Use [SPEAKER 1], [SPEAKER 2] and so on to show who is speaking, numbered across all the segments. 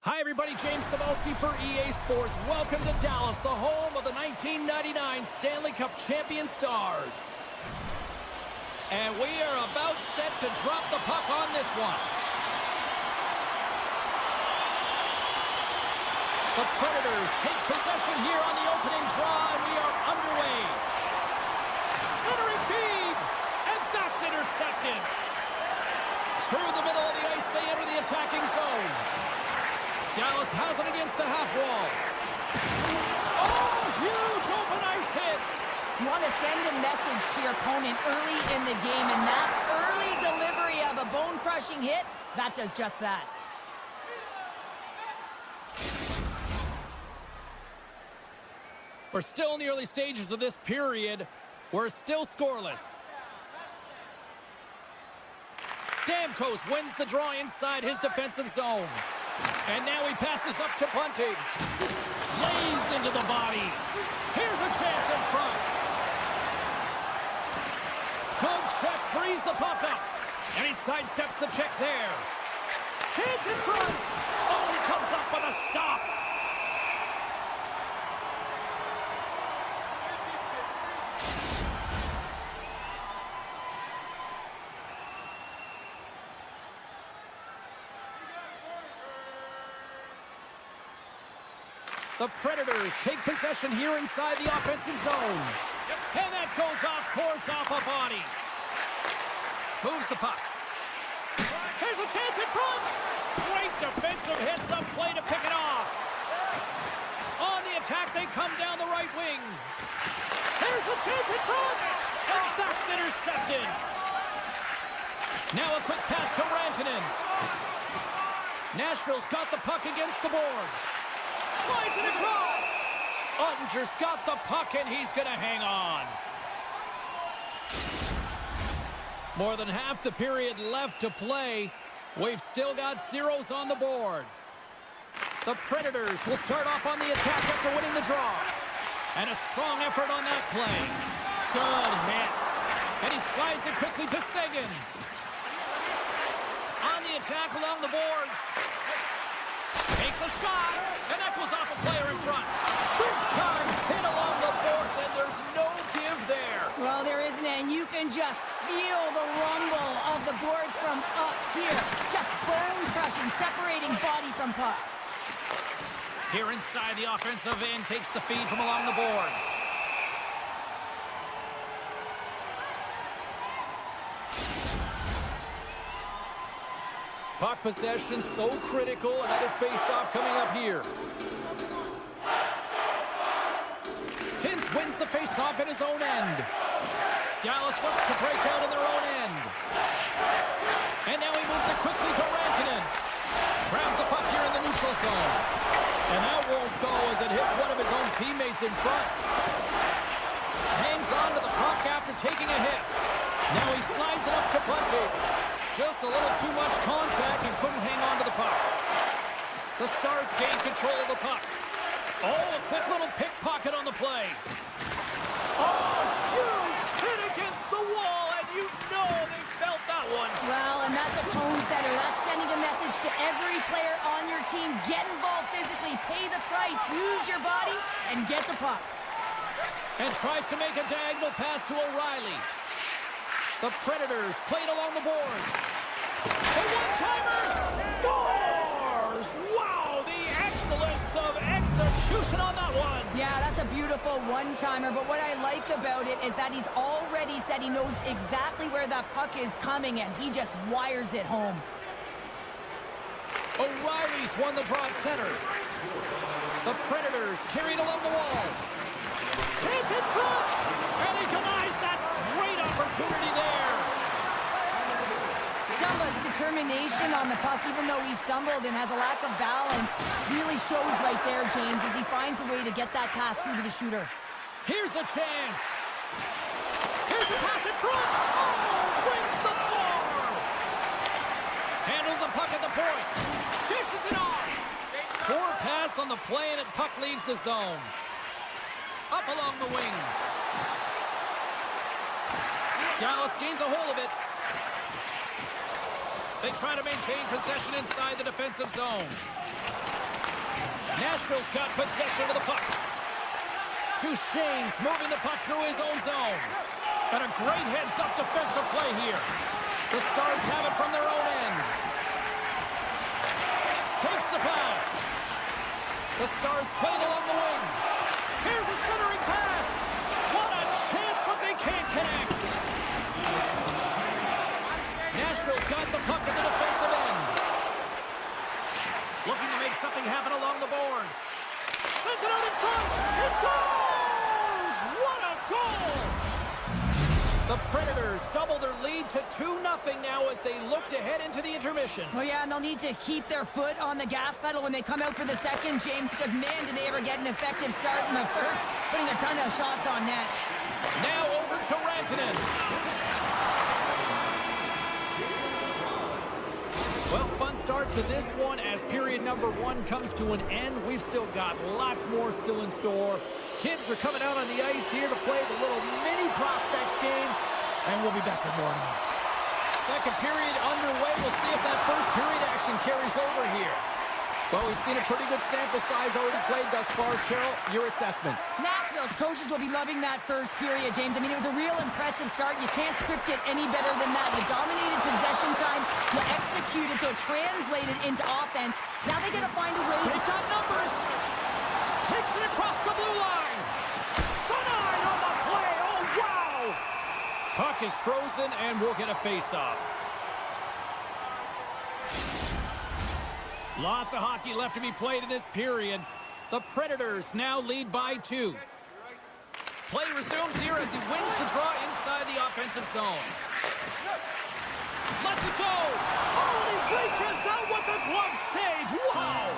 [SPEAKER 1] Hi everybody, James Cebulski for EA Sports. Welcome to Dallas, the home of the 1999 Stanley Cup champion Stars. And we are about set to drop the puck on this one. The Predators take possession here on the opening draw, and we are underway. Centering feed, and that's intercepted. Through the middle of the ice, they enter the attacking zone. Dallas has it against the half wall. Oh, huge open ice hit.
[SPEAKER 2] You want to send a message to your opponent early in the game, and that early delivery of a bone-crushing hit, that does just that.
[SPEAKER 1] We're still in the early stages of this period. We're still scoreless. Stamkos wins the draw inside his defensive zone. And now he passes up to Bunting. Lays into the body. Here's a chance in front. Good check, frees the puck up. And he sidesteps the check there. Chance in front. Oh, he comes up with a stop. The Predators take possession here inside the offensive zone. And that goes off course off a body. Moves the puck. Here's a chance in front. Great defensive hits up play to pick it off. On the attack, they come down the right wing. Here's a chance in front. And that's intercepted. Now a quick pass to Rantanen. Nashville's got the puck against the boards. Slides it across. Ottinger's got the puck, and he's going to hang on. More than half the period left to play. We've still got zeros on the board. The Predators will start off on the attack after winning the draw. And a strong effort on that play. Good hit. And he slides it quickly to Seguin. On the attack along the boards. Takes a shot, and that goes off a player in front. Big time hit along the boards, and there's no give there.
[SPEAKER 2] Well, there isn't, and you can just feel the rumble of the boards from up here. Just bone-crushing, separating body from puck.
[SPEAKER 1] Here inside the offensive end, takes the feed from along the boards. Puck possession so critical. Another face-off coming up here. Hintz wins the face-off at his own end. Dallas looks to break out in their own end. And now he moves it quickly to Rantanen. Grabs the puck here in the neutral zone. And that won't go as it hits one of his own teammates in front. Hangs on to the puck after taking a hit. Now he slides it up to Bunting. Just a little too much contact and couldn't hang on to the puck. The Stars gain control of the puck. Oh, a quick little pickpocket on the play. Oh, huge hit against the wall, and you know they felt that one.
[SPEAKER 2] Well, and that's a tone setter. That's sending a message to every player on your team. Get involved physically, pay the price, use your body, and get the puck.
[SPEAKER 1] And tries to make a diagonal pass to O'Reilly. The Predators played along the boards. The one-timer scores! Wow, the excellence of execution on that one.
[SPEAKER 2] Yeah, that's a beautiful one-timer, but what I like about it is that he's already said he knows exactly where that puck is coming, and he just wires it home.
[SPEAKER 1] O'Reilly's won the draw at center. The Predators carried along the wall. Chase in front, and he denies that great opportunity there.
[SPEAKER 2] Dumba's determination on the puck, even though he stumbled and has a lack of balance, really shows right there, James, as he finds a way to get that pass through to the shooter.
[SPEAKER 1] Here's a chance. Here's a pass in front. Oh, wins the ball. Handles the puck at the point. Dishes it off. Poor pass on the play, and the puck leaves the zone. Up along the wing. Dallas gains a hold of it. They try to maintain possession inside the defensive zone. Nashville's got possession of the puck. Duchesne's moving the puck through his own zone. And a great heads-up defensive play here. The Stars have it from their own end. Takes the pass. The Stars play it along the wing. Here's a centering pass. What a chance, but they can't connect. Nashville's got the puck at the defensive end. Looking to make something happen along the boards. Sends it out in front. He scores! What a goal! The Predators double their lead to 2-0 now as they look to head into the intermission.
[SPEAKER 2] Well, yeah, and they'll need to keep their foot on the gas pedal when they come out for the second, James, because, man, did they ever get an effective start in the first, putting a ton of shots on net.
[SPEAKER 1] Now over to Rantanen. Well, fun start to this one as period number 1 comes to an end. We've still got lots more still in store. Kids are coming out on the ice here to play the little mini prospects game, and we'll be back in the morning. Second period underway. We'll see if that first period action carries over here. Well, we've seen a pretty good sample size already played thus far. Cheryl, your assessment.
[SPEAKER 2] Nashville's coaches will be loving that first period, James. I mean, it was a real impressive start. You can't script it any better than that. You dominated possession time. You executed, so it translated into offense. Now they got to find a way to...
[SPEAKER 1] They've got numbers. Takes it across the blue line. Denied on the play. Oh, wow. Puck is frozen, and we'll get a face-off. Lots of hockey left to be played in this period. The Predators now lead by 2. Play resumes here as he wins the draw inside the offensive zone. Lets it go. Oh, and he reaches out with the glove save. Wow.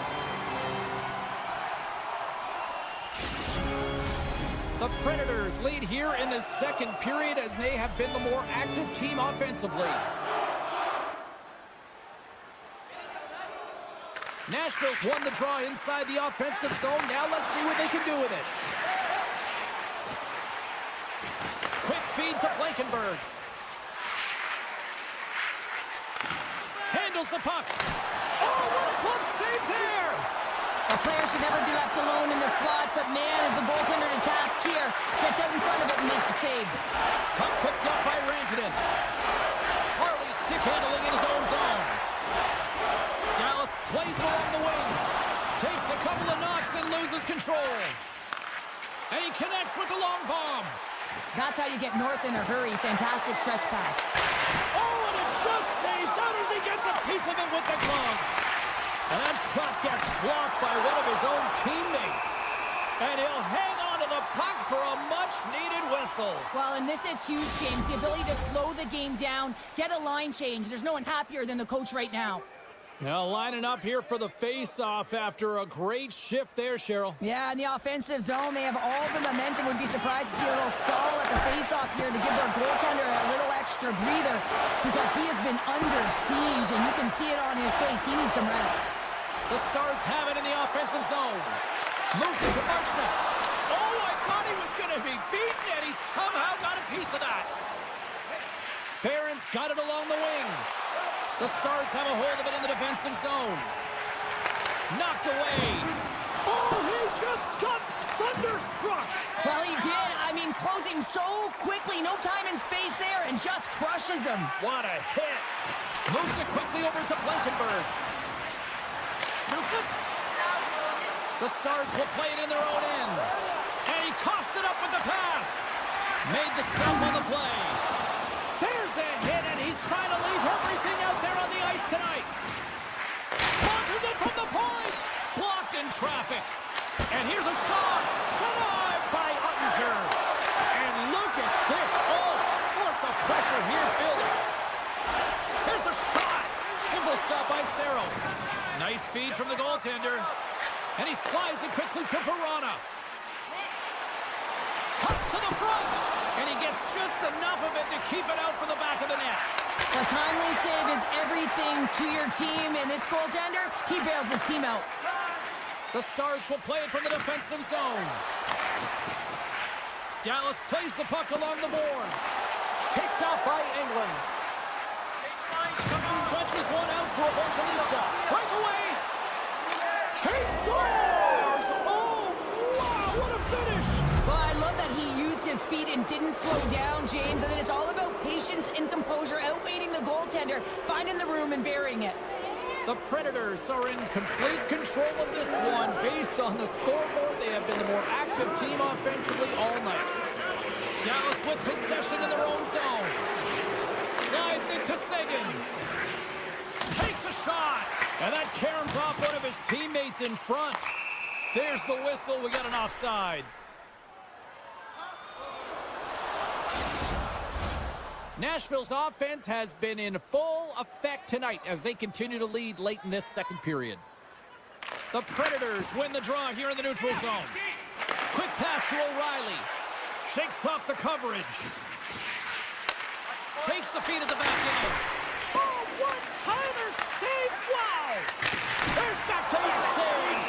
[SPEAKER 1] The Predators lead here in the second period as they have been the more active team offensively. Nashville's won the draw inside the offensive zone. Now let's see what they can do with it. Quick feed to Blankenberg. Handles the puck. Oh, what a glove save there!
[SPEAKER 2] A player should never be left alone in the slot, but man, is the goaltender to task here. Gets out in front of it and makes the save.
[SPEAKER 1] Puck picked up by Rantanen. Harley stick handling in his own zone. Dallas plays it along the wing. Takes a couple of knocks and loses control. And he connects with the long bomb.
[SPEAKER 2] That's how you get north in a hurry. Fantastic stretch pass.
[SPEAKER 1] Oh, and it just stays out as he gets a piece of it with the glove. And that shot gets blocked by one of his own teammates. And he'll hang on to the puck for a much-needed whistle.
[SPEAKER 2] Well, and this is huge, James. The ability to slow the game down, get a line change. There's no one happier than the coach right now.
[SPEAKER 1] Now lining up here for the face-off after a great shift there, Cheryl.
[SPEAKER 2] Yeah, in the offensive zone, they have all the momentum. Would be surprised to see a little stall at the face-off here to give their goaltender a little extra breather because he has been under siege, and you can see it on his face. He needs some rest.
[SPEAKER 1] The Stars have it in the offensive zone. Moves it to Marchment. Oh, I thought he was going to be beaten, and he somehow got a piece of that. Barron's got it along the wing. The Stars have a hold of it in the defensive zone. Knocked away. Oh, he just got thunderstruck.
[SPEAKER 2] Well, he did. I mean, closing so quickly. No time and space there, and just crushes him.
[SPEAKER 1] What a hit. Moves it quickly over to Blankenberg. Shoots it. The Stars will play it in their own end. And he coughs it up with the pass. Made the stop on the play. There's a hit, and he's trying to leave everything out there on the ice tonight. Launches it from the point. Blocked in traffic. And here's a shot. Denied by Uttinger. And look at this. All sorts of pressure here building. Here's a shot. Simple stop by Saros. Nice feed from the goaltender. And he slides it quickly to Verona. Cuts to the front. And he gets just enough of it to keep it out for the back of the net.
[SPEAKER 2] A timely save is everything to your team, and this goaltender, he bails his team out.
[SPEAKER 1] The Stars will play it from the defensive zone. Dallas plays the puck along the boards. Picked up by England. Stretches one out to Evangelista. Breakaway. He scores!
[SPEAKER 2] speed and didn't slow down, James. And then it's all about patience and composure, outweighing the goaltender, finding the room and burying it.
[SPEAKER 1] The Predators are in complete control of this one. Based on the scoreboard, they have been the more active team offensively all night. Dallas with possession in their own zone. Slides into Seguin. Takes a shot. And that caroms off one of his teammates in front. There's the whistle. We got an offside. Nashville's offense has been in full effect tonight as they continue to lead late in this second period. The Predators win the draw here in the neutral zone. Quick pass to O'Reilly. Shakes off the coverage. Takes the feed at the back end. Oh, one-timer save! Wow! There's back-to-back saves.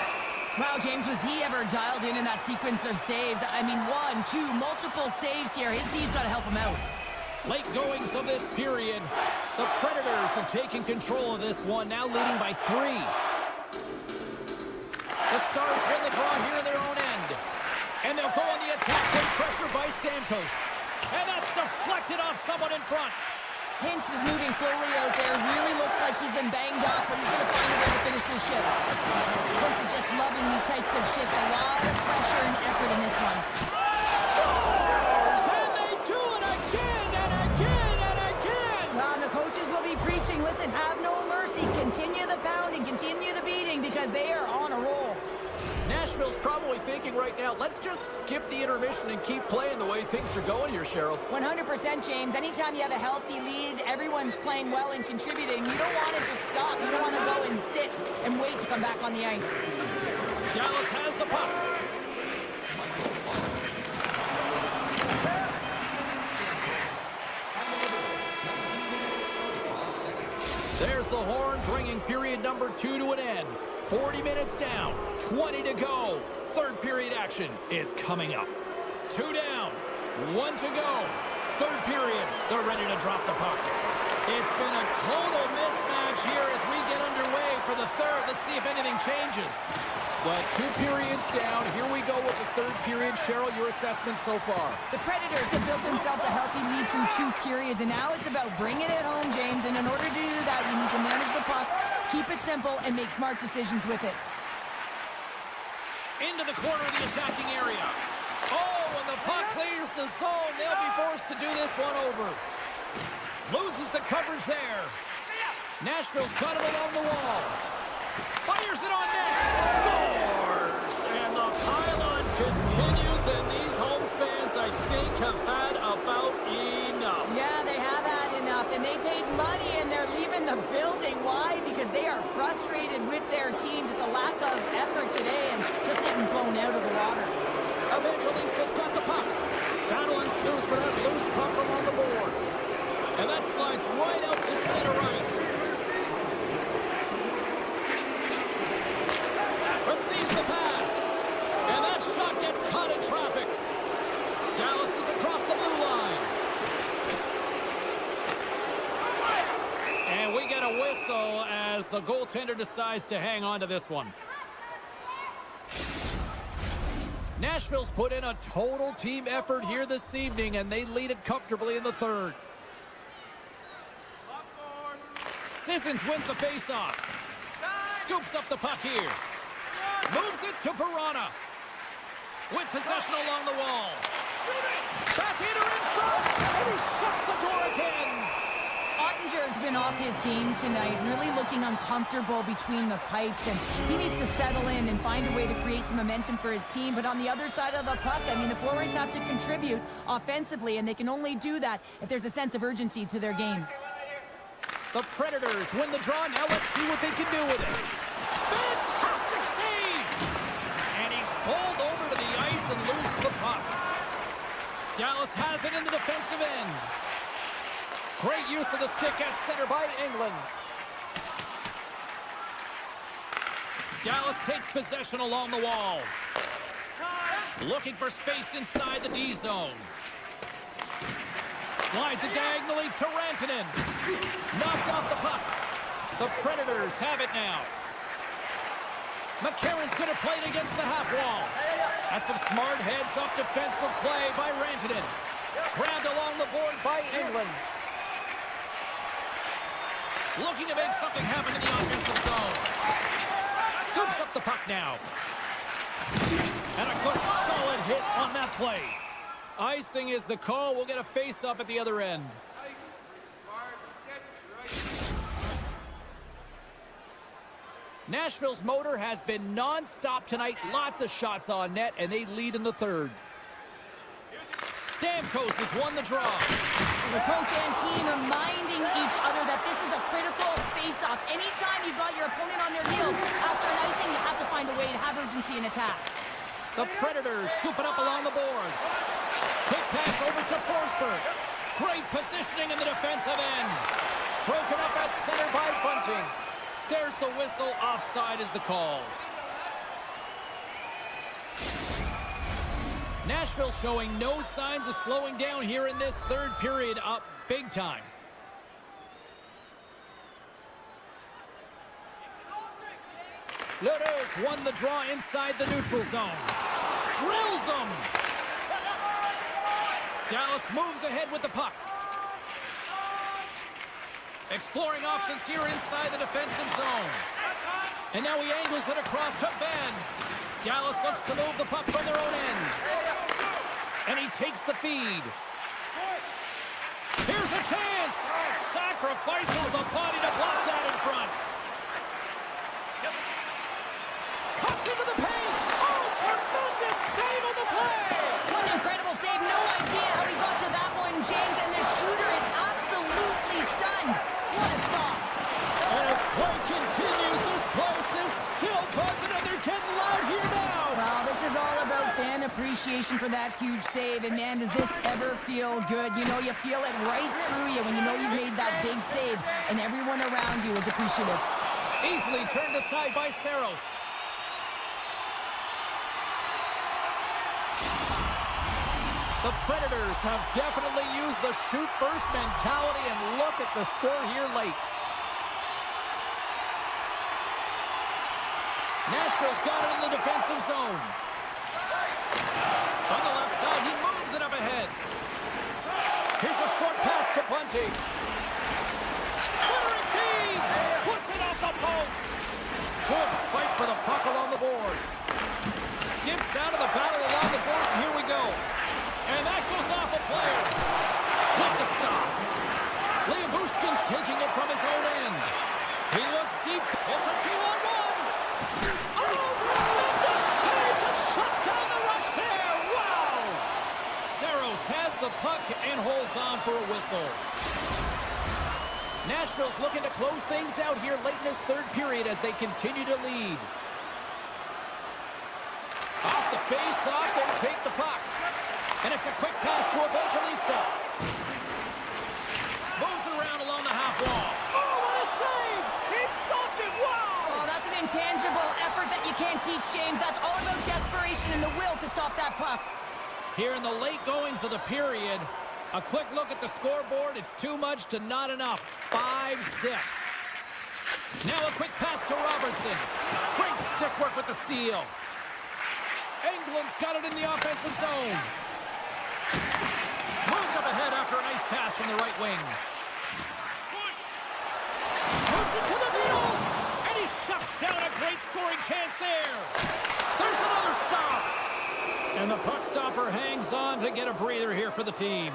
[SPEAKER 2] Wow, James, was he ever dialed in that sequence of saves? I mean, 1, 2, multiple saves here. His team's got to help him out.
[SPEAKER 1] Late goings of this period. The Predators are taking control of this one, now leading by 3. The Stars win the draw here in their own end. And they'll go on the attack with pressure by Stamkos. And that's deflected off someone in front.
[SPEAKER 2] Hintz is moving slowly out there. Really looks like he's been banged up, but he's going to find a way to finish this shift. Coach is just loving these types of shifts. A lot of pressure and effort in this one.
[SPEAKER 1] Scores! And they do it again and again and again!
[SPEAKER 2] Well, the coaches will be preaching, listen, have no mercy. Continue the pounding, continue the beating, because they are on a roll.
[SPEAKER 1] Nashville's probably thinking right now, let's just skip the intermission and keep playing the way things are going here, Cheryl.
[SPEAKER 2] 100%, James. Anytime you have a healthy lead, everyone's playing well and contributing. You don't want it to stop. You don't want to go and sit and wait to come back on the ice.
[SPEAKER 1] Dallas has the puck. There's the horn, bringing period number 2 to an end. 40 minutes down, 20 to go. Third period action is coming up. 2 down, 1 to go. Third period, they're ready to drop the puck. It's been a total mismatch here as we get underway for the third. Let's see if anything changes. But 2 periods down. Here we go with the third period. Cheryl, your assessment so far?
[SPEAKER 2] The Predators have built themselves a healthy lead through 2 periods, and now it's about bringing it home, James. And in order to do that, you need to manage the puck, keep it simple, and make smart decisions with it.
[SPEAKER 1] Into the corner of the attacking area. Oh, when the puck clears the zone, they'll be forced to do this one over. Loses the coverage there. Nashville's got it along the wall. Fires it on net. Scores! And the pylon continues, and these home fans, I think, have had about enough.
[SPEAKER 2] Yeah, they have had enough, and they paid money, and they're leaving the building. Why? Because they are frustrated with their team. Just a lack of effort today and just getting blown out of the water.
[SPEAKER 1] Evangelista's got the puck. Battle ensues for that loose puck along the boards. And that slides right out to center ice. Receives the pass. And that shot gets caught in traffic. Dallas is across the blue line. And we get a whistle as the goaltender decides to hang on to this one. Nashville's put in a total team effort here this evening, and they lead it comfortably in the third. Sissons wins the faceoff. Scoops up the puck here. Moves it to Verona. With possession along the wall. Backhander in front, and he shuts the door again.
[SPEAKER 2] Ottinger's been off his game tonight, really looking uncomfortable between the pipes, and he needs to settle in and find a way to create some momentum for his team. But on the other side of the puck, I mean, the forwards have to contribute offensively, and they can only do that if there's a sense of urgency to their game.
[SPEAKER 1] The Predators win the draw. Now let's see what they can do with it. Fantastic save! And he's bowled over to the ice and loses the puck. Dallas has it in the defensive end. Great use of the stick at center by England. Dallas takes possession along the wall. Looking for space inside the D zone. Slides it diagonally to Rantanen. Knocked off the puck. The Predators have it now. McCarron's going to play it against the half wall. That's some smart heads-up defensive play by Rantanen. Grabbed along the boards by England. Looking to make something happen in the offensive zone. Scoops up the puck now. And a good solid hit on that play. Icing is the call. We'll get a face-up at the other end. Nashville's motor has been non-stop tonight. Lots of shots on net, and they lead in the third. Stamkos has won the draw.
[SPEAKER 2] The coach and team reminding each other that this is a critical face-off. Anytime you've got your opponent on their heels, after an icing, you have to find a way to have urgency in attack.
[SPEAKER 1] The Predators scoop it up along the boards. Quick pass over to Forsberg. Great positioning in the defensive end. Broken up at center by Bunting. There's the whistle. Offside is the call. Nashville showing no signs of slowing down here in this third period, up big time. Leroux won the draw inside the neutral zone. Drills them. Dallas moves ahead with the puck. Exploring options here inside the defensive zone. And now he angles it across to Ben. Dallas looks to move the puck from their own end. And he takes the feed. Here's a chance. Sacrifices the body to block that in front. Cuts into the paint. Oh, tremendous save on the play.
[SPEAKER 2] What an incredible save. No idea how he got to that one, James. And the shooter is absolutely stunned. What a stop.
[SPEAKER 1] And as play continues, this place is still buzzing, and they're getting loud here now.
[SPEAKER 2] Well, this is all about fan appreciation for that huge save. And, man, does this ever feel good? You know, you feel it right through you when you know you've made that big save, and everyone around you is appreciative.
[SPEAKER 1] Easily turned aside by Saros. The Predators have definitely used the shoot-first mentality, and look at the score here late. Nashville's got it in the defensive zone. On the left side, he moves it up ahead. Here's a short pass to Bunting. Centering feed! Puts it off the post. Good fight for the puck along the boards. Skips out of the battle along the boards, and here we go. And that goes off a player. With the stop. Liabushkin's taking it from his own end. He looks deep. It's a 2-on-1. Oh, tremendous save to shut down the rush there. Wow. Saros has the puck and holds on for a whistle. Nashville's looking to close things out here late in this third period as they continue to lead. Off the face-off, they take the puck. And it's a quick pass to Evangelista. Moves it around along the half wall. Oh, what a save! He stopped it! Wow!
[SPEAKER 2] Oh, that's an intangible effort that you can't teach, James. That's all about desperation and the will to stop that puck.
[SPEAKER 1] Here in the late goings of the period, a quick look at the scoreboard. It's too much to not enough. 5-6. Now a quick pass to Robertson. Great stick work with the steal. England's got it in the offensive zone. Moved up ahead after a nice pass from the right wing. Moves it to the middle, and he shuts down a great scoring chance there. There's another stop. And the puck stopper hangs on to get a breather here for the team.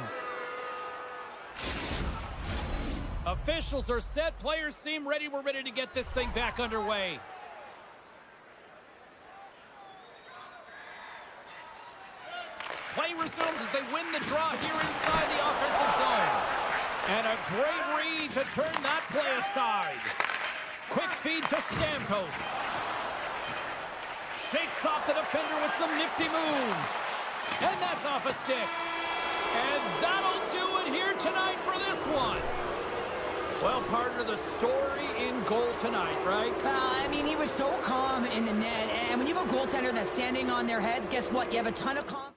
[SPEAKER 1] Officials are set. Players seem ready. We're ready to get this thing back underway. Play resumes as they win the draw here inside the offensive zone. And a great read to turn that play aside. Quick feed to Stamkos. Shakes off the defender with some nifty moves. And that's off a stick. And that'll do it here tonight for this one. Well, part of the story in goal tonight, right?
[SPEAKER 2] I mean, he was so calm in the net. And when you have a goaltender that's standing on their heads, guess what? You have a ton of confidence.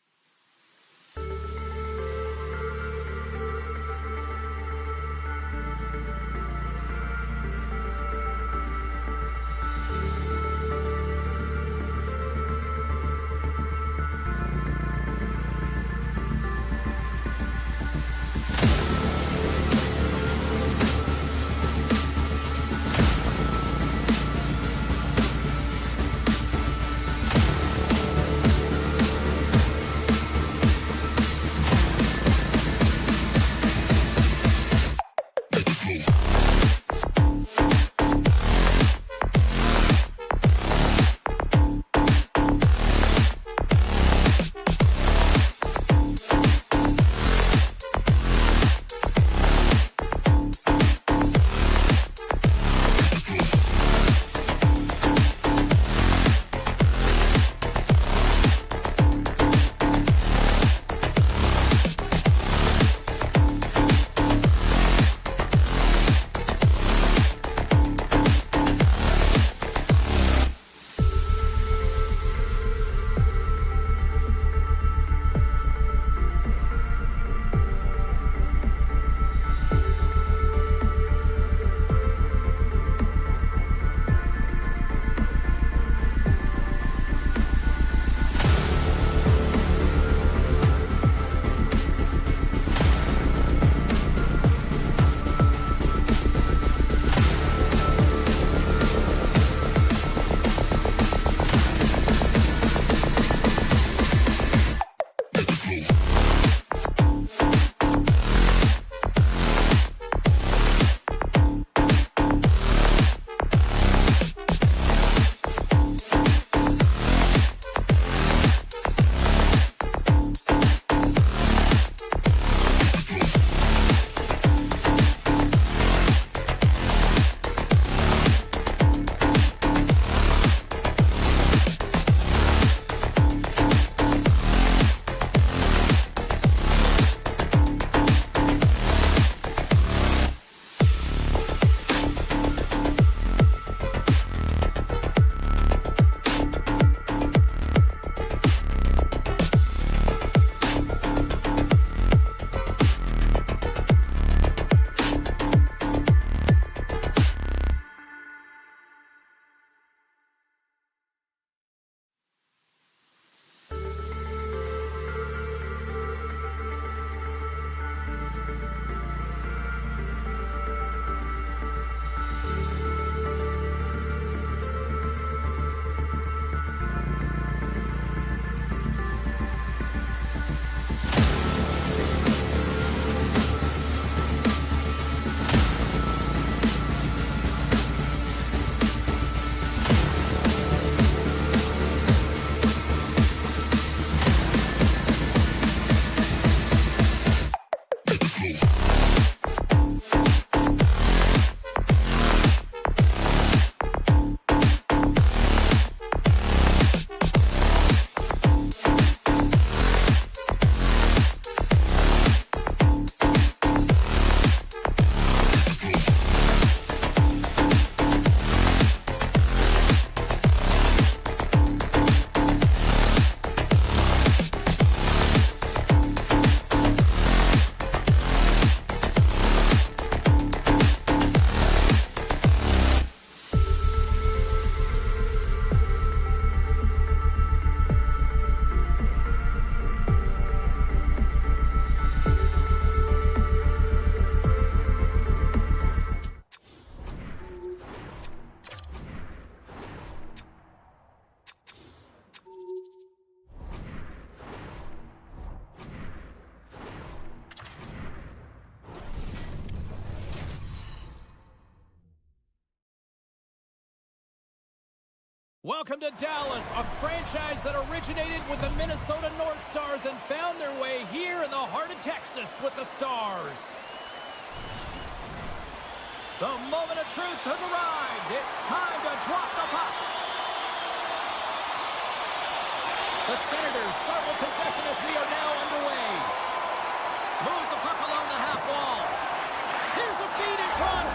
[SPEAKER 1] Welcome to Dallas, a franchise that originated with the Minnesota North Stars and found their way here in the heart of Texas with the Stars. The moment of truth has arrived. It's time to drop the puck. The Senators start with possession as we are now underway. Moves the puck along the half wall. Here's a feed in front.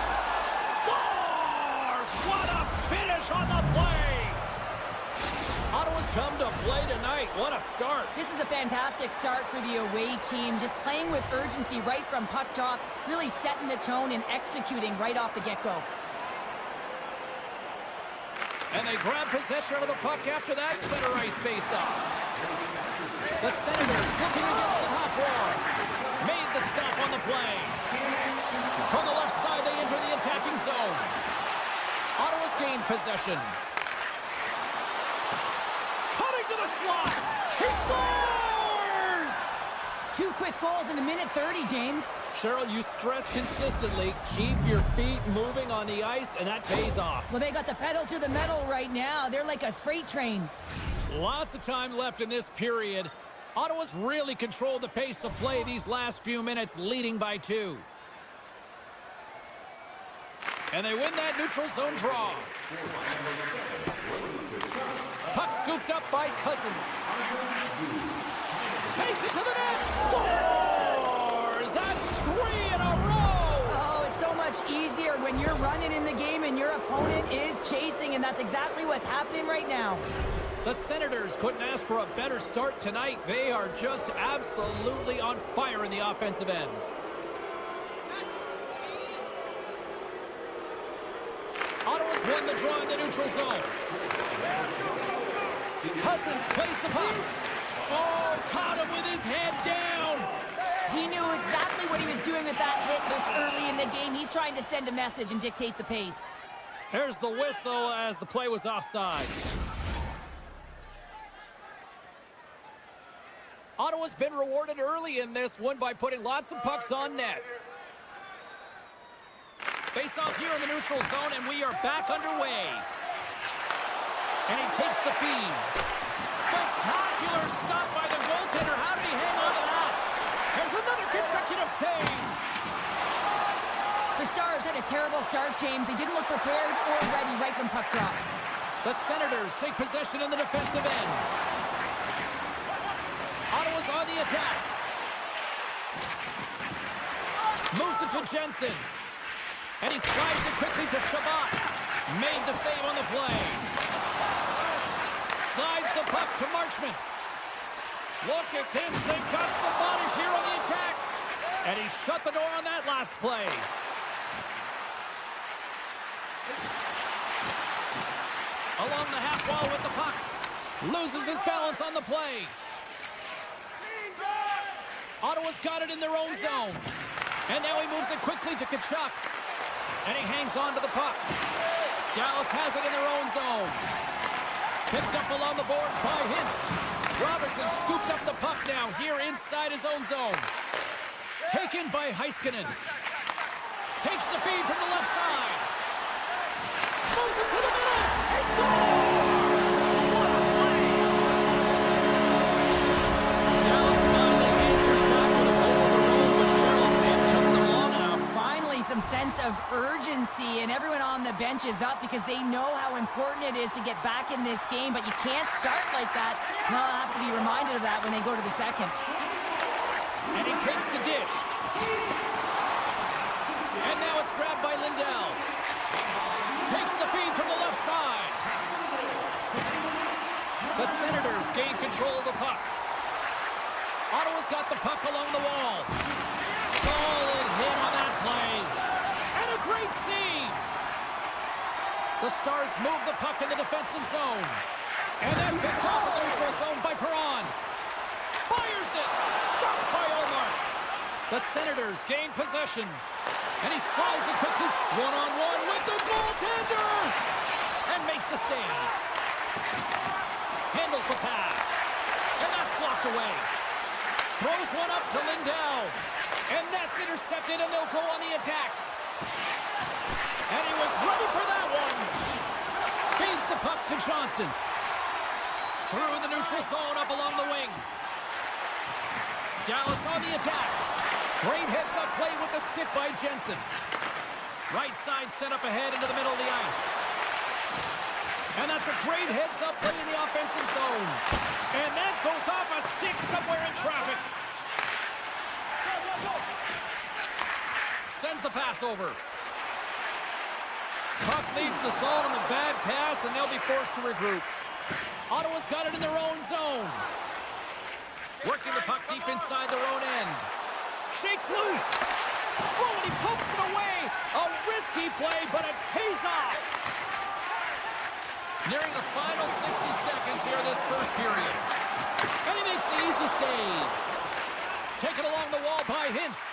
[SPEAKER 1] Scores! What a finish on the play! Ottawa's come to play tonight. What a start.
[SPEAKER 2] This is a fantastic start for the away team. Just playing with urgency right from puck drop, really setting the tone and executing right off the get-go.
[SPEAKER 1] And they grab possession of the puck after that center ice face-off. The Senators looking against the half wall. Made the stop on the play. From the left side, they enter the attacking zone. Ottawa's gained possession. Cutting to the slot. He scores!
[SPEAKER 2] 2 quick goals in a minute 30, James.
[SPEAKER 1] Cheryl, you stress consistently, keep your feet moving on the ice, and that pays off.
[SPEAKER 2] Well, they got the pedal to the metal right now. They're like a freight train.
[SPEAKER 1] Lots of time left in this period. Ottawa's really controlled the pace of play these last few minutes, leading by 2. And they win that neutral zone draw. Puck scooped up by Cousins. Takes it to the net. Scores! That's 3 in a row!
[SPEAKER 2] Oh, it's so much easier when you're running in the game and your opponent is chasing, and that's exactly what's happening right now.
[SPEAKER 1] The Senators couldn't ask for a better start tonight. They are just absolutely on fire in the offensive end. Ottawa's won the draw in the neutral zone. Cousins plays the puck. Oh, caught him with his head down.
[SPEAKER 2] He knew exactly what he was doing with that hit this early in the game. He's trying to send a message and dictate the pace.
[SPEAKER 1] There's the whistle as the play was offside. Ottawa's been rewarded early in this one by putting lots of pucks on net. Face off here in the neutral zone, and we are back underway. And he takes the feed. Spectacular stop by the goaltender. How did he hang on to that? There's another consecutive save.
[SPEAKER 2] The Stars had a terrible start, James. They didn't look prepared or ready right from puck drop.
[SPEAKER 1] The Senators take possession in the defensive end. Ottawa's on the attack. Moves it to Jensen. And he slides it quickly to Shabbat. Made the save on the play. Slides the puck to Marchment. Look at this. They've got some bodies here on the attack. And he shut the door on that last play. Along the half wall with the puck. Loses his balance on the play. Ottawa's got it in their own zone. And now he moves it quickly to Tkachuk. And he hangs on to the puck. Dallas has it in their own zone. Picked up along the boards by Hintz. Robertson scooped up the puck now here inside his own zone. Taken by Heiskanen. Takes the feed from the left side. Moves it to the middle. He scores! What a play! Dallas finally answers back with a goal of their own, but Cheryl, it took them long enough.
[SPEAKER 2] Finally, some sense of urgency, and everyone on the bench is up because they know how important it is to get back in this game, but you can't start like that. They'll have to be reminded of that when they go to the second.
[SPEAKER 1] And he takes the dish. And now it's grabbed by Lindell. Takes the feed from the left side. The Senators gain control of the puck. Ottawa's got the puck along the wall. Solid hit on that play. And a great save. The Stars move the puck in the defensive zone. And that's picked off in the neutral zone by Perron. Fires it. Stopped by Omar. The Senators gain possession. And he slides it quickly. One-on-one with the goaltender. And makes the save. Handles the pass. And that's blocked away. Throws one up to Lindell. And that's intercepted, and they'll go on the attack. And he was ready for that one. Feeds the puck to Johnston. Through the neutral zone, up along the wing. Dallas on the attack. Great heads-up play with the stick by Jensen. Right side set up ahead into the middle of the ice. And that's a great heads-up play in the offensive zone. And that goes off a stick somewhere in traffic. Sends the pass over. Puck leads the zone on a bad pass, and they'll be forced to regroup. Ottawa's got it in their own zone. Working the puck deep inside their own end. Shakes loose. Oh, and he pokes it away. A risky play, but it pays off. Nearing the final 60 seconds here this first period. And he makes the easy save. Taken along the wall by Hintz.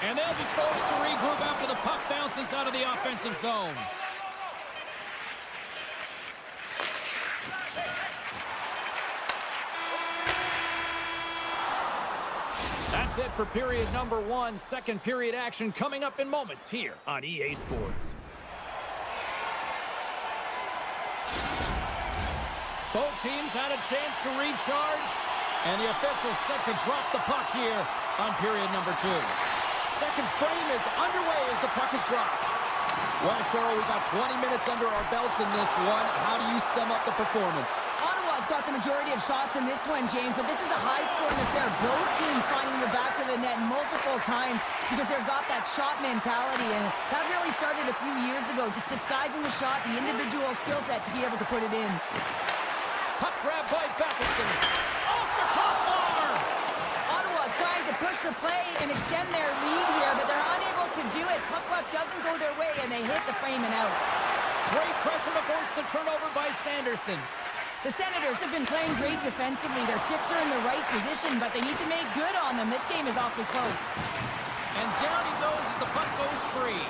[SPEAKER 1] And they'll be forced to regroup after the puck bounces out of the offensive zone. That's it for period number 1. Second period action coming up in moments here on EA Sports. Both teams had a chance to recharge, and the officials set to drop the puck here on period number 2. Second frame is underway as the puck is dropped. Well, Cheryl, we got 20 minutes under our belts in this one. How do you sum up the performance?
[SPEAKER 2] Ottawa's got the majority of shots in this one, James, but this is a high-scoring affair. Both teams finding the back of the net multiple times because they've got that shot mentality, and that really started a few years ago, just disguising the shot, the individual skill set to be able to put it in.
[SPEAKER 1] Puck grab by Batherson. Off the crossbar!
[SPEAKER 2] Ottawa's trying to push the play and extend their lead here, but they're unable to do it. Puck doesn't go their way, and they hit the frame and out.
[SPEAKER 1] Great pressure to force the turnover by Sanderson.
[SPEAKER 2] The Senators have been playing great defensively. Their sticks are in the right position, but they need to make good on them. This game is awfully close.
[SPEAKER 1] And down he goes as the puck goes free.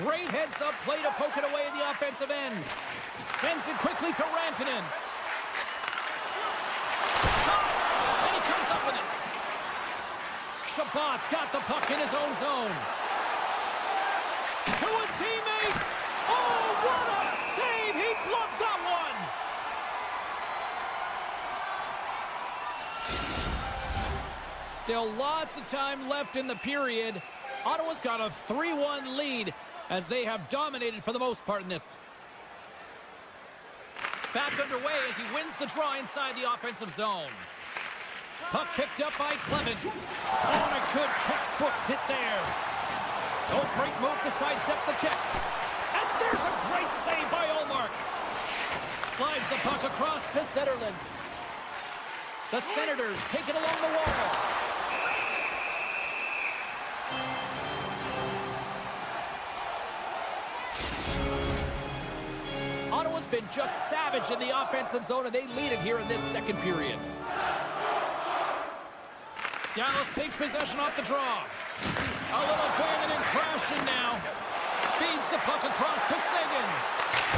[SPEAKER 1] Great heads-up play to poke it away at the offensive end. Sends it quickly to Rantanen. Shot! And he comes up with it. Shabbat's got the puck in his own zone. To his teammate. Oh, what a save! He bluffed that one! Still lots of time left in the period. Ottawa's got a 3-1 lead as they have dominated for the most part in this. Back underway as he wins the draw inside the offensive zone. Puck picked up by Clement. Oh, and a good textbook hit there. Oh, great move to sidestep the check. And there's a great save by Ullmark. Slides the puck across to Zetterlund. The Senators take it along the wall. Ottawa's been just savage in the offensive zone, and they lead it here in this second period. Dallas takes possession off the draw. A little banging and crashing now. Feeds the puck across to Seguin.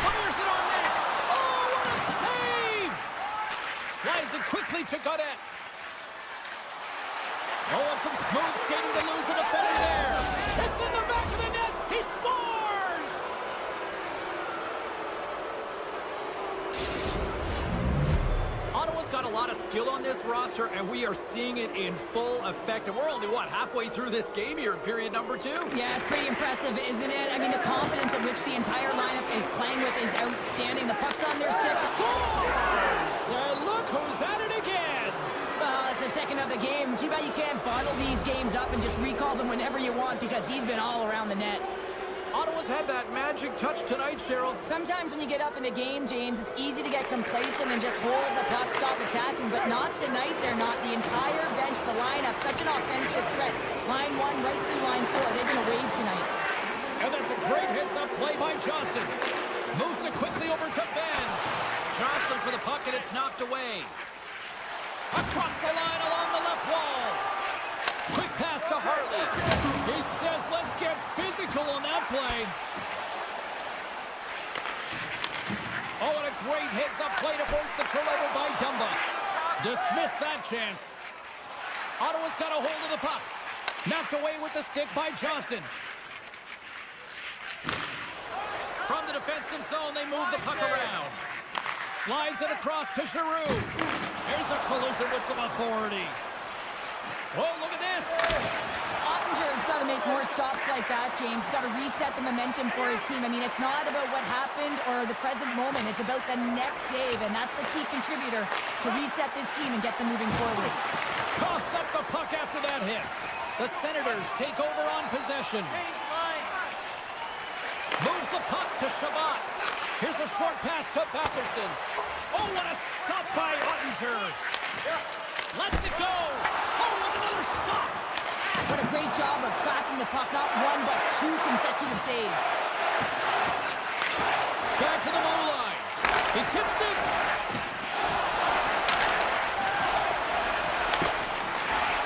[SPEAKER 1] Fires it on net. Oh, what a save! Slides it quickly to Gaudette. Oh, and some smooth skating to lose the defender there. It's in the back of the net. He scores! Ottawa's got a lot of skill on this roster, and we are seeing it in full effect. And we're only, what, halfway through this game here in period number 2?
[SPEAKER 2] Yeah, it's pretty impressive, isn't it? I mean, the confidence at which the entire lineup is playing with is outstanding. The puck's on their stick.
[SPEAKER 1] Scores! And look who's at it again!
[SPEAKER 2] Well, it's the second of the game. Too bad you can't bottle these games up and just recall them whenever you want because he's been all around the net.
[SPEAKER 1] Ottawa's had that magic touch tonight, Cheryl.
[SPEAKER 2] Sometimes when you get up in the game, James, it's easy to get complacent and just hold the puck, stop attacking, but not tonight. They're not. The entire bench, the lineup, such an offensive threat. Line 1 right through line 4. They're going to wave tonight.
[SPEAKER 1] And that's a great hits-up play by Johnston. Moves it quickly over to Ben. Johnson for the puck, and it's knocked away. Across the line along the left wall. Quick pass to Hartley. He says, let's get physical on that play. Oh, and a great heads-up play to force the turnover by Dumba. Dismissed that chance. Ottawa's got a hold of the puck. Knocked away with the stick by Johnston. the defensive zone. They move the puck around. Slides it across to Giroux. There's a collision with some authority. Oh, look at this.
[SPEAKER 2] Ottinger's got to make more stops like that, James. He's got to reset the momentum for his team. I mean, it's not about what happened or the present moment. It's about the next save, and that's the key contributor to reset this team and get them moving forward.
[SPEAKER 1] Coughs up the puck after that hit. The Senators take over on possession. Moves the puck to Shabbat. Here's a short pass to Batherson. Oh, what a stop by Ottinger. Lets it go. Oh, what another stop.
[SPEAKER 2] What a great job of tracking the puck. Not one, but two consecutive saves.
[SPEAKER 1] Back to the goal line. He tips it.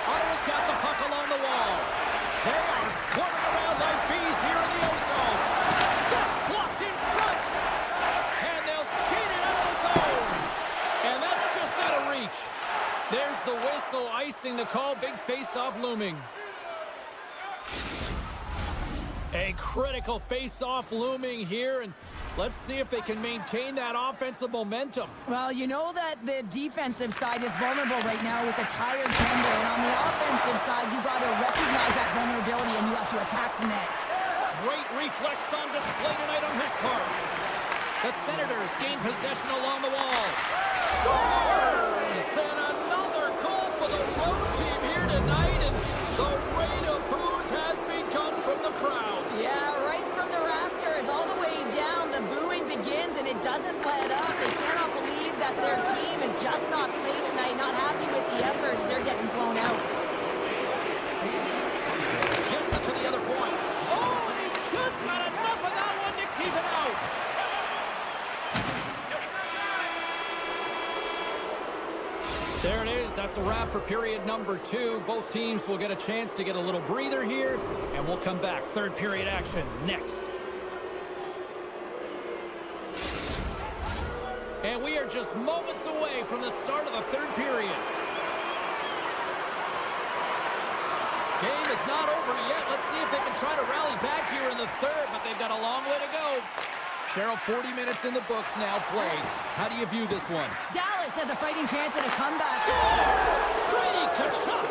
[SPEAKER 1] Ottawa's got the puck along the wall. They are swarming around like bees here in the O-zone. That's blocked in front. And they'll skate it out of the zone. And that's just out of reach. There's the whistle, icing the call. Big face-off looming. A critical face-off looming here, and let's see if they can maintain that offensive momentum.
[SPEAKER 2] Well, you know that the defensive side is vulnerable right now with a tired Tremble, and on the offensive side, you got to recognize that vulnerability and you have to attack the net.
[SPEAKER 1] Great reflex on display tonight on his part. The Senators gain possession along the wall. Scores! And another goal for the road team here tonight, and the rain of boos has begun from the crowd.
[SPEAKER 2] Yeah, right from the rafters, all the way down, the booing begins, and it doesn't let up. They cannot believe that their team is just not played tonight, not happy with the efforts. They're getting blown out.
[SPEAKER 1] Gets it to the other point. Oh, and he just got enough of that one to keep it out. There it is. That's a wrap for period number 2. Both teams will get a chance to get a little breather here, and we'll come back. Third period action next. And we are just moments away from the start of the third period. Game is not over yet. Let's see if they can try to rally back here in the third, but they've got a long way to go. Cheryl, 40 minutes in the books now played. How do you view this one?
[SPEAKER 2] Dallas has a fighting chance at a comeback.
[SPEAKER 1] Scores! Brady Tkachuk!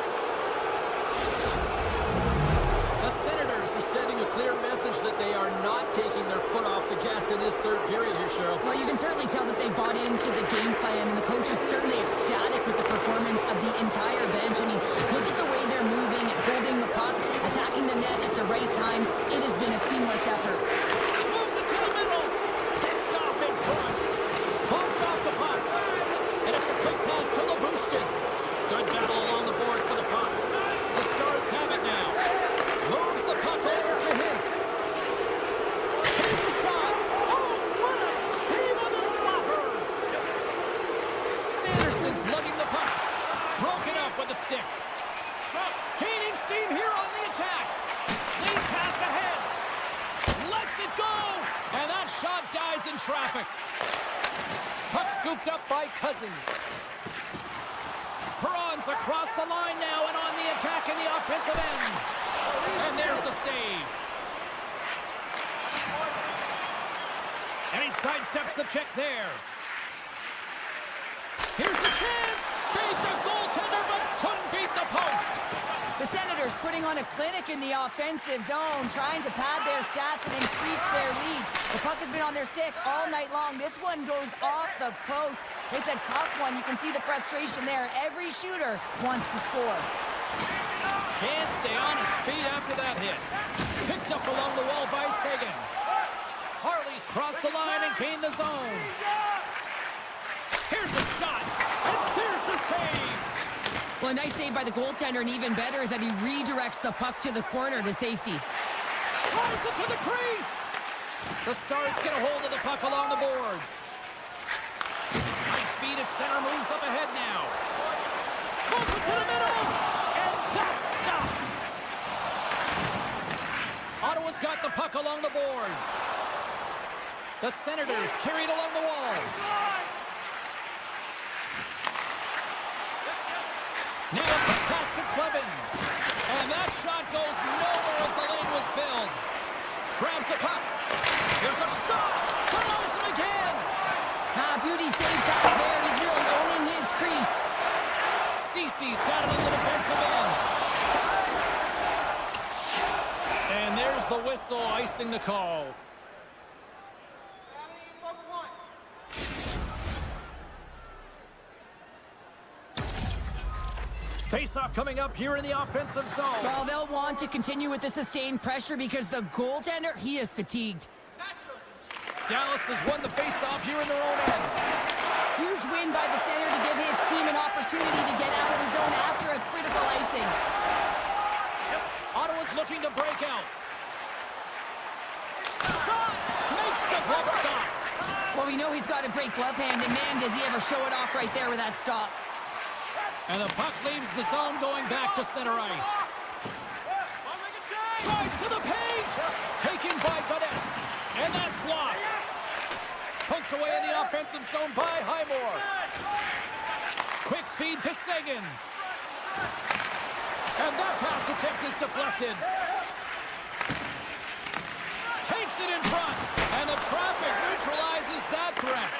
[SPEAKER 1] The Senators are sending a clear message that they are not taking their foot off the gas in this third period here, Cheryl.
[SPEAKER 2] Well, you can certainly tell that they bought into the game plan, and the coach is certainly ecstatic with the performance of the entire bench. I mean, look at the way they're moving and holding the puck, attacking the net at the right times. It has been a seamless effort.
[SPEAKER 1] Moves it to the middle. Picked off in front. Bumped off the puck. And it's a quick pass to Labushkin. Good battle along the boards for the puck. The Stars have it now. Moves the puck over to Hintz. Here's a shot. Oh, what a save on the slapper. Sanderson's lugging the puck. Broken up with a stick. Gaining steam here on the attack. Lead pass ahead. Lets it go. And that shot dies in traffic. Puck scooped up by Cousins. Perron's across the line now and on the attack in the offensive end. And there's the save. And he sidesteps the check there. Here's the chance. Beat the goaltender, but couldn't beat the post.
[SPEAKER 2] The Senators putting on a clinic in the offensive zone, trying to pad their stats and increase their lead. The puck has been on their stick all night long. This one goes off the post. It's a tough one. You can see the frustration there. Every shooter wants to score.
[SPEAKER 1] Can't stay on his feet after that hit. Picked up along the wall by Sagan. Harley's crossed the line and gained the zone. Here's the shot, and there's the save.
[SPEAKER 2] Well, a nice save by the goaltender, and even better is that he redirects the puck to the corner to safety.
[SPEAKER 1] Drives it to the crease. The Stars get a hold of the puck along the boards. High speed at center, moves up ahead now. Moves it to the middle, and that's stopped. Ottawa's got the puck along the boards. The Senators carried along the wall. Now a quick pass to Clevin. And that shot goes nowhere as the lane was filled. Grabs the puck. Here's a shot.
[SPEAKER 2] save back there. He's really owning his crease.
[SPEAKER 1] Cece's got it in the defensive end. And there's the whistle, icing the call. Face-off coming up here in the offensive zone.
[SPEAKER 2] Well, they'll want to continue with the sustained pressure because the goaltender, he is fatigued.
[SPEAKER 1] Dallas has won the face-off here in their own end.
[SPEAKER 2] Huge win by the center to give his team an opportunity to get out of the zone after a critical icing.
[SPEAKER 1] Ottawa's looking to break out. Shot! Makes the glove stop.
[SPEAKER 2] Well, we know he's got a great glove hand, and man, does he ever show it off right there with that stop.
[SPEAKER 1] And the puck leaves the zone going back to center ice. Drives to the paint! Taken by Godet. And that's blocked. Poked away in the offensive zone by Highmore. Quick feed to Seguin. And that pass attempt is deflected. Takes it in front. And the traffic neutralizes that threat.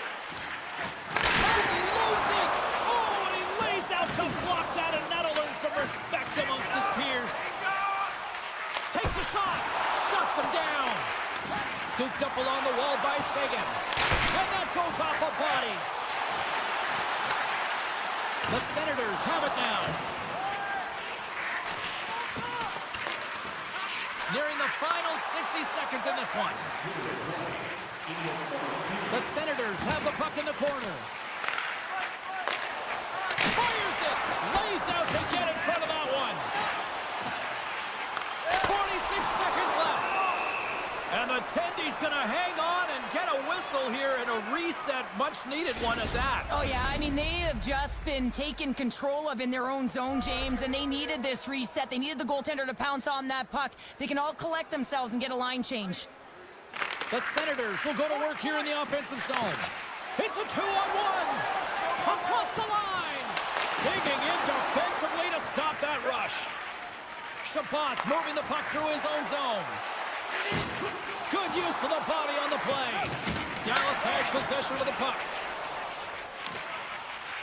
[SPEAKER 1] He loads it. Oh, and he lays out to block that, and that'll earn some respect amongst his peers. Takes a shot. Shuts him down. Scooped up along the wall by Seguin. And that goes off a body. The Senators have it now. Nearing the final 60 seconds in this one. The Senators have the puck in the corner. Fires it. Lays out to get in front of that one. 46 seconds left. And the Tendy's going to hang on and get a whistle here and a reset, much-needed one at that.
[SPEAKER 2] Oh, yeah, I mean, they have just been taken control of in their own zone, James, and they needed this reset. They needed the goaltender to pounce on that puck. They can all collect themselves and get a line change.
[SPEAKER 1] The Senators will go to work here in the offensive zone. It's a 2-on-1. Across the line. Digging in defensively to stop that rush. Chabot's moving the puck through his own zone. Good use of the body on the play. Dallas has possession of the puck.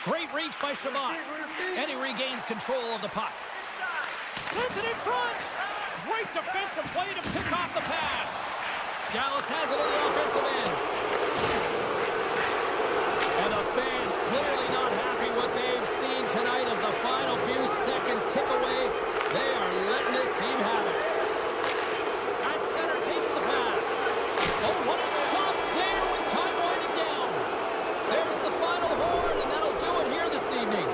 [SPEAKER 1] Great reach by Chabot. And he regains control of the puck. Sends it in front. Great defensive play to pick off the pass. Dallas has it in the offensive end. And the fans clearly not happy what they've seen tonight as the final few seconds tick away. They are letting this team have it. At center takes the pass. Oh, what a stop there with time winding down. There's the final horn, and that'll do it here this evening.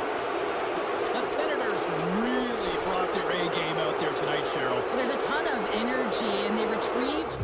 [SPEAKER 1] The Senators really brought their A game out there tonight, Cheryl.
[SPEAKER 2] Well, there's a ton of energy, and they retrieved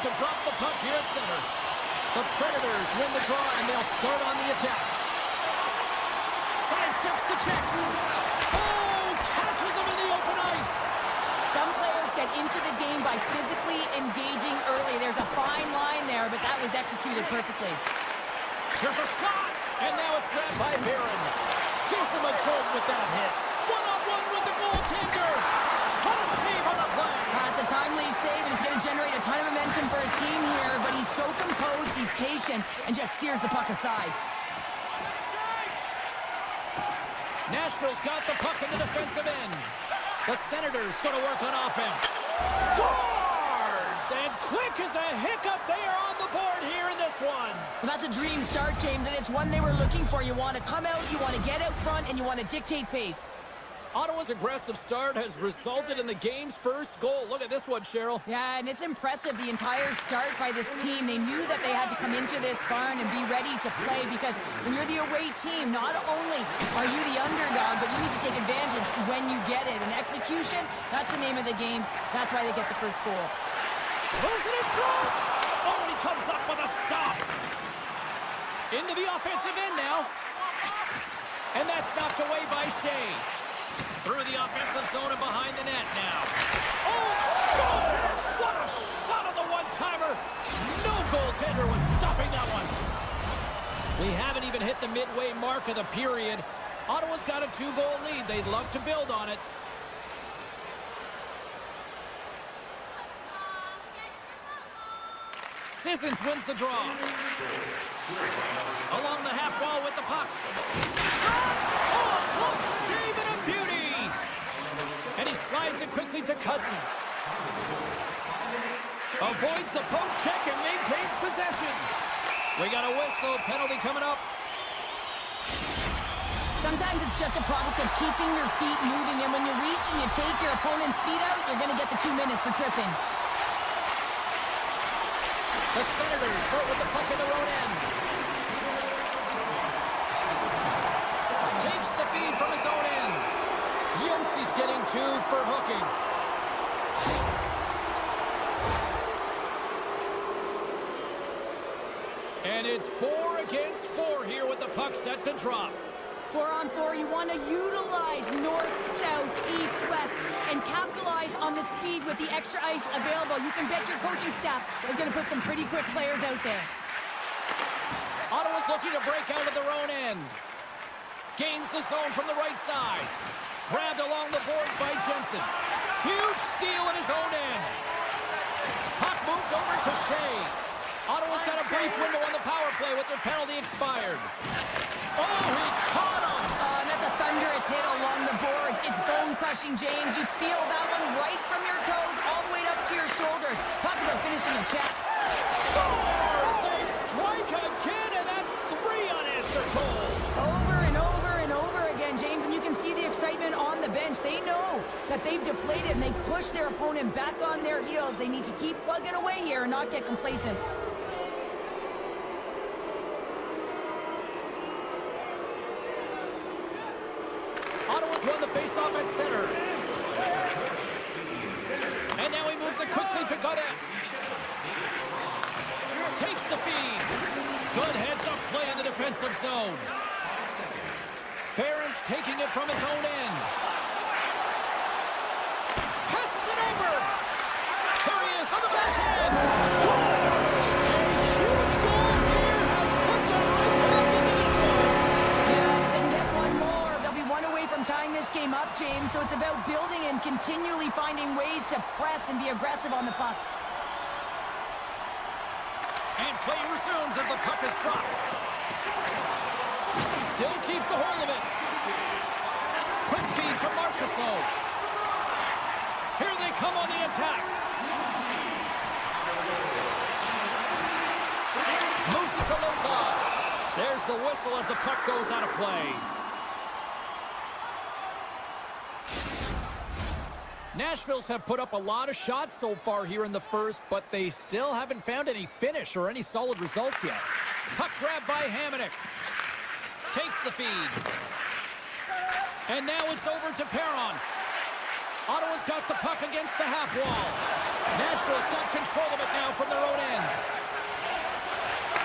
[SPEAKER 1] to drop the puck here at center. The Predators win the draw, and they'll start on the attack. Sidesteps the check. Oh, catches him in the open ice.
[SPEAKER 2] Some players get into the game by physically engaging early. There's a fine line there, but that was executed perfectly.
[SPEAKER 1] Here's a shot, and now it's grabbed by Barron. Gives him a jolt with that hit. One-on-one with the goaltender. What a save on the play.
[SPEAKER 2] That's a timely save, and it's going to generate a ton of momentum for his team here, but he's so composed, he's patient, and just steers the puck aside.
[SPEAKER 1] Nashville's got the puck in the defensive end. The Senators going to work on offense. Scores! And quick as a hiccup, they are on the board here in this one.
[SPEAKER 2] Well, that's a dream start, James, and it's one they were looking for. You want to come out, you want to get out front, and you want to dictate pace.
[SPEAKER 1] Ottawa's aggressive start has resulted in the game's first goal. Look at this one, Cheryl.
[SPEAKER 2] Yeah, and it's impressive, the entire start by this team. They knew that they had to come into this barn and be ready to play, because when you're the away team, not only are you the underdog, but you need to take advantage when you get it. And execution, that's the name of the game. That's why they get the first goal.
[SPEAKER 1] Moves it in front! Oh, he comes up with a stop. Into the offensive end now. And that's knocked away by Shea. Through the offensive zone and behind the net now. Oh, scores! What a shot on the one-timer. No goaltender was stopping that one. We haven't even hit the midway mark of the period. Ottawa's got a 2-goal lead. They'd love to build on it. Sissons wins the draw. Along the half wall with the puck. Oh, close save and a beauty! And he slides it quickly to Cousins. Avoids the poke check and maintains possession. We got a whistle. Penalty coming up.
[SPEAKER 2] Sometimes it's just a product of keeping your feet moving, and when you reach and you take your opponent's feet out, you're going to get the 2 minutes for tripping.
[SPEAKER 1] The Senators start with the puck in their own end. Takes the feed from his own end. Yossi's getting 2 for hooking. And it's 4 against 4 here with the puck set to drop.
[SPEAKER 2] 4-on-4, you want to utilize north, south, east, west, and capitalize on the speed with the extra ice available. You can bet your coaching staff is going to put some pretty quick players out there.
[SPEAKER 1] Ottawa's looking to break out of their own end. Gains the zone from the right side. Grabbed along the boards by Jensen. Huge steal in his own end. Puck moved over to Shea. Ottawa's got a brief window on the power play with their penalty expired. Oh, he caught him!
[SPEAKER 2] And that's a thunderous hit along the boards. It's bone-crushing, James. You feel that one right from your toes all the way up to your shoulders. Talk about finishing a check.
[SPEAKER 1] Scores! They strike again, and that's 3 unanswered goals.
[SPEAKER 2] Over and over and over again, James, and you can see the excitement on the bench. They know that they've deflated, and they push their opponent back on their heels. They need to keep plugging away here and not get complacent.
[SPEAKER 1] Ottawa's won the faceoff at center. And now he moves it quickly to Godet. Takes the feed. Good heads-up play in the defensive zone. Barron's taking it from his own end. Passes it over. Here he is on the backhand. Scores! A huge goal here has put them right back into this one.
[SPEAKER 2] Yeah, they can get one more. They'll be one away from tying this game up, James. So it's about building and continually finding ways to press and be aggressive on the puck.
[SPEAKER 1] And play resumes as the puck is dropped. Still keeps a hold of it. Quick feed to Marchessault. Here they come on the attack. Moves it to Lozon. There's the whistle as the puck goes out of play. Nashville's have put up a lot of shots so far here in the first, but they still haven't found any finish or any solid results yet. Puck grab by Hamonic. Takes the feed. And now it's over to Perron. Ottawa's got the puck against the half wall. Nashville's got control of it now from their own end.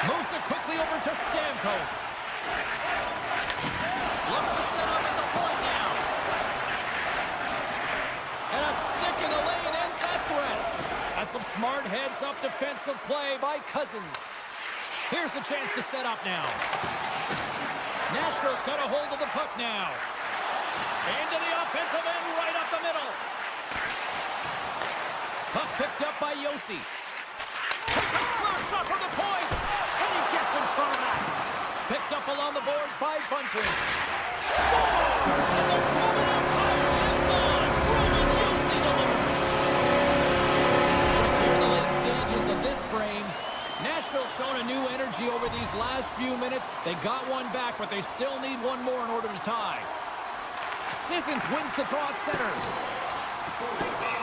[SPEAKER 1] Moves it quickly over to Stamkos. Looks to set up at the point now. And a stick in the lane ends that threat. That's some smart heads-up defensive play by Cousins. Here's the chance to set up now. Nashville's got a hold of the puck now. Into the offensive end, right up the middle. Puck picked up by Josi. Takes a slap shot from the point. And he gets in front of that. Picked up along the boards by Bunting. Scores! And the Roman Empire lives on. Roman Josi delivers. Just here in the late stages of this frame, Nashville's shown a new energy over these last few minutes. They got one back, but they still need one more in order to tie. Sissons wins the draw at center.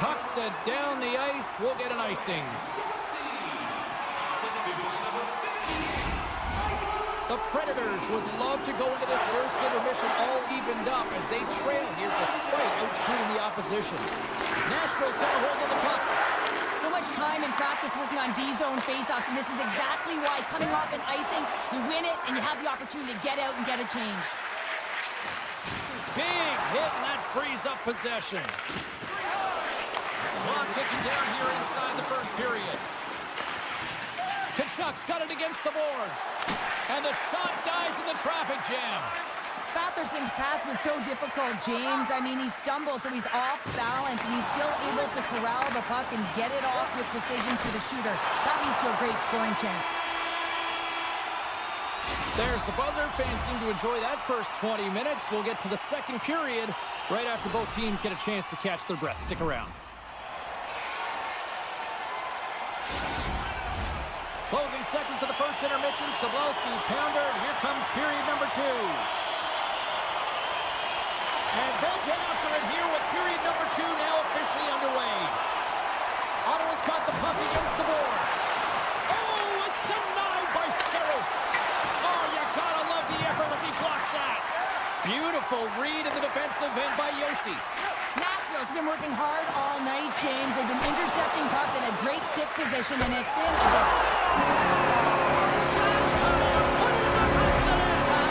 [SPEAKER 1] Puck set down the ice. We'll get an icing. The Predators would love to go into this first intermission all evened up as they trail here despite outshooting the opposition. Nashville's got a hold of the puck.
[SPEAKER 2] So much time in practice working on D-zone faceoffs, and this is exactly why coming off an icing, you win it and you have the opportunity to get out and get a change.
[SPEAKER 1] Big hit, and that frees up possession. Clock ticking down here inside the first period. Tkachuk's got it against the boards. And the shot dies in the traffic jam.
[SPEAKER 2] Batherson's pass was so difficult, James. I mean, he stumbles, so he's off balance, and he's still able to corral the puck and get it off with precision to the shooter. That leads to a great scoring chance.
[SPEAKER 1] There's the buzzer. Fans seem to enjoy that first 20 minutes. We'll get to the second period right after both teams get a chance to catch their breath. Stick around. Closing seconds of the first intermission. Sobolewski, pounder. Here comes period number 2. And they'll get after it here with period number 2 now officially underway. Ottawa's got the puck against the boards. Oh, it's denied by Saros. Oh, you gotta love the effort as he blocks that. Beautiful read in the defensive end by Josi.
[SPEAKER 2] Nashville's been working hard all night, James. They've been intercepting pucks and a great stick position, and it's been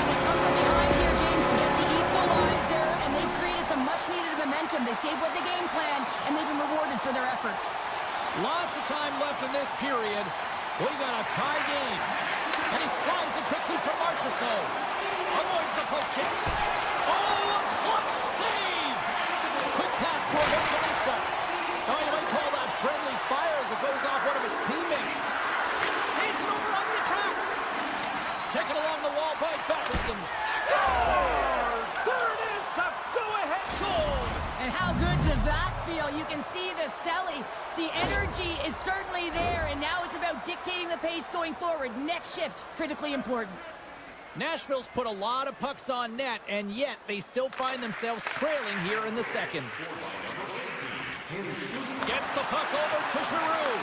[SPEAKER 2] they come from behind here, James, to get the equalizer, and they created some much-needed momentum. They stayed with the game plan, and they've been rewarded for their efforts.
[SPEAKER 1] Lots of time left in this period. We got a tie game. And he slides it quickly to Marchessault. Avoids the poke check. Oh, a clutch save! Quick pass to Evangelista. Oh, you might call that friendly fire as it goes off one of his teammates. Hands it over on the attack. Taken along the wall by Batherson. Scores! Third is the go-ahead goal.
[SPEAKER 2] And how good does that feel? You can see the selling. The energy is certainly there, and now it's about dictating the pace going forward. Next shift, critically important.
[SPEAKER 1] Nashville's put a lot of pucks on net, and yet they still find themselves trailing here in the second. Gets the puck over to Giroux.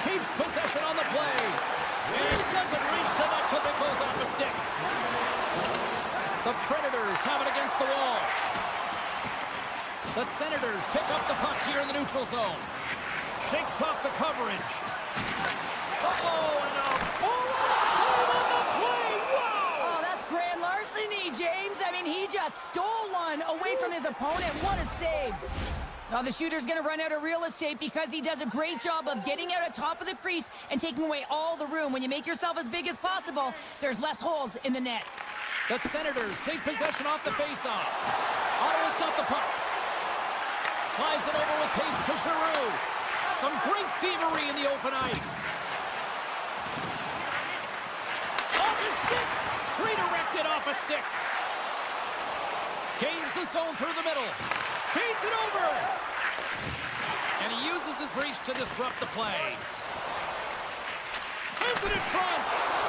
[SPEAKER 1] Keeps possession on the play. And doesn't reach the net because it goes off a stick. The Predators have it against the wall. The Senators pick up the puck here in the neutral zone. Shakes off the coverage. Uh-oh, and a save on the play. Whoa!
[SPEAKER 2] Oh, that's grand larceny, James. I mean, he just stole one away from his opponent. What a save. Now the shooter's going to run out of real estate because he does a great job of getting out at top of the crease and taking away all the room. When you make yourself as big as possible, there's less holes in the net.
[SPEAKER 1] The Senators take possession off the faceoff. Ottawa's got the puck. Slides it over with pace to Giroux. Some great thievery in the open ice. Off a stick. Redirected off a stick. Gains the zone through the middle. Feeds it over. And he uses his reach to disrupt the play. Sends it in front.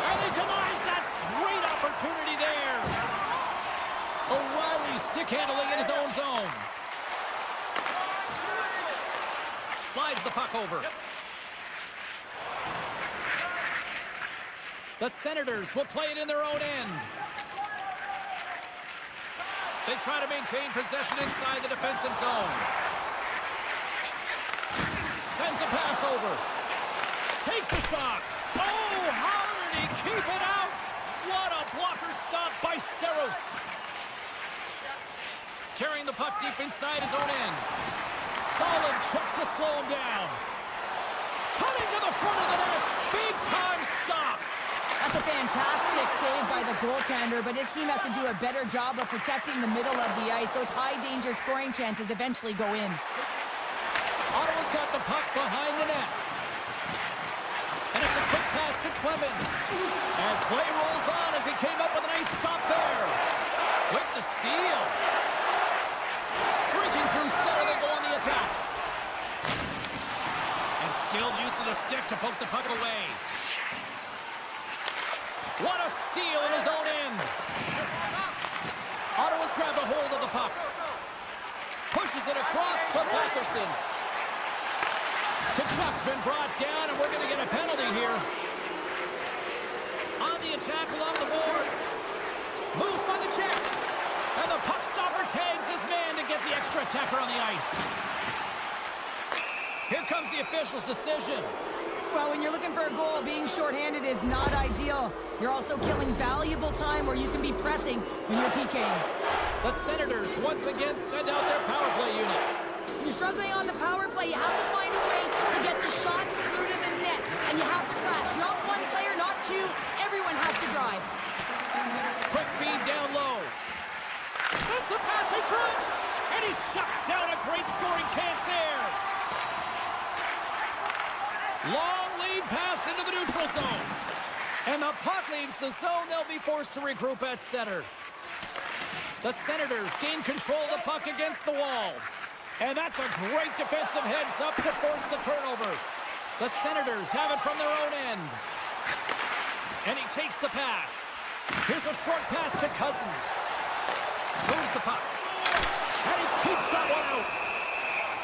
[SPEAKER 1] And he denies that great opportunity there. O'Reilly stick handling in his own zone. Slides the puck over. The Senators will play it in their own end. They try to maintain possession inside the defensive zone. Sends a pass over. Takes a shot. Oh, how did he keep it out? What a blocker stop by Saros. Carrying the puck deep inside his own end. Solid check to slow him down. Cutting to the front of the net. Big time stop.
[SPEAKER 2] That's a fantastic save by the goaltender, but his team has to do a better job of protecting the middle of the ice. Those high-danger scoring chances eventually go in.
[SPEAKER 1] Ottawa's got the puck behind the net. And it's a quick pass to Clemens. And play rolls on as he came up with a nice stop there. With the steal. Streaking through center, they go on the attack. And skilled use of the stick to poke the puck away. What a steal in his own end. Ottawa's grabbed a hold of the puck. Pushes it across to Patterson. Kachuk's been brought down, and we're going to get a penalty here. On the attack along the boards. Moves by the check. And the puck stopper tags his man to get the extra attacker on the ice. Here comes the official's decision.
[SPEAKER 2] Well, when you're looking for a goal, being shorthanded is not ideal. You're also killing valuable time where you can be pressing when you're PKing.
[SPEAKER 1] The Senators once again send out their power play unit.
[SPEAKER 2] When you're struggling on the power play, you have to find a way to get the shots through to the net. And you have to crash. Not one player, not two. Everyone has to drive.
[SPEAKER 1] Quick feed down low. Sends a pass in front. And he shuts down a great scoring chance there. Long lead pass into the neutral zone. And the puck leaves the zone. They'll be forced to regroup at center. The Senators gain control of the puck against the wall. And that's a great defensive heads-up to force the turnover. The Senators have it from their own end. And he takes the pass. Here's a short pass to Cousins. Moves the puck. And he keeps that one out.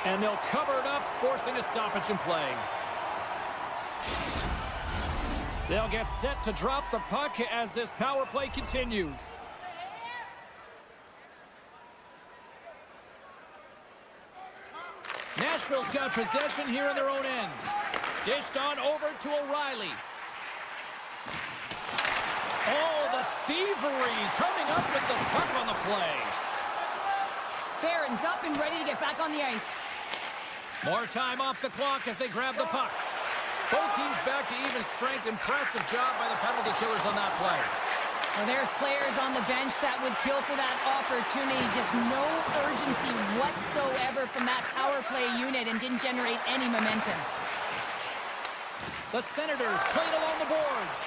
[SPEAKER 1] And they'll cover it up, forcing a stoppage in play. They'll get set to drop the puck as this power play continues. Nashville's got possession here in their own end. Dished on over to O'Reilly. Oh, the thievery coming up with the puck on the play.
[SPEAKER 2] Barron's up and ready to get back on the ice.
[SPEAKER 1] More time off the clock as they grab the puck. Both teams back to even strength. Impressive job by the penalty killers on that play.
[SPEAKER 2] Well, there's players on the bench that would kill for that opportunity. Just no urgency whatsoever from that power play unit and didn't generate any momentum.
[SPEAKER 1] The Senators played along the boards.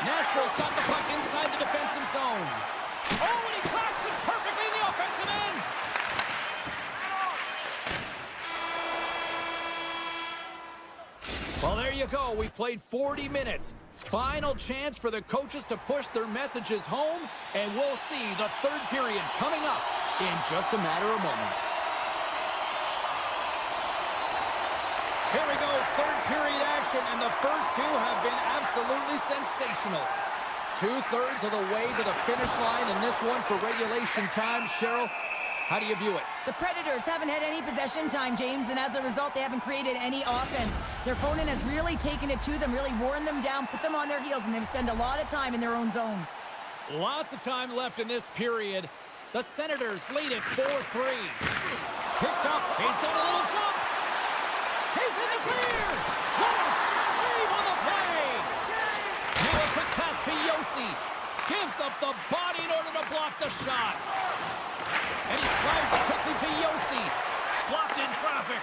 [SPEAKER 1] Nashville's got the puck inside the defensive zone. Oh, and he cracks it perfectly in the offensive end. Well, there you go. We've played 40 minutes. Final chance for the coaches to push their messages home, and we'll see the third period coming up in just a matter of moments. Here we go, third period action, and the first two have been absolutely sensational. 2/3 of the way to the finish line in this one for regulation time. Cheryl, how do you view it?
[SPEAKER 2] The Predators haven't had any possession time, James, and as a result, they haven't created any offense. Their opponent has really taken it to them, really worn them down, put them on their heels, and they've spent a lot of time in their own zone.
[SPEAKER 1] Lots of time left in this period. The Senators lead it 4-3. Picked up. He's got a little jump. He's in the clear. What a save on the play. Now a quick pass to Yossi. Gives up the body in order to block the shot. And he slides it quickly to Yossi. Blocked in traffic.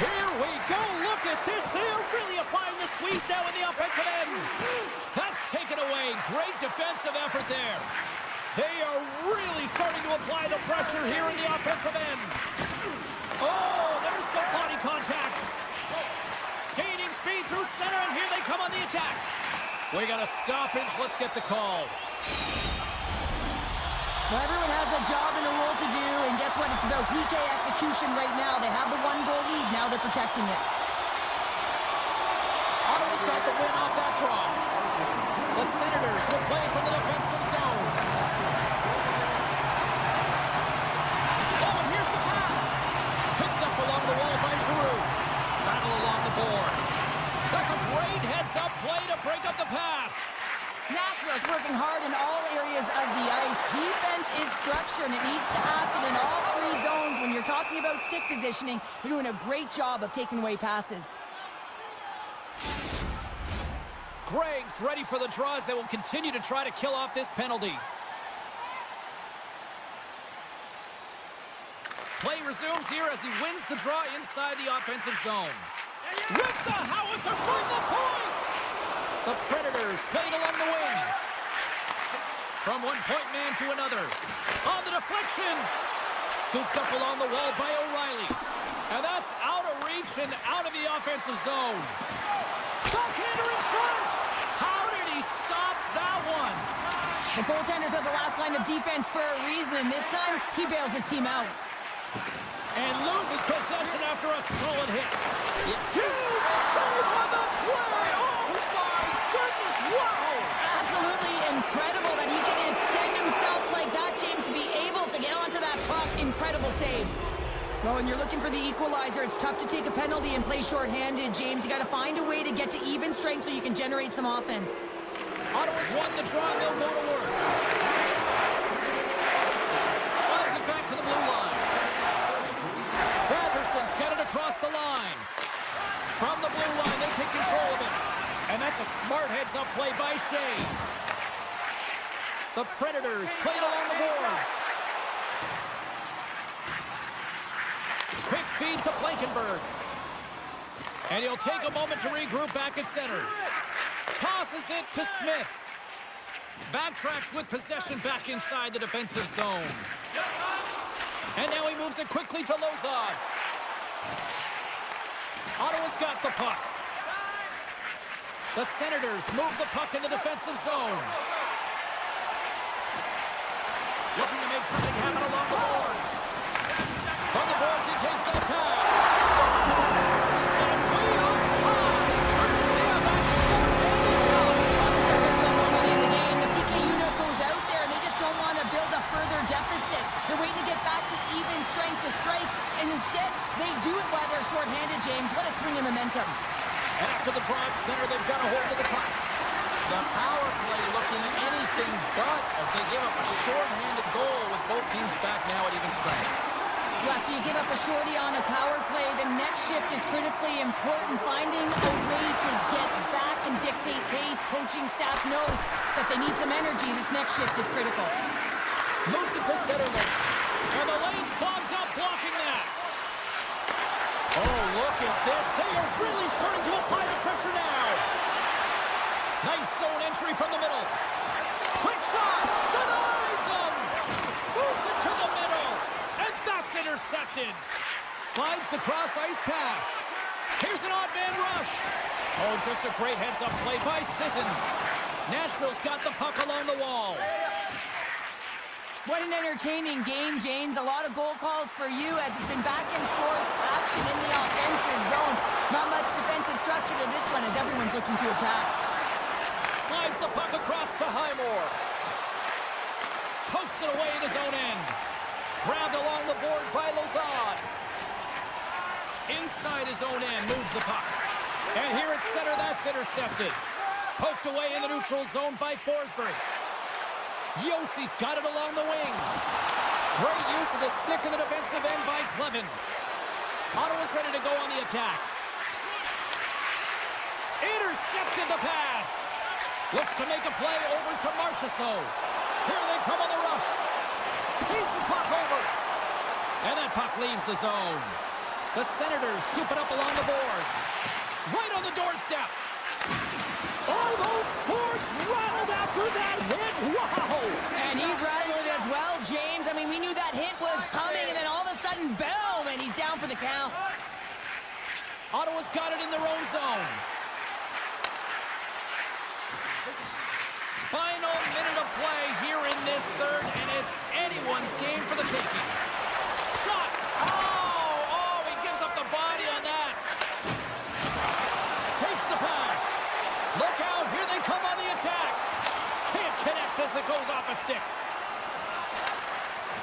[SPEAKER 1] Here we go. Look at this. They're really applying the squeeze now in the offensive end. That's taken away. Great defensive effort there. They are really starting to apply the pressure here in the offensive end. Oh, there's some body contact. Gaining speed through center, and here they come on the attack. We got a stoppage. Let's get the call.
[SPEAKER 2] Well, everyone has a job and a role to do, and guess what? It's about PK execution right now. They have the one-goal lead. Now they're protecting it.
[SPEAKER 1] Ottawa's got the win off that draw. The Senators will play from the defensive zone. Oh, and here's the pass. Picked up along the wall by Giroux. heads-up play to break up the pass.
[SPEAKER 2] Nashville's working hard in all areas of the ice. Defense is structure, and it needs to happen in all three zones. When you're talking about stick positioning, they're doing a great job of taking away passes.
[SPEAKER 1] Gregg's ready for the draws. They will continue to try to kill off this penalty. Play resumes here as he wins the draw inside the offensive zone. Rips a howitzer from the point! The Predators played along the wing. From one-point man to another. On the deflection. Scooped up along the wall by O'Reilly. And that's out of reach and out of the offensive zone. Backhander in front! How did he stop that one?
[SPEAKER 2] The goaltenders are the last line of defense for a reason. This time, he bails his team out.
[SPEAKER 1] And loses possession after a solid hit. Huge save on the play! Oh my goodness, wow!
[SPEAKER 2] Absolutely incredible that he can extend himself like that, James, to be able to get onto that puck. Incredible save. Well, when you're looking for the equalizer, it's tough to take a penalty and play shorthanded, James. You got to find a way to get to even strength so you can generate some offense.
[SPEAKER 1] Ottawa's won the draw, and they'll go to work. Slides it back to the blue line. Bratherson's got it across the line. From the blue line, they take control of it. And that's a smart heads-up play by Shea. The Predators played along the boards. Quick feed to Blankenberg. And he'll take a moment to regroup back at center. Tosses it to Smith. Backtracks with possession back inside the defensive zone. And now he moves it quickly to Lozon. Ottawa's got the puck. The Senators move the puck in the defensive zone. Looking to make something happen along the boards. From the boards, he takes that pass. Scores! And we are tied. Courtesy of that short-handed talent.
[SPEAKER 2] Well, this is a critical moment in the game. The PK unit goes out there, and they just don't want to build a further deficit. They're waiting to get back to even strength to strike, and instead, they do it while they're short-handed, James. What a swing of momentum.
[SPEAKER 1] And after the draw at center, they've got a hold of the puck.
[SPEAKER 3] The power play looking anything but as they give up a short-handed goal with both teams back now at even strength.
[SPEAKER 2] Well, after you give up a shorty on a power play, the next shift is critically important. Finding a way to get back and dictate pace. Coaching staff knows that they need some energy. This next shift is critical.
[SPEAKER 1] Moves it to centerman. And the lane's clogged up, blocking that. Oh, look at this. They are really starting to apply the pressure now. Nice zone entry from the middle. Quick shot. Denies him. Moves it to the middle. And that's intercepted. Slides the cross-ice pass. Here's an odd man rush. Oh, just a great heads-up play by Sissons. Nashville's got the puck along the wall.
[SPEAKER 2] What an entertaining game, James. A lot of goal calls for you as it's been back and forth action in the offensive zones. Not much defensive structure to this one as everyone's looking to attack.
[SPEAKER 1] Slides the puck across to Highmore. Pokes it away in his own end. Grabbed along the boards by Lozon. Inside his own end, moves the puck. And here at center, that's intercepted. Poked away in the neutral zone by Forsberg. Yossi's got it along the wing. Great use of the stick in the defensive end by Clevin. Ottawa's ready to go on the attack. Intercepted the pass. Looks to make a play over to Marchessault. Here they come on the rush. Feeds the puck over. And that puck leaves the zone. The Senators scoop it up along the boards. Right on the doorstep. Oh, those boards rattled after that hit. Wow!
[SPEAKER 2] And he's rattled as well, James. I mean, we knew that hit was coming, and then all of a sudden, boom, and he's down for the count.
[SPEAKER 1] Ottawa's got it in their own zone. Final minute of play here in this third, and it's anyone's game for the taking. Shot! Oh, he gives up the body on that. Takes the pass. Look out, here they come on the attack. Can't connect as it goes off a stick.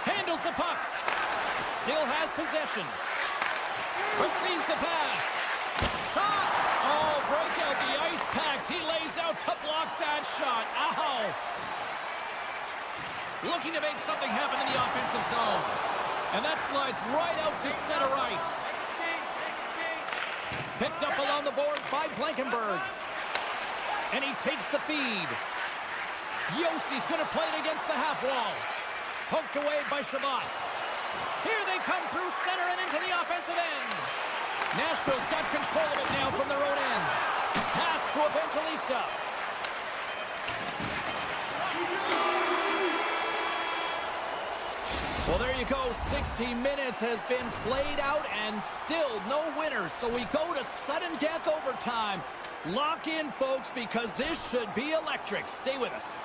[SPEAKER 1] Handles the puck. Still has possession. Receives the pass. Shot! Oh, break out the ice pass. looking to make something happen in the offensive zone. And that slides right out to center ice. Picked up along the boards by Blankenberg. And he takes the feed. Yossi's going to play it against the half wall. Poked away by Shabbat. Here they come through center and into the offensive end. Nashville's got control of it now from their own end. Pass to Evangelista. Well, there you go. 60 minutes has been played out and still no winners. So we go to sudden death overtime. Lock in, folks, because this should be electric. Stay with us.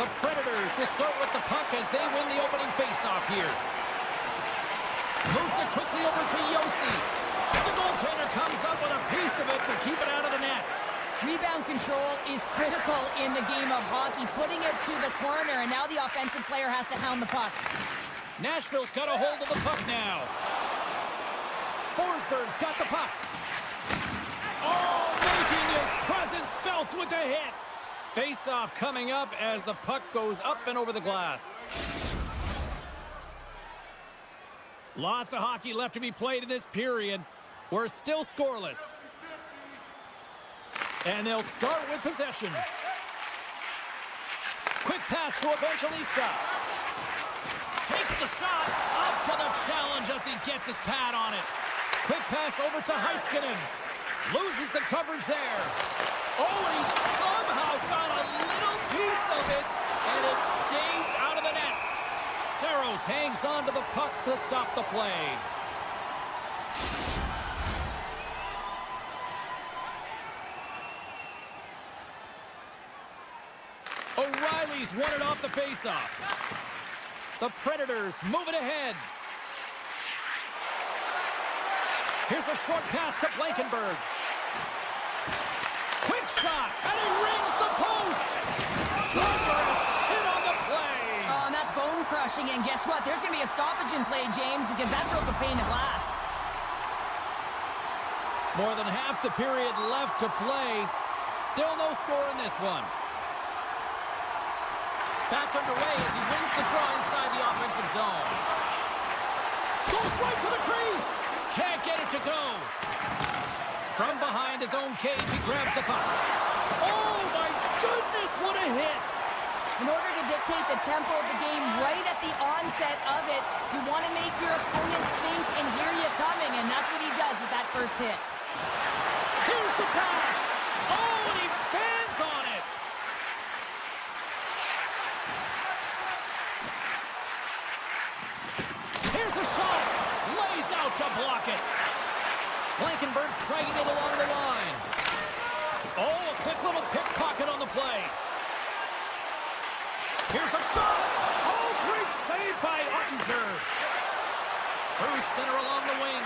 [SPEAKER 1] The Predators will start with the puck as they win the opening faceoff here. Moves it quickly over to Josi. The goaltender comes up with a piece of it to keep it out of the net.
[SPEAKER 2] Rebound control is critical in the game of hockey, putting it to the corner, and now the offensive player has to hound the puck.
[SPEAKER 1] Nashville's got a hold of the puck now. Forsberg's got the puck. Oh, making his presence felt with the hit. Face-off coming up as the puck goes up and over the glass. Lots of hockey left to be played in this period. We're still scoreless. And they'll start with possession. Quick pass to Evangelista. Takes the shot. Up to the challenge as he gets his pad on it. Quick pass over to Heiskanen. Loses the coverage there. Oh, and he somehow got a little piece of it, and it stays out of the net. Saros hangs on to the puck to stop the play. O'Reilly's won it off the faceoff. The Predators move it ahead. Here's a short pass to Blankenberg. Quick shot, and he rings the post. Blankenberg's hit on the play.
[SPEAKER 2] Oh, and that's bone crushing. And guess what? There's going to be a stoppage in play, James, because that broke a pane of glass.
[SPEAKER 1] More than half the period left to play. Still no score in this one. Back underway as he wins the draw inside the offensive zone. Goes right to the crease. Can't get it to go. From behind his own cage, he grabs the puck. Oh, my goodness, what a hit.
[SPEAKER 2] In order to dictate the tempo of the game right at the onset of it, you want to make your opponent think and hear you coming, and that's what he does with that first hit.
[SPEAKER 1] Here's the pass. Oh, and he fans on it. Here's a shot. Lays out to block it. Blankenberg's dragging it along the line. Oh, a quick little pickpocket on the play. Here's a shot. Oh, great save by Ottinger. Through center along the wing.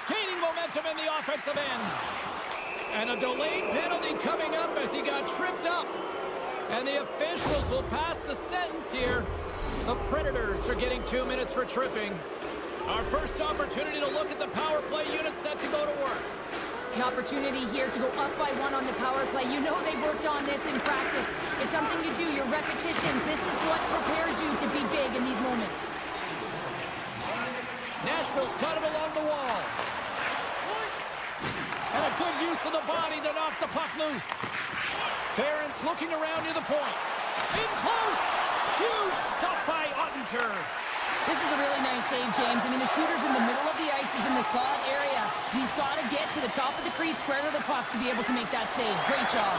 [SPEAKER 1] Gaining momentum in the offensive end. And a delayed penalty coming up as he got tripped up. And the officials will pass the sentence here. The Predators are getting 2 minutes for tripping. Our first opportunity to look at the power play unit set to go to work.
[SPEAKER 2] An opportunity here to go up by 1 on the power play. You know they worked on this in practice. It's something you do, your repetitions. This is what prepares you to be big in these moments.
[SPEAKER 1] Nashville's got it along the wall. And a good use of the body to knock the puck loose. Barron's looking around near the point. In close! Huge stop by Ottinger.
[SPEAKER 2] This is a really nice save, James. I mean, the shooter's in the middle of the ice. He's in the slot area. He's got to get to the top of the crease, square to the puck to be able to make that save. Great job.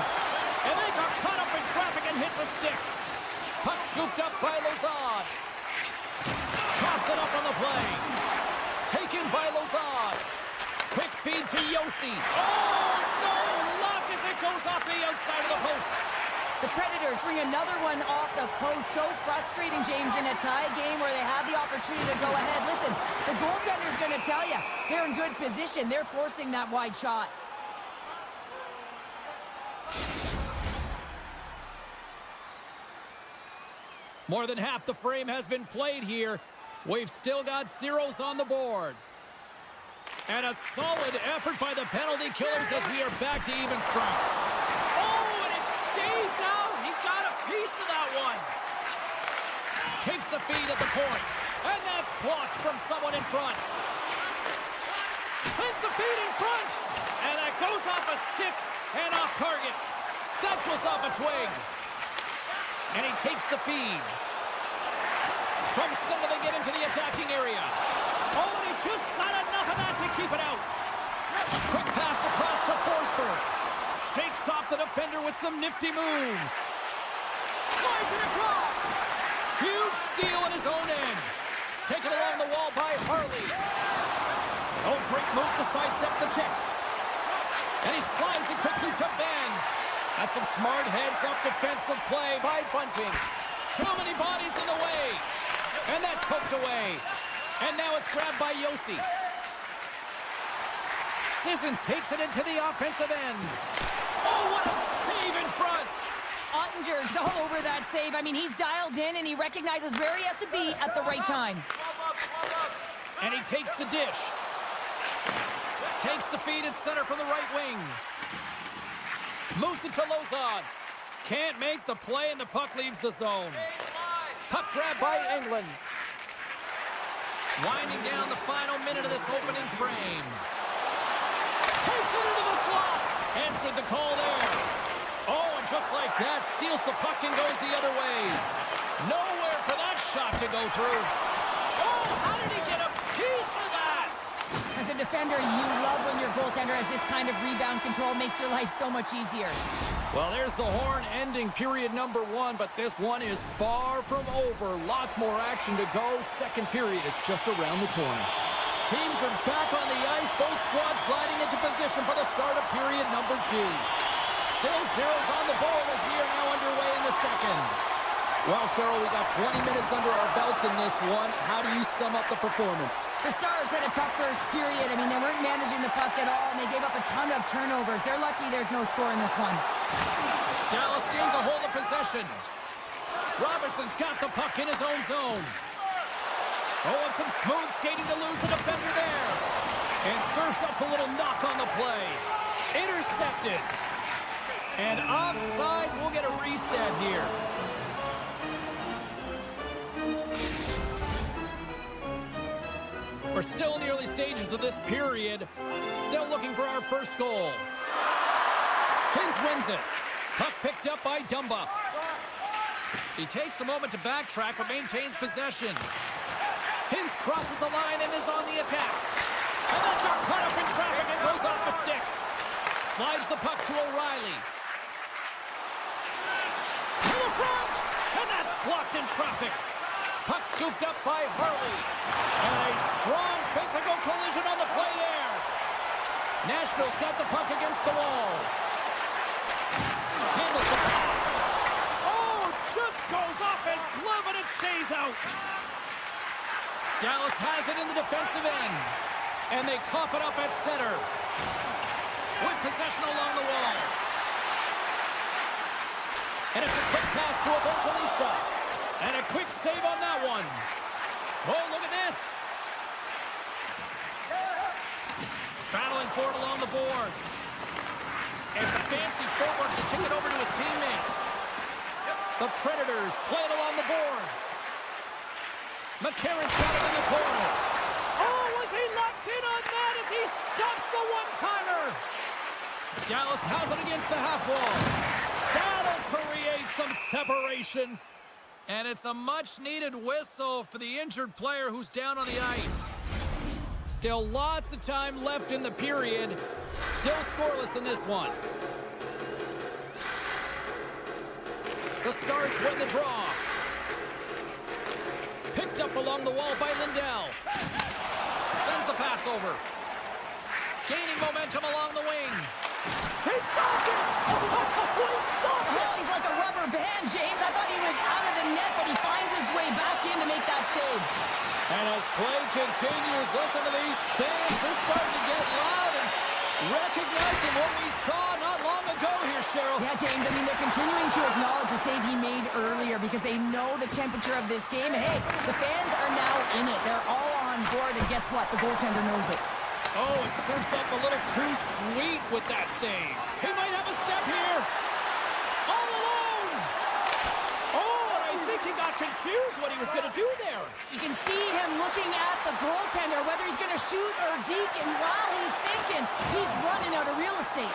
[SPEAKER 1] And they got caught up in traffic and hits a stick. Puck scooped up by Lazard. Toss it up on the play. Taken by Lazard. Quick feed to Yossi. Oh, no! Luck as it goes off the outside of the post.
[SPEAKER 2] The Predators bring another one off the post. So frustrating, James, in a tie game where they have the opportunity to go ahead. Listen, the goaltender's going to tell you they're in good position. They're forcing that wide shot.
[SPEAKER 1] More than half the frame has been played here. We've still got zeros on the board. And a solid effort by the penalty killers as we are back to even strength. Oh, and it stays out. He got a piece of that one. Takes the feed at the point. And that's blocked from someone in front. Sends the feed in front. And that goes off a stick and off target. That goes off a twig. And he takes the feed. From center they get into the attacking area. Oh, and he just got enough of that to keep it out. Quick pass across to Forsberg. Shakes off the defender with some nifty moves. Slides it across. Huge steal at his own end. Taken along the wall by Harley. Oh, great move to sidestep the check. And he slides it quickly to Ben. That's some smart heads-up defensive play by Bunting. Too many bodies in the way. And that's poked away. And now it's grabbed by Yossi. Sissons takes it into the offensive end. Oh, what a save in front.
[SPEAKER 2] Ottinger's all over that save. I mean, he's dialed in and he recognizes where he has to be at the right time.
[SPEAKER 1] And he takes the dish. Takes the feed at center from the right wing. Moves it to Lozon. Can't make the play and the puck leaves the zone. Puck grab by Englund. Winding down the final minute of this opening frame. Takes it into the slot. Answered the call there. Oh, and just like that, steals the puck and goes the other way. Nowhere for that shot to go through. Oh, how did he get a piece of that?
[SPEAKER 2] As a defender, you love when your goaltender has this kind of rebound control. Makes your life so much easier.
[SPEAKER 1] Well, there's the horn ending period number 1, but this one is far from over. Lots more action to go. Second period is just around the corner. Teams are back on the ice. Both squads gliding into position for the start of period number 2. Still zeros on the board as we are now underway in the second. Well, Cheryl, we got 20 minutes under our belts in this one. How do you sum up the performance?
[SPEAKER 2] The Stars had a tough first period. I mean, they weren't managing the puck at all, and they gave up a ton of turnovers. They're lucky there's no score in this one.
[SPEAKER 1] Dallas gains a hold of possession. Robertson's got the puck in his own zone. Oh, and some smooth skating to lose the defender there. And serves up a little knock on the play. Intercepted. And offside, we'll get a reset here. We're still in the early stages of this period. Still looking for our first goal. Hintz wins it. Puck picked up by Dumba. He takes a moment to backtrack, but maintains possession. Hintz crosses the line and is on the attack. And then got caught up in traffic and goes off the stick. Slides the puck to O'Reilly. To the front! And that's blocked in traffic. Puck scooped up by Harley. And a strong physical collision on the play there. Nashville's got the puck against the wall. Handles the pass. Oh, just goes off his glove and it stays out. Dallas has it in the defensive end. And they cough it up at center. With possession along the wall. And it's a quick pass to Evangelista. And a quick save on that one. Oh, look at this. Battling for it along the boards. It's a fancy footwork to kick it over to his teammate. The Predators play it along the boards. McCarron's got it in the corner. Oh, was he locked in on that as he stops the one-timer? Dallas has it against the half wall. That'll create some separation. And it's a much-needed whistle for the injured player who's down on the ice. Still lots of time left in the period. Still scoreless in this one. The Stars win the draw. Picked up along the wall by Lindell. Sends the pass over. Gaining momentum along the wing. He stopped it! He stopped it!
[SPEAKER 2] Oh, he's like a rubber band, James. I thought he was out of the net, but he finds his way back in to make that save.
[SPEAKER 1] And as play continues, listen to these fans. They're starting to get loud and recognizing what we saw not long ago here, Cheryl.
[SPEAKER 2] Yeah, James, I mean, they're continuing to acknowledge the save he made earlier because they know the temperature of this game. And hey, the fans are now in it. They're all on board, and guess what? The goaltender knows it.
[SPEAKER 1] Oh, it serves up a little too sweet with that save. He might have a step here. All alone. Oh, and I think he got confused what he was going to do there.
[SPEAKER 2] You can see him looking at the goaltender, whether he's going to shoot or deke, and while he's thinking, he's running out of real estate.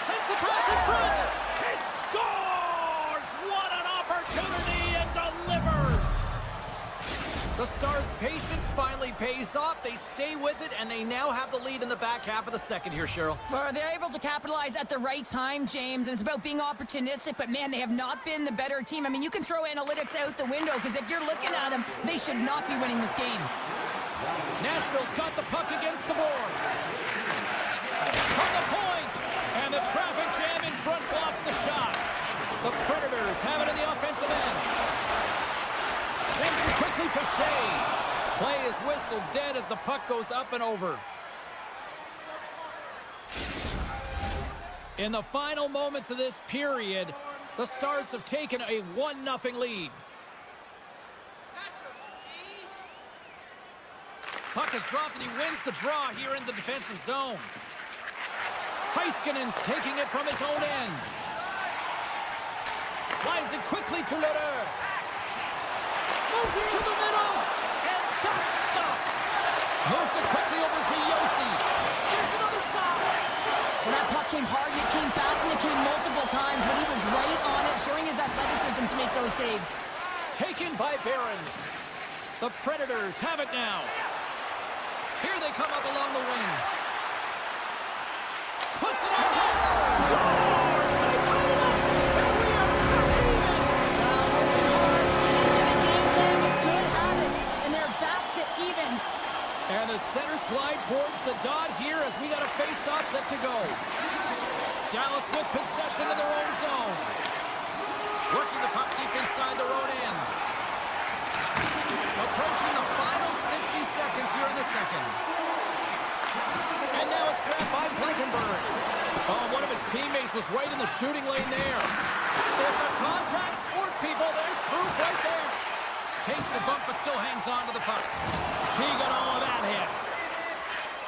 [SPEAKER 1] Sends the pass in front. He scores! What an opportunity, and delivers. The Stars' patience finally pays off. They stay with it, and they now have the lead in the back half of the second here, Cheryl.
[SPEAKER 2] Well, they're able to capitalize at the right time, James, and it's about being opportunistic, but man, they have not been the better team. I mean, you can throw analytics out the window, because if you're looking at them, they should not be winning this game.
[SPEAKER 1] Nashville's got the puck against the boards. From the point, and the traffic jam in front blocks the shot. The Predators have it in the offensive end. Sends it quickly to Shea. Play is whistled dead as the puck goes up and over. In the final moments of this period, the Stars have taken a 1-0 lead. Puck is dropped and he wins the draw here in the defensive zone. Heiskanen's taking it from his own end. Slides it quickly to Lederer. Moves it to the middle, and that's stopped. Moves it quickly over to Yossi. There's another stop.
[SPEAKER 2] Well, that puck came hard, it came fast, and it came multiple times, but he was right on it, showing his athleticism to make those saves.
[SPEAKER 1] Taken by Barron. The Predators have it now. Here they come up along the wing. Puts it on. Scores! They tie it up. And we are back even.
[SPEAKER 2] Well, working hard, sticking to the game plan with good habits, and they're back to evens.
[SPEAKER 1] And the centers glide towards the dot here as we got a face-off set to go. Dallas with possession in their own zone. Working the puck deep inside their own end. Approaching the final 60 seconds here in the second. And now it's grabbed by Blankenberg. Oh, one of his teammates was right in the shooting lane there. It's a contact sport, people. There's proof right there. Takes a bump, but still hangs on to the puck. He got all of that hit.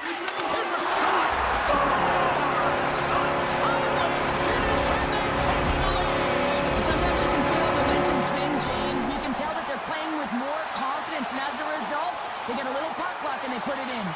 [SPEAKER 1] Here's a shot. Scores! A timely finish, and they've taken the lead.
[SPEAKER 2] Sometimes you can feel the momentum swing, James, and you can tell that they're playing with more confidence, and as a result, they get a little puck luck and they put it in.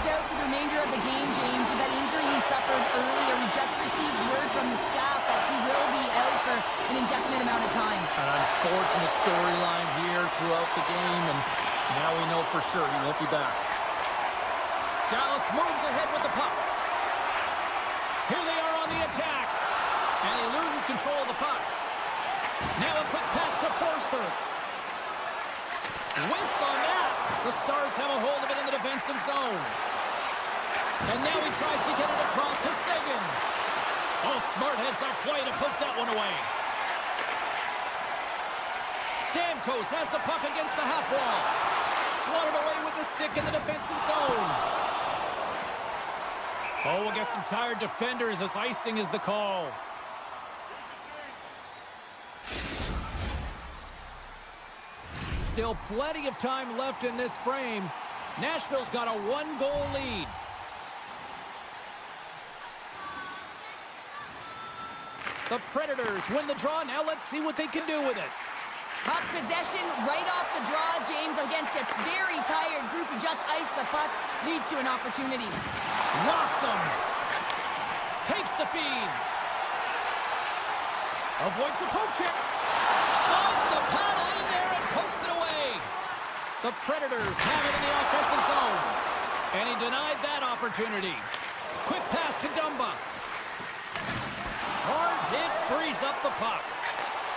[SPEAKER 2] Out for the remainder of the game, James, with that injury he suffered earlier. We just received word from the staff that he will be out for an indefinite amount of time.
[SPEAKER 1] An unfortunate storyline here throughout the game, and now we know for sure he won't be back. Dallas moves ahead with the puck. Here they are on the attack, and he loses control of the puck. Now a quick pass to Forsberg. Whiffs on that. The Stars have a hold of it in the defensive zone. And now he tries to get it across to Sagan. Oh, smart heads-up play to put that one away. Stamkos has the puck against the half wall. Slotted away with the stick in the defensive zone. Oh, we'll get some tired defenders as icing is the call. Still plenty of time left in this frame. Nashville's got a one-goal lead. The Predators win the draw. Now let's see what they can do with it.
[SPEAKER 2] Puck possession right off the draw, James, against a very tired group who just iced the puck. Leads to an opportunity.
[SPEAKER 1] Rocks him. Takes the feed. Avoids the poke check. Slides the paddle in there and pokes it away. The Predators have it in the offensive zone. And he denied that opportunity. Quick pass to Dumba. Hard hit frees up the puck.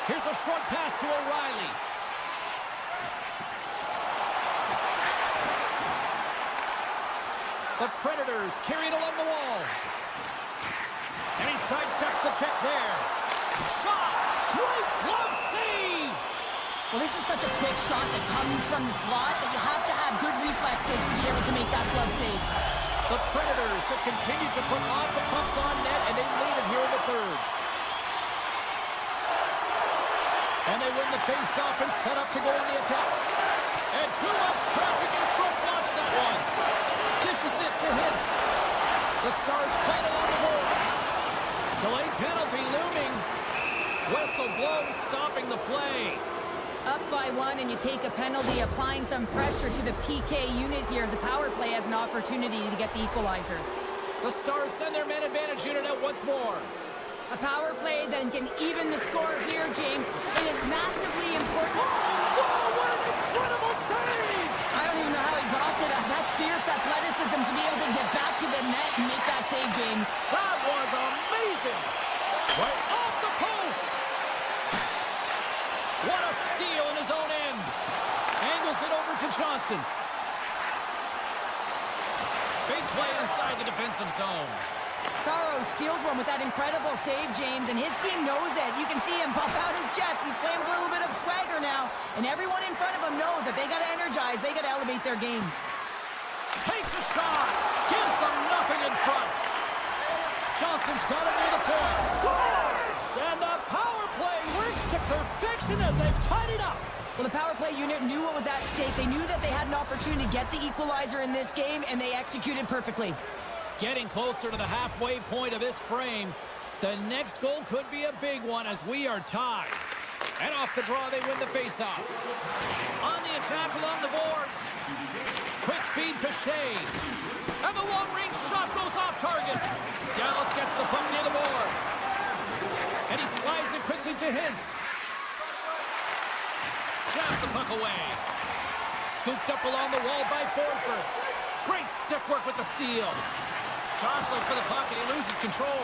[SPEAKER 1] Here's a short pass to O'Reilly. The Predators carry it along the wall. And he sidesteps the check there. Shot! Great glove save!
[SPEAKER 2] Well, this is such a quick shot that comes from the slot that you have to have good reflexes to be able to make that glove save.
[SPEAKER 1] The Predators have continued to put lots of pucks on net, and they lead it here in the third. And they win the face-off and set up to go on the attack. And too much traffic in front blocks that one. Dishes it to Hintz. The Stars play it along the boards. Delayed penalty looming. Whistle blows, stopping the play.
[SPEAKER 2] Up by one, and you take a penalty, applying some pressure to the PK unit here as the power play has an opportunity to get the equalizer.
[SPEAKER 1] The Stars send their man advantage unit out once more.
[SPEAKER 2] A power play then can even the score here, James. It is massively important.
[SPEAKER 1] Whoa, what an incredible save!
[SPEAKER 2] I don't even know how he got to that. That's fierce athleticism to be able to get back to the net and make that save, James.
[SPEAKER 1] That was amazing! Right off the post! What a steal in his own end! Angles it over to Johnston. Big play inside the defensive zone.
[SPEAKER 2] Sorrow steals one with that incredible save, James, and his team knows it. You can see him pump out his chest. He's playing with a little bit of swagger now, and everyone in front of him knows that they got to energize. They got to elevate their game.
[SPEAKER 1] Takes a shot. Gives them nothing in front. Johnston's got it near the point. Scores! And the power play works to perfection as they've tied it up.
[SPEAKER 2] Well, the power play unit knew what was at stake. They knew that they had an opportunity to get the equalizer in this game, and they executed perfectly.
[SPEAKER 1] Getting closer to the halfway point of this frame. The next goal could be a big one as we are tied. And off the draw, they win the faceoff. On the attack along the boards. Quick feed to Shea. And the long-range shot goes off target. Dallas gets the puck near the boards. And he slides it quickly to Hintz. Jabs the puck away. Scooped up along the wall by Forsberg. Great stick work with the steal. Jostling for the puck, and he loses control.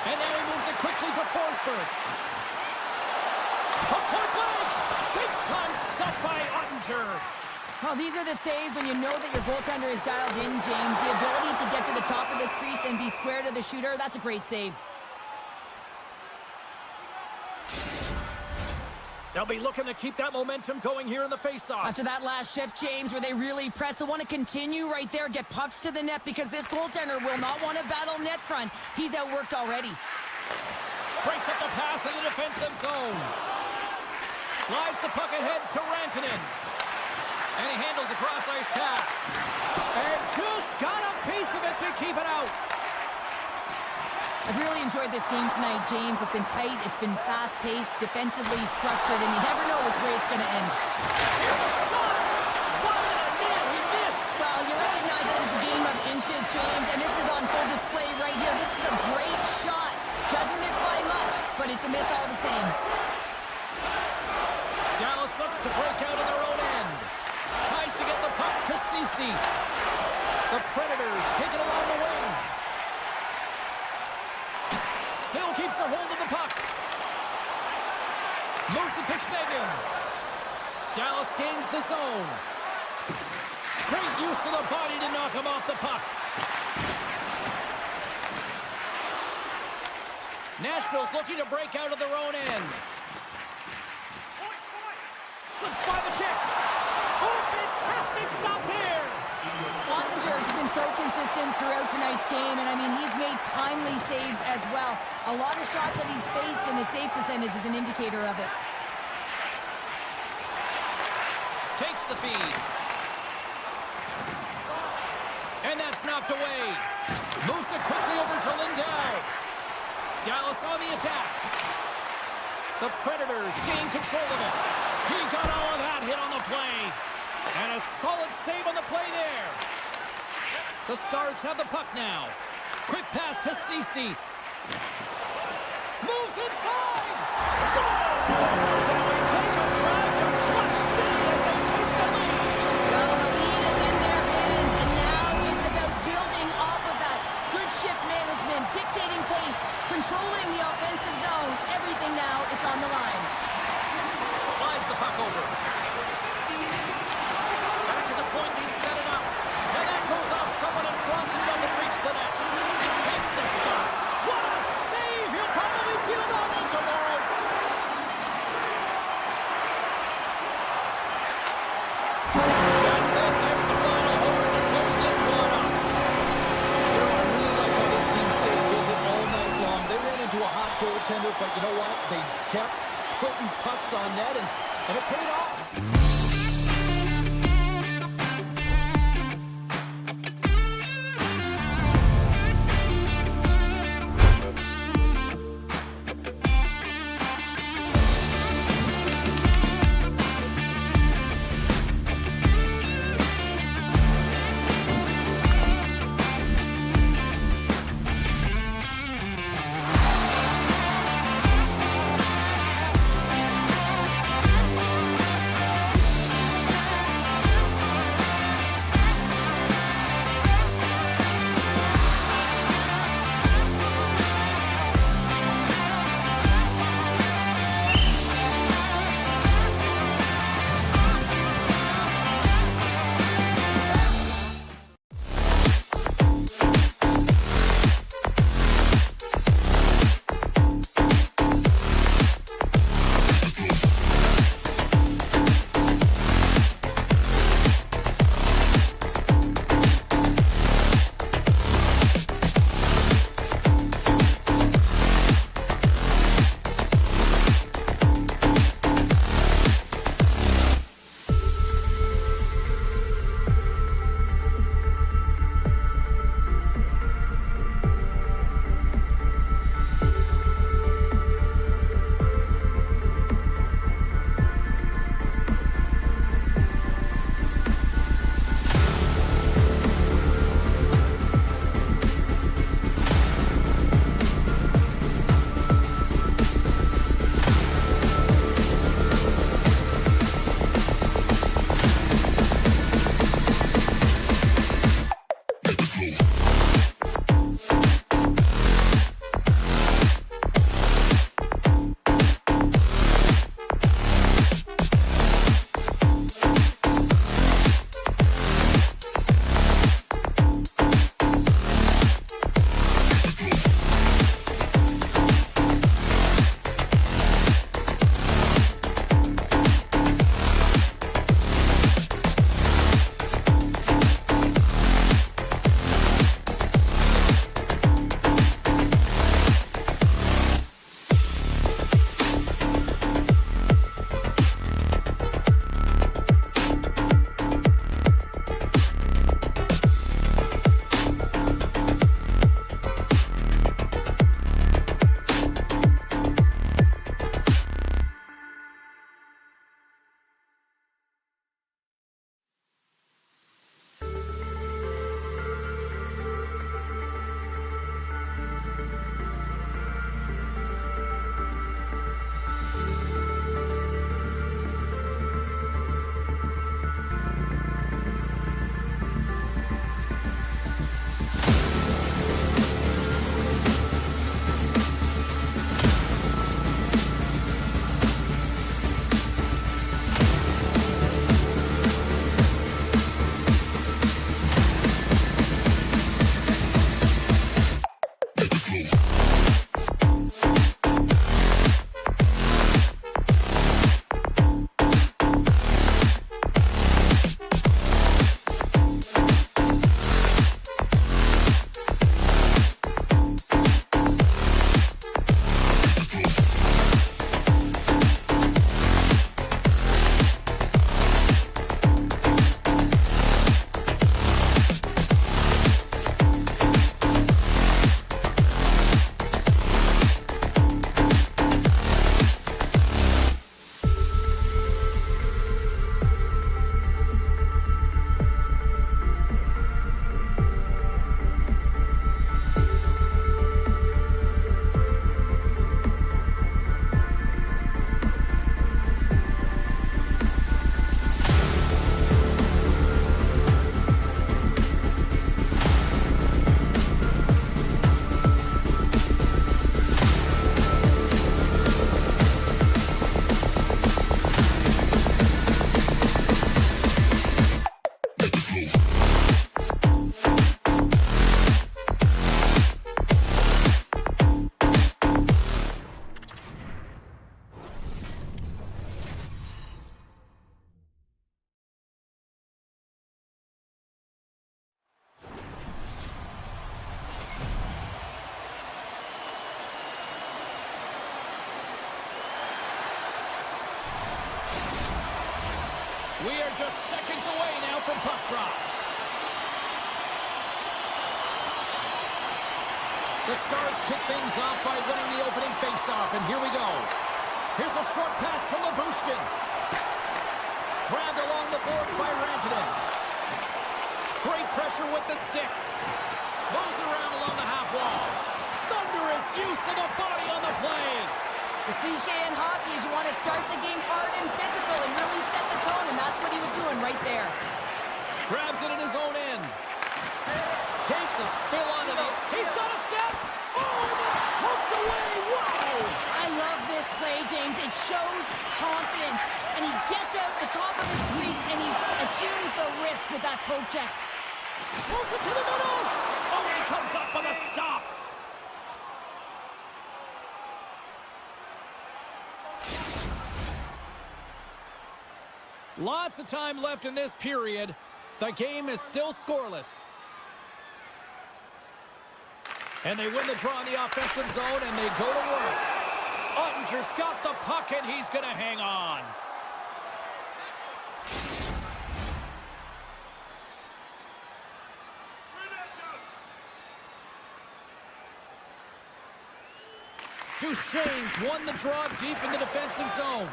[SPEAKER 1] And now he moves it quickly to Forsberg. From point blank! Big-time stop by Ottinger.
[SPEAKER 2] Oh, these are the saves when you know that your goaltender is dialed in, James. The ability to get to the top of the crease and be square to the shooter, that's a great save.
[SPEAKER 1] They'll be looking to keep that momentum going here in the faceoff.
[SPEAKER 2] After that last shift, James, where they really press, they want to continue right there, get pucks to the net, because this goaltender will not want to battle net front. He's outworked already.
[SPEAKER 1] Breaks up the pass in the defensive zone. Slides the puck ahead to Rantanen. And he handles the cross-ice pass. And just got a piece of it to keep it out.
[SPEAKER 2] I've really enjoyed this game tonight, James. It's been tight, it's been fast-paced, defensively structured, and you never know which way it's going to end.
[SPEAKER 1] Here's a shot! Wide of the net, he missed!
[SPEAKER 2] Well, you recognize that it's a game of inches, James, and this is on full display right here. This is a great shot. Doesn't miss by much, but it's a miss all the same.
[SPEAKER 1] Dallas looks to break out in their own end. Tries to get the puck to Ceci. The Predators take it along the wing. Still keeps a hold of the puck. Moves it to Sagan. Dallas gains the zone. Great use of the body to knock him off the puck. Nashville's looking to break out of their own end. Slips by the check. Oh, fantastic stop here.
[SPEAKER 2] Ottinger's been so consistent throughout tonight's game, and I mean, he's made timely saves as well. A lot of shots that he's faced, and his save percentage is an indicator of it.
[SPEAKER 1] Takes the feed. And that's knocked away. Moves it quickly over to Lindell. Dallas on the attack. The Predators gain control of it. He got all of that hit on the play. And a solid save on the play there. The Stars have the puck now. Quick pass to Ceci. Moves inside. Scores! And we take a drive to Clutch City as they take the lead.
[SPEAKER 2] Well, the lead is in their hands, and now it's about building off of that. Good shift management, dictating pace, controlling the offensive zone. Everything now, it's on the line.
[SPEAKER 1] Slides the puck over. Back to the point, he set it up. And that goes off someone in front and doesn't reach the net. Takes the shot. What a save! He'll probably feel that one tomorrow. That's it. There's the final horn to close this one up.
[SPEAKER 3] Sure, I really like how this team stayed with it all night long. They ran into a hot goaltender, but you know what? They kept putting pucks on net, and it paid off.
[SPEAKER 1] We are just seconds away now from puck drop. The Stars kick things off by winning the opening faceoff, and here we go. Here's a short pass to Lyubushkin. Grabbed along the board by Rantanen. Great pressure with the stick. Moves around along the half wall. Thunderous use of the body on the play.
[SPEAKER 2] The cliche in hockey is you want to start the game hard and physical and really set the tone, and that's what he was doing right there.
[SPEAKER 1] Grabs it in his own end. Takes a spill onto the... He's got a step! Oh, that's poked away! Wow!
[SPEAKER 2] I love this play, James. It shows confidence, and he gets out the top of his crease, and he assumes the risk with that poke check.
[SPEAKER 1] Moves it to the middle! Oh, he comes up with a stop! Lots of time left in this period. The game is still scoreless. And they win the draw in the offensive zone, and they go to work. Ottinger's got the puck, and he's going to hang on. Duchesne's won the draw deep in the defensive zone.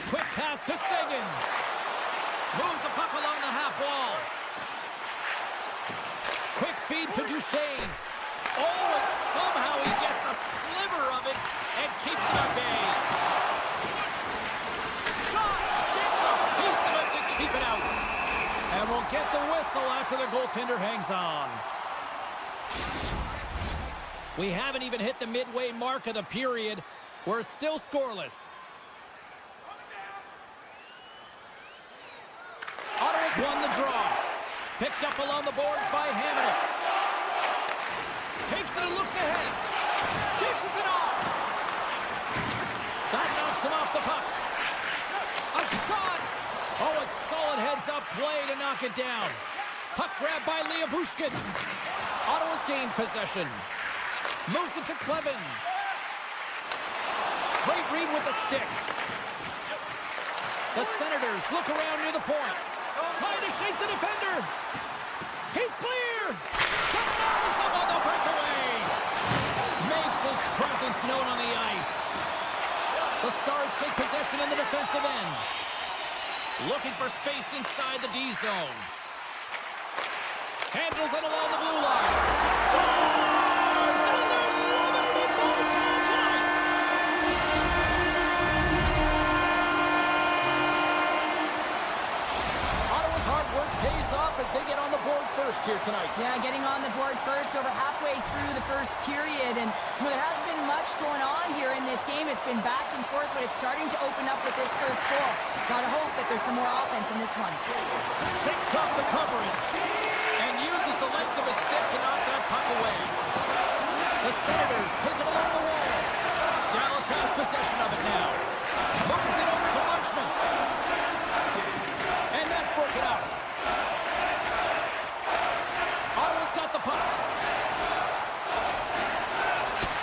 [SPEAKER 1] Quick pass to Seguin. Moves the puck along the half wall. Quick feed to Duchesne. Oh, and somehow he gets a sliver of it and keeps it at bay. Shot! Gets a piece of it to keep it out. And we'll get the whistle after the goaltender hangs on. We haven't even hit the midway mark of the period. We're still scoreless. Ottawa's won the draw. Picked up along the boards by Hamonic. Takes it and looks ahead. Dishes it off. That knocks him off the puck. A shot. Oh, a solid heads-up play to knock it down. Puck grabbed by Lyubushkin. Ottawa's gained possession. Moves it to Clevin. Great read with the stick. The Senators look around near the point. Trying to shake the defender. He's clear. Got him on the breakaway. Makes his presence known on the ice. The Stars take possession in the defensive end. Looking for space inside the D zone. Handles it along the blue line. Stars! And they're loving it in overtime tonight. Ottawa's hard work pays off as they get on the board first here tonight.
[SPEAKER 2] Yeah, getting on the board first over halfway through the first period. And there hasn't been much going on here in this game. It's been back and forth, but it's starting to open up with this first goal. Gotta hope that there's some more offense in this one.
[SPEAKER 1] Shakes off the coverage and uses the length of his stick to knock that puck away. The Senators take it along the wall. Dallas has possession of it now. Moves it over to Marchman. And that's broken up. Ottawa's got the puck.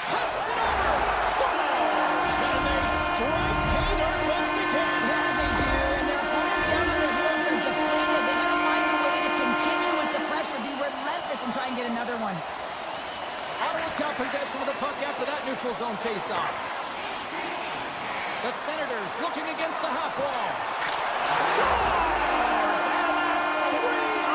[SPEAKER 1] Passes it over. Scores! And they strike pay dirt once again.
[SPEAKER 2] Yeah, they do. And their opponents down on their heels are deflated. They gotta find a way to continue with the pressure, be relentless, and try and get another one.
[SPEAKER 1] Ottawa's got possession of the puck after that neutral zone faceoff. The Senators looking against the half wall. Scores! And that's 3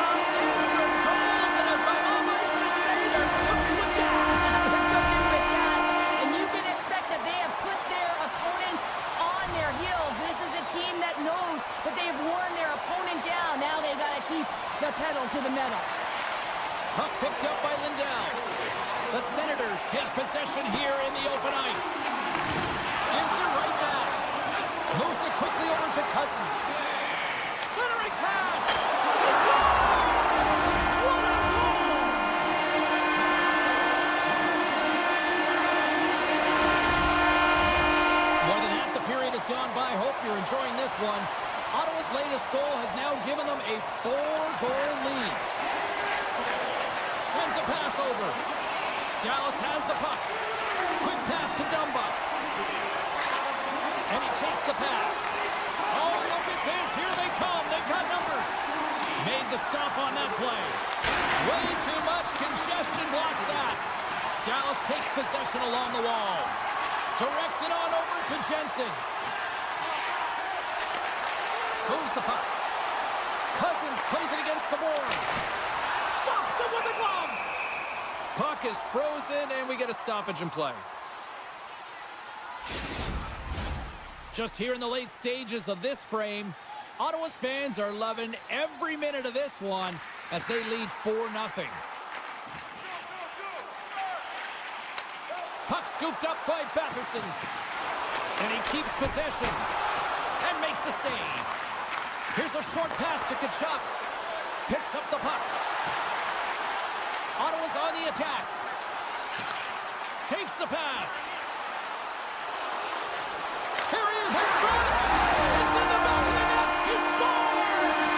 [SPEAKER 1] unanswered goals. And as my mom likes to say, they're cooking with gas.
[SPEAKER 2] They're cooking with gas. And you can expect that they have put their opponents on their heels. This is a team that knows that they've worn their opponent down. Now they've got to keep the pedal to the metal.
[SPEAKER 1] Puck picked up by Lindell. The Senators take possession here in the open ice. Gives it right back. Moves it quickly over to Cousins. Centering pass. He scores! What a goal! More than half the period has gone by. Hope you're enjoying this one. Ottawa's latest goal has now given them a 4-goal lead. Sends a pass over. Dallas has the puck. Quick pass to Dumba. And he takes the pass. Oh, look at this. Here they come. They've got numbers. Made the stop on that play. Way too much congestion blocks that. Dallas takes possession along the wall. Directs it on over to Jensen. Moves the puck. Cousins plays it against the boards. Stops him with the glove. Puck is frozen, and we get a stoppage in play. Just here in the late stages of this frame, Ottawa's fans are loving every minute of this one as they lead 4-0. Puck scooped up by Batherson. And he keeps possession. And makes the save. Here's a short pass to Tkachuk. Picks up the puck. Ottawa's on the attack. Takes the pass. Here he is in front. It's in the back of the net. He scores!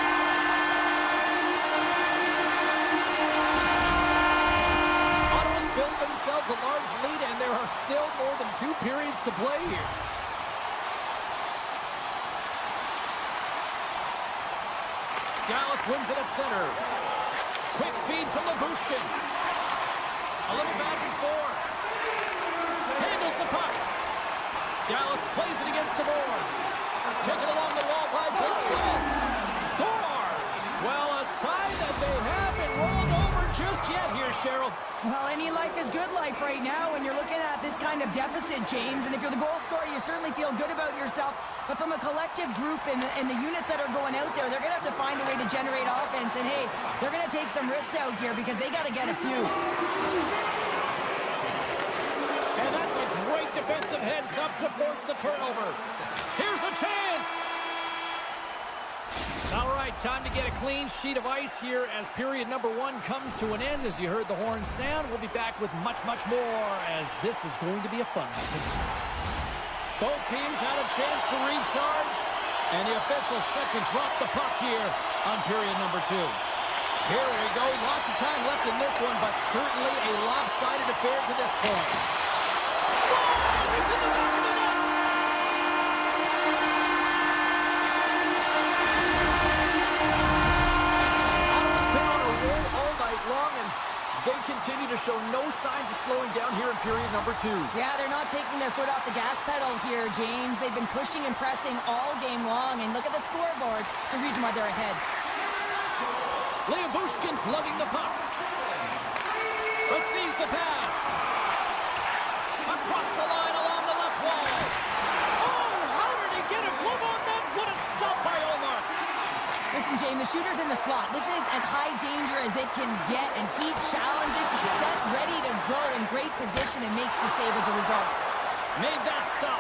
[SPEAKER 1] Ottawa's built themselves a large lead, and there are still more than 2 periods to play here. Dallas wins it at center. Quick feed to Labushkin. A little back and forth. Handles the puck. Dallas plays it against the boards. Taken along the wall by Broadwell. Scores! Well, a sign that they haven't rolled over just yet here, Cheryl.
[SPEAKER 2] Well, any life is good life right now when you're looking at this kind of deficit, James. And if you're the goal scorer, you certainly feel good about yourself. But from a collective group and the units that are going out there, they're going to have to find a way to generate offense. And, hey, they're going to take some risks out here because they got to get a few.
[SPEAKER 1] And that's a great defensive heads-up to force the turnover. Here's a chance! All right, time to get a clean sheet of ice here as period number 1 comes to an end. As you heard the horn sound, we'll be back with much, much more as this is going to be a fun one. Both teams had a chance to recharge, and the officials set to drop the puck here on period number 2. Here we go. Lots of time left in this one, but certainly a lopsided affair to this point. Scores! It's in the back of the net! Ottawa's been on a roll all night long, and they continue to show no signs of slowing down here in period number 2.
[SPEAKER 2] Yeah, they're not taking their foot off the gas pedal here, James. They've been pushing and pressing all game long, and look at the scoreboard. It's the reason why they're ahead.
[SPEAKER 1] Bushkin's lugging the puck. Receives the pass. Across the line along the left wall. Oh, how did he get a glove on that? What a stop by Omar.
[SPEAKER 2] Listen, James, the shooter's in the slot. This is as high danger as it can get, and he challenges. He's set, ready to go, in great position, and makes the save as a result.
[SPEAKER 1] Made that stop.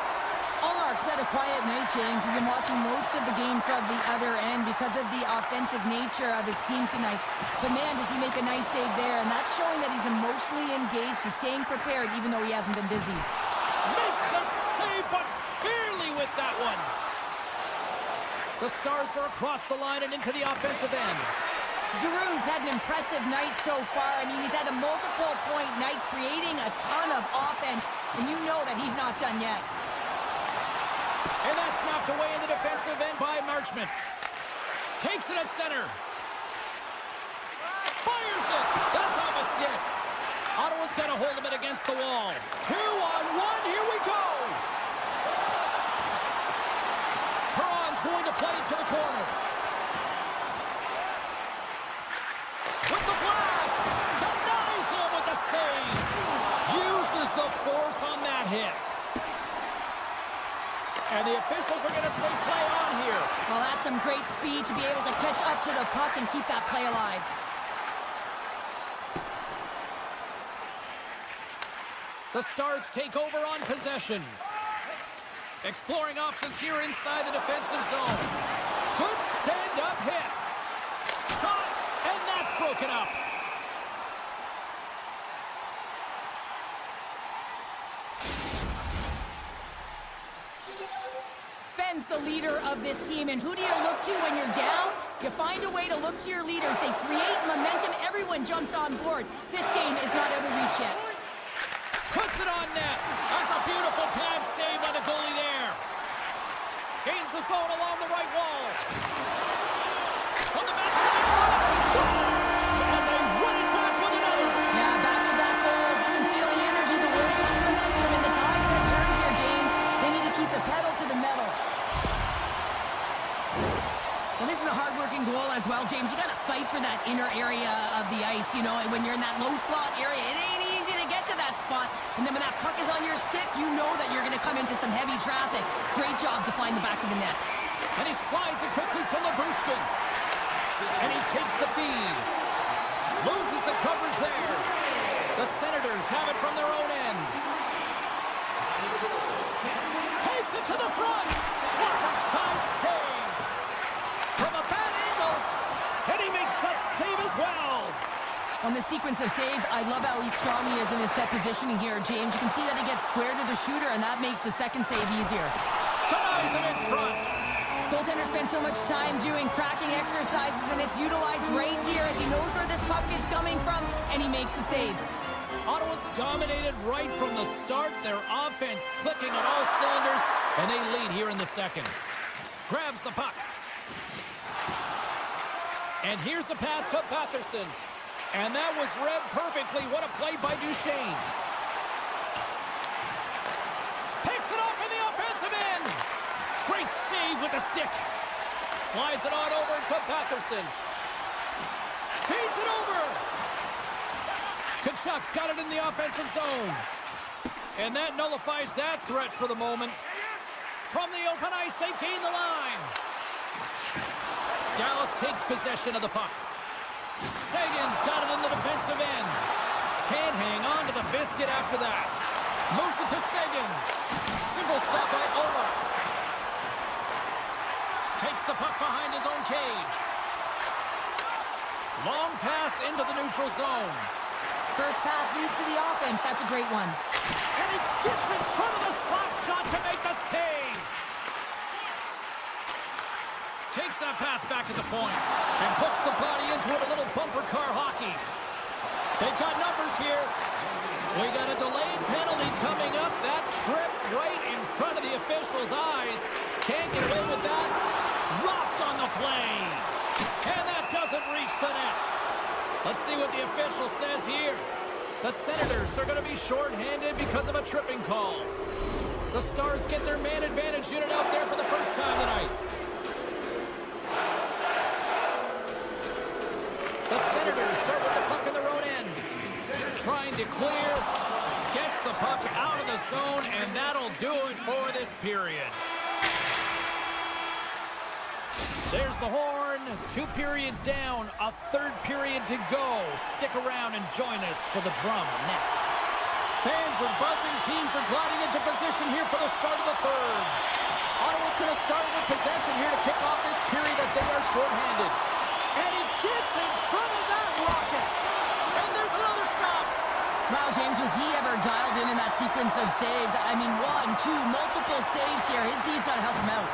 [SPEAKER 2] Allmark's had a quiet night, James. He's been watching most of the game from the other end because of the offensive nature of his team tonight. But, man, does he make a nice save there, and that's showing that he's emotionally engaged. He's staying prepared, even though he hasn't been busy.
[SPEAKER 1] Makes a save, but barely with that one. The Stars are across the line and into the offensive end.
[SPEAKER 2] Giroux's had an impressive night so far. I mean, he's had a multiple-point night, creating a ton of offense, and you know that he's not done yet.
[SPEAKER 1] And that's knocked away in the defensive end by Marchment. Takes it at center. Fires it. That's off a stick. Ottawa's got a hold of it against the wall. 2-on-1. Here we go. Perron's going to play it to the corner. With the blast. Denies him with the save. Uses the force on that hit. And the officials are going to say play on here.
[SPEAKER 2] Well, that's some great speed to be able to catch up to the puck and keep that play alive.
[SPEAKER 1] The Stars take over on possession. Exploring options here inside the defensive zone. Good stand-up hit. Shot, and that's broken up.
[SPEAKER 2] Ben's the leader of this team, and who do you look to when you're down? You find a way to look to your leaders. They create momentum. Everyone jumps on board. This game is not out of reach yet.
[SPEAKER 1] Puts it on net. That's a beautiful pad save by the goalie there. Gains the zone along the right wall. From the back of the net, scores! And they run it back with another.
[SPEAKER 2] Yeah, back-to-back goals. You can feel the energy, the wave of momentum, and the tides have turned here, James. They need to keep the pedal to the metal. Well, this is a hard-working goal as well, James. You got to fight for that inner area of the ice, you know, and when you're in that low slot area, it ain't easy to get to that spot. And then when that puck is on your stick, you know that you're going to come into some heavy traffic. Great job to find the back of the net.
[SPEAKER 1] And he slides it quickly to Labushkin. And he takes the feed. Loses the coverage there. The Senators have it from their own end. Takes it to the front. What a side save. From a bad angle. And he makes that save as well.
[SPEAKER 2] On the sequence of saves, I love how strong he is in his set positioning here, James. You can see that he gets square to the shooter, and that makes the second save easier.
[SPEAKER 1] Denies him in front.
[SPEAKER 2] Goaltender spends so much time doing tracking exercises, and it's utilized right here as he knows where this puck is coming from, and he makes the save.
[SPEAKER 1] Ottawa's dominated right from the start. Their offense clicking on all cylinders, and they lead here in the second. Grabs the puck. And here's the pass to Patterson. And that was read perfectly. What a play by Duchesne. Picks it off in the offensive end. Great save with the stick. Slides it on over to Patterson. Feeds it over. Tkachuk's got it in the offensive zone. And that nullifies that threat for the moment. From the open ice, they gain the line. Dallas takes possession of the puck. Sagan's got it in the defensive end. Can't hang on to the biscuit after that. Moves it to Sagan. Simple stop by Ola. Takes the puck behind his own cage. Long pass into the neutral zone.
[SPEAKER 2] First pass leads to the offense. That's a great one.
[SPEAKER 1] And he gets in front of the slap shot to make the save. Takes that pass back at the point and puts the body into it, a little bumper car hockey. They've got numbers here. We got a delayed penalty coming up. That trip right in front of the official's eyes. Can't get away with that. Rocked on the play. And that doesn't reach the net. Let's see what the official says here. The Senators are going to be shorthanded because of a tripping call. The Stars get their man advantage unit out there for the first time tonight. The Senators start with the puck in their own end. Trying to clear. Gets the puck out of the zone, and that'll do it for this period. There's the horn. 2 periods down. A third period to go. Stick around and join us for the drama next. Fans are buzzing. Teams are gliding into position here for the start of the third. Ottawa's going to start with possession here to kick off this period as they are shorthanded. And he gets in front of that rocket. And there's another stop.
[SPEAKER 2] Wow, James, was he ever dialed in that sequence of saves? I mean, 1, 2, multiple saves here. His D's got to help him out.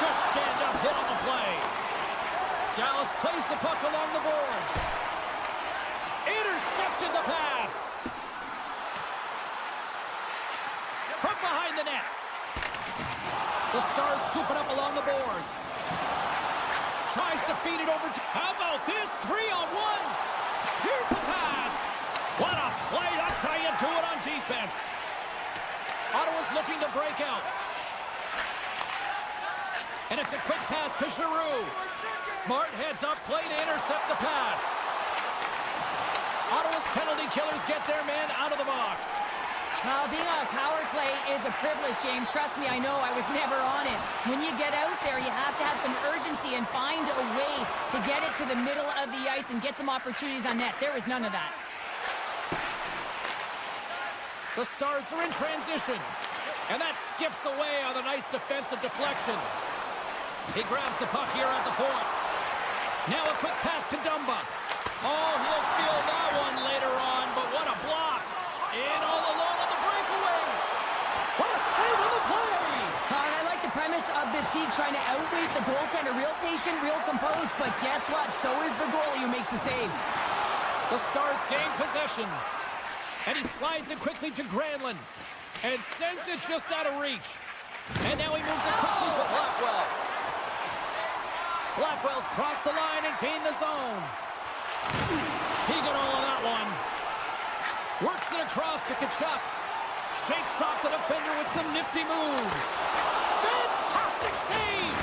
[SPEAKER 1] Good stand-up hit on the play. Dallas plays the puck along the boards. Intercepted the pass. From behind the net. The Stars scoop it up along the boards. Tries to feed it over to... How about this? 3-on-1. Here's the pass. What a play. That's how you do it on defense. Ottawa's looking to break out. And it's a quick pass to Giroux. Smart heads up play to intercept the pass. Ottawa's penalty killers get their man out of the box.
[SPEAKER 2] Well, being on a power play is a privilege, James. Trust me, I know. I was never on it. When you get out there, you have to have some urgency and find a way to get it to the middle of the ice and get some opportunities on net. There was none of that.
[SPEAKER 1] The Stars are in transition. And that skips away on a nice defensive deflection. He grabs the puck here at the point. Now a quick pass to Dumba. Oh, he'll feel that one later on, but what a block. In all alone on the breakaway. What a save on the play.
[SPEAKER 2] And I like the premise of this D trying to outweight the goaltender. Real patient, real composed, but guess what? So is the goalie who makes the save.
[SPEAKER 1] The Stars gain possession. And he slides it quickly to Granlund. And sends it just out of reach. And now he moves it quickly to Blackwell. Blackwell's crossed the line and gained the zone. He got all of that one. Works it across to Tkachuk. Shakes off the defender with some nifty moves. Fantastic save!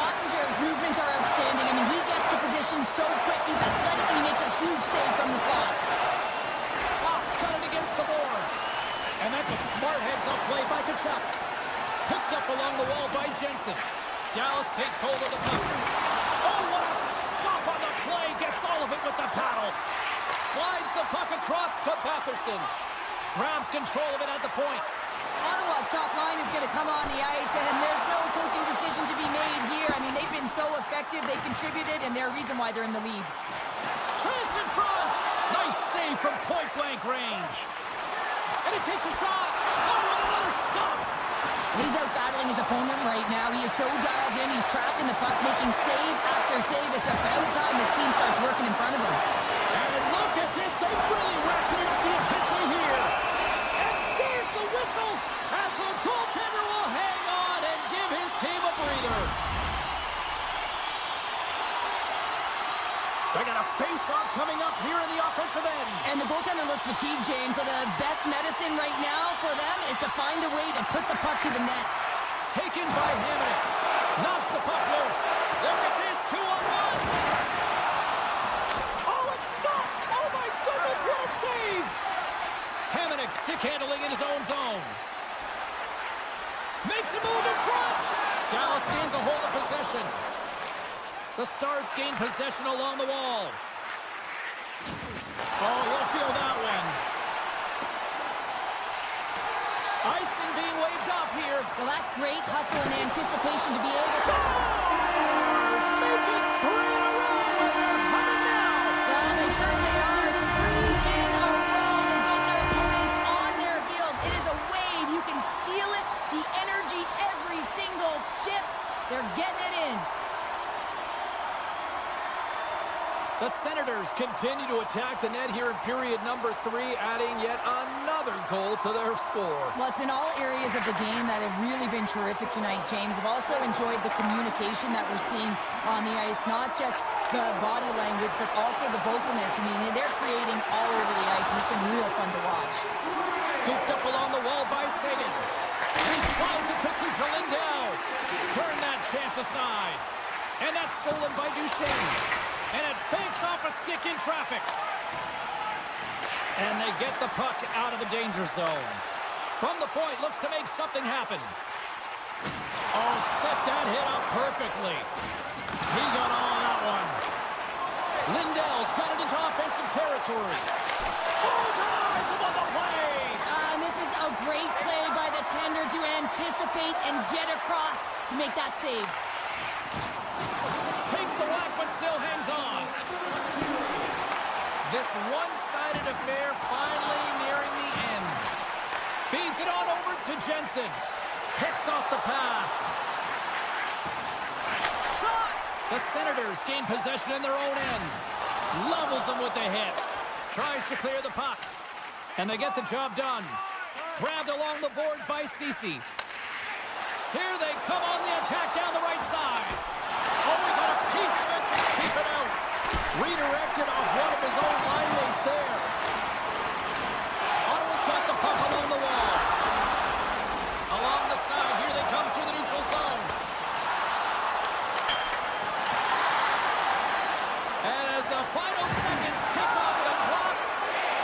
[SPEAKER 2] Ottinger's movements are outstanding. I mean, he gets to position so quick. He's athletic and he makes a huge save from the slot.
[SPEAKER 1] Fox got it against the boards. And that's a smart heads-up play by Tkachuk. Picked up along the wall by Jensen. Dallas takes hold of the puck. Oh, what a stop on the play. Gets all of it with the paddle. Slides the puck across to Batherson. Grabs control of it at the point.
[SPEAKER 2] Ottawa's top line is going to come on the ice, and there's no coaching decision to be made here. I mean, they've been so effective. They've contributed, and they're a reason why they're in the lead.
[SPEAKER 1] Trace in front. Nice save from point-blank range. And he takes a shot. Oh, and another stop.
[SPEAKER 2] He's out battling his opponent right now. He is so dialed in. He's tracking the puck, making save after save. It's about time this team starts working in front of him.
[SPEAKER 1] And look at this. They've really ratcheted up the intensity here. And there's the whistle as the goaltender will hang on and give his team a breather. They got a face-off coming up here in the offensive end.
[SPEAKER 2] And the goaltender looks fatigued, James, so the best medicine right now for them is to find a way to put the puck to the net.
[SPEAKER 1] Taken by Hamonic. Knocks the puck loose. Look at this, 2-on-1. Oh, it's stopped. Oh, my goodness, what a save. Hamonic stick handling in his own zone. Makes a move in front. Dallas gains a hold of possession. The Stars gain possession along the wall. Oh, you'll feel that one. Icing being waved off here.
[SPEAKER 2] Well, that's great hustle and anticipation to be able to...
[SPEAKER 1] Stars make it 3 in a row, and they're humming now.
[SPEAKER 2] Well, they certainly are. 3 in a row. They've got their opponents on their heels. It is a wave. You can feel it. The energy every single shift. They're getting it in.
[SPEAKER 1] The Senators continue to attack the net here in period number 3, adding yet another goal to their score.
[SPEAKER 2] Well, it's been all areas of the game that have really been terrific tonight, James. I've also enjoyed the communication that we're seeing on the ice, not just the body language, but also the vocalness. I mean, they're creating all over the ice, and it's been real fun to watch.
[SPEAKER 1] Scooped up along the wall by Sagan. And he slides it quickly to Lindell. Turn that chance aside. And that's stolen by Duchesne. And it banks off a stick in traffic. And they get the puck out of the danger zone. From the point, looks to make something happen. Oh, set that hit up perfectly. He got all of that one. Lindell's got it into offensive territory. Oh, denies him on the play.
[SPEAKER 2] And this is a great play by the tender to anticipate and get across to make that save.
[SPEAKER 1] Takes the whack, but still hangs on. This one-sided affair finally nearing the end. Feeds it on over to Jensen. Picks off the pass. Shot! The Senators gain possession in their own end. Levels them with the hit. Tries to clear the puck. And they get the job done. Grabbed along the boards by Ceci. Here they come on the attack down the right side. Oh, he got a piece of it to keep it out. Redirected off one of his own line mates there. Ottawa's got the puck along the wall. Along the side, here they come through the neutral zone. And as the final seconds tick off the clock,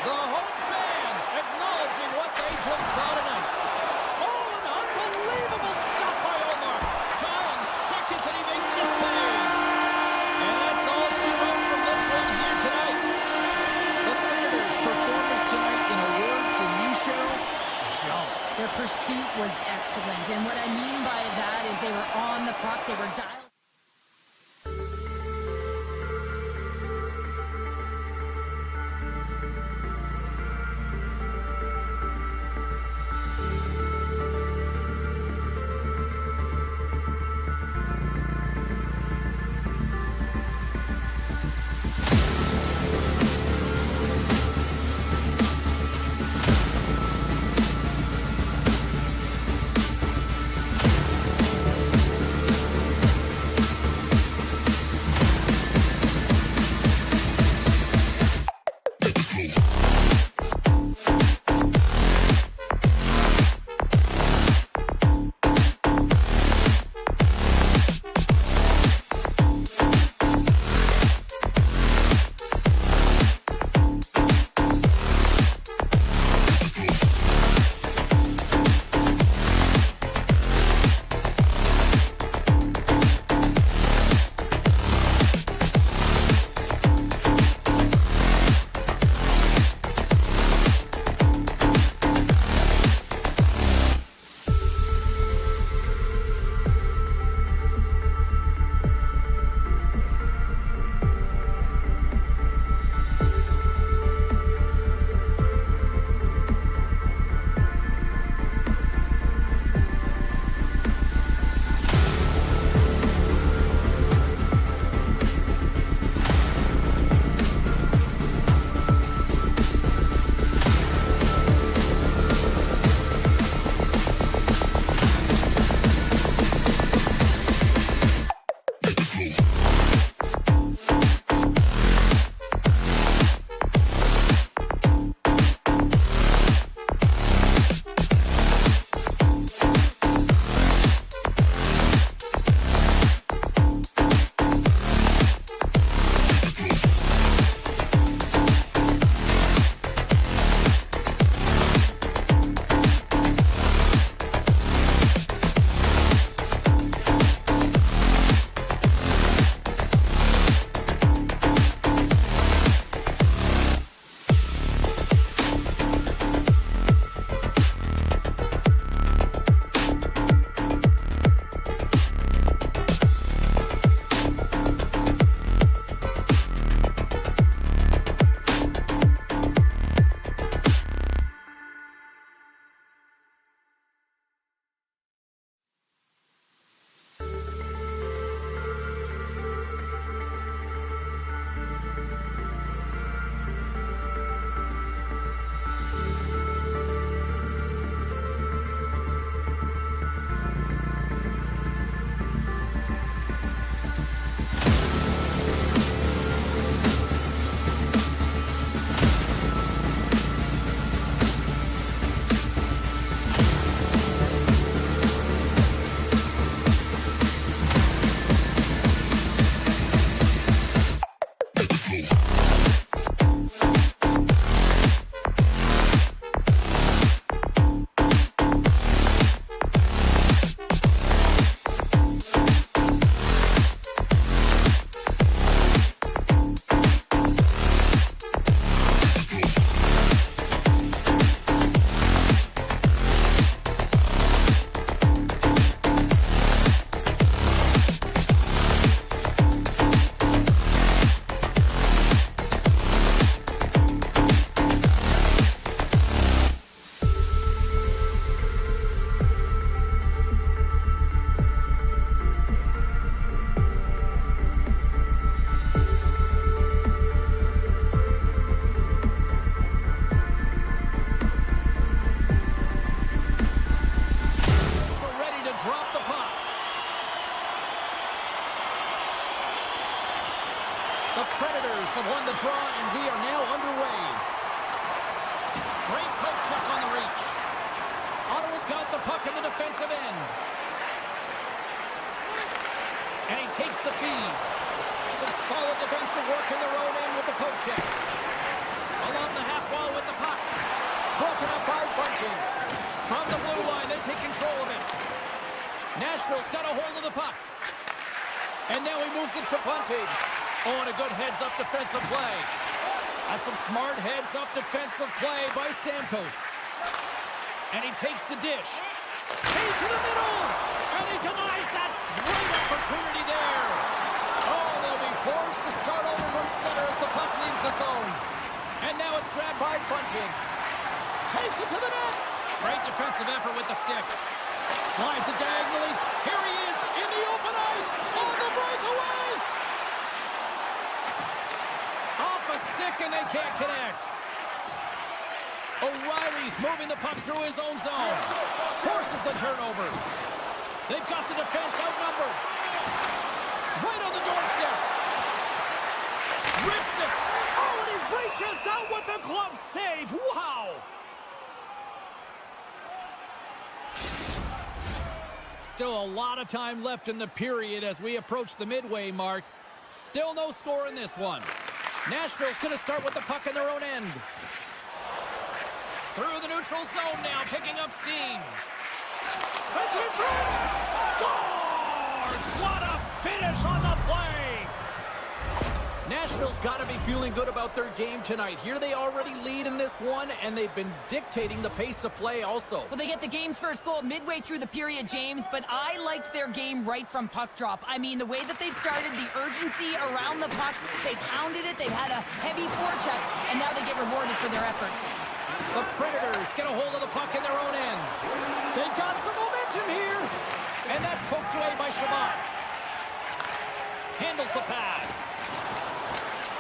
[SPEAKER 1] the home fans acknowledging what they just saw tonight. Oh, an unbelievable stop by Omar. Dying seconds and he makes the save. And that's all she wrote from this one here tonight. The Senators' performance tonight, in a word from you, Cheryl, jump.
[SPEAKER 2] Their pursuit was excellent, and what I mean by that is they were on the puck, they were dialed.
[SPEAKER 1] The Predators have won the draw, and we are now underway. Great poke check on the reach. Ottawa's got the puck in the defensive end. And he takes the feed. Some solid defensive work in their own end with the poke check. Along the half wall with the puck. Broken up by Bunting. From the blue line, they take control of it. Nashville's got a hold of the puck. And now he moves it to Bunting. Oh, and a good heads-up defensive play. That's some smart heads-up defensive play by Stamkos. And he takes the dish. Feed to the middle! And he denies that great opportunity there. Oh, they'll be forced to start over from center as the puck leaves the zone. And now it's grabbed by Bunting. Takes it to the net. Great defensive effort with the stick. Slides it diagonally. Here he is in the open ice. On the breakaway. Off a stick and they can't connect. O'Reilly's moving the puck through his own zone. Forces the turnover. They've got the defense outnumbered. Right on the doorstep. Rips it. Oh, and he reaches out with the glove save. Wow. Still a lot of time left in the period as we approach the midway mark. Still no score in this one. Nashville's going to start with the puck in their own end. Through the neutral zone now, picking up steam. Sets it in front. Scores! What a finish on the play! Nashville's got to be feeling good about their game tonight. Here they already lead in this one, and they've been dictating the pace of play also.
[SPEAKER 2] Well, they get the game's first goal midway through the period, James, but I liked their game right from puck drop. I mean, the way that they've started, the urgency around the puck, they've hounded it, they've had a heavy forecheck, and now they get rewarded for their efforts.
[SPEAKER 1] The Predators get a hold of the puck in their own end. They've got some momentum here, and that's poked away by Shabbat. Handles the pass.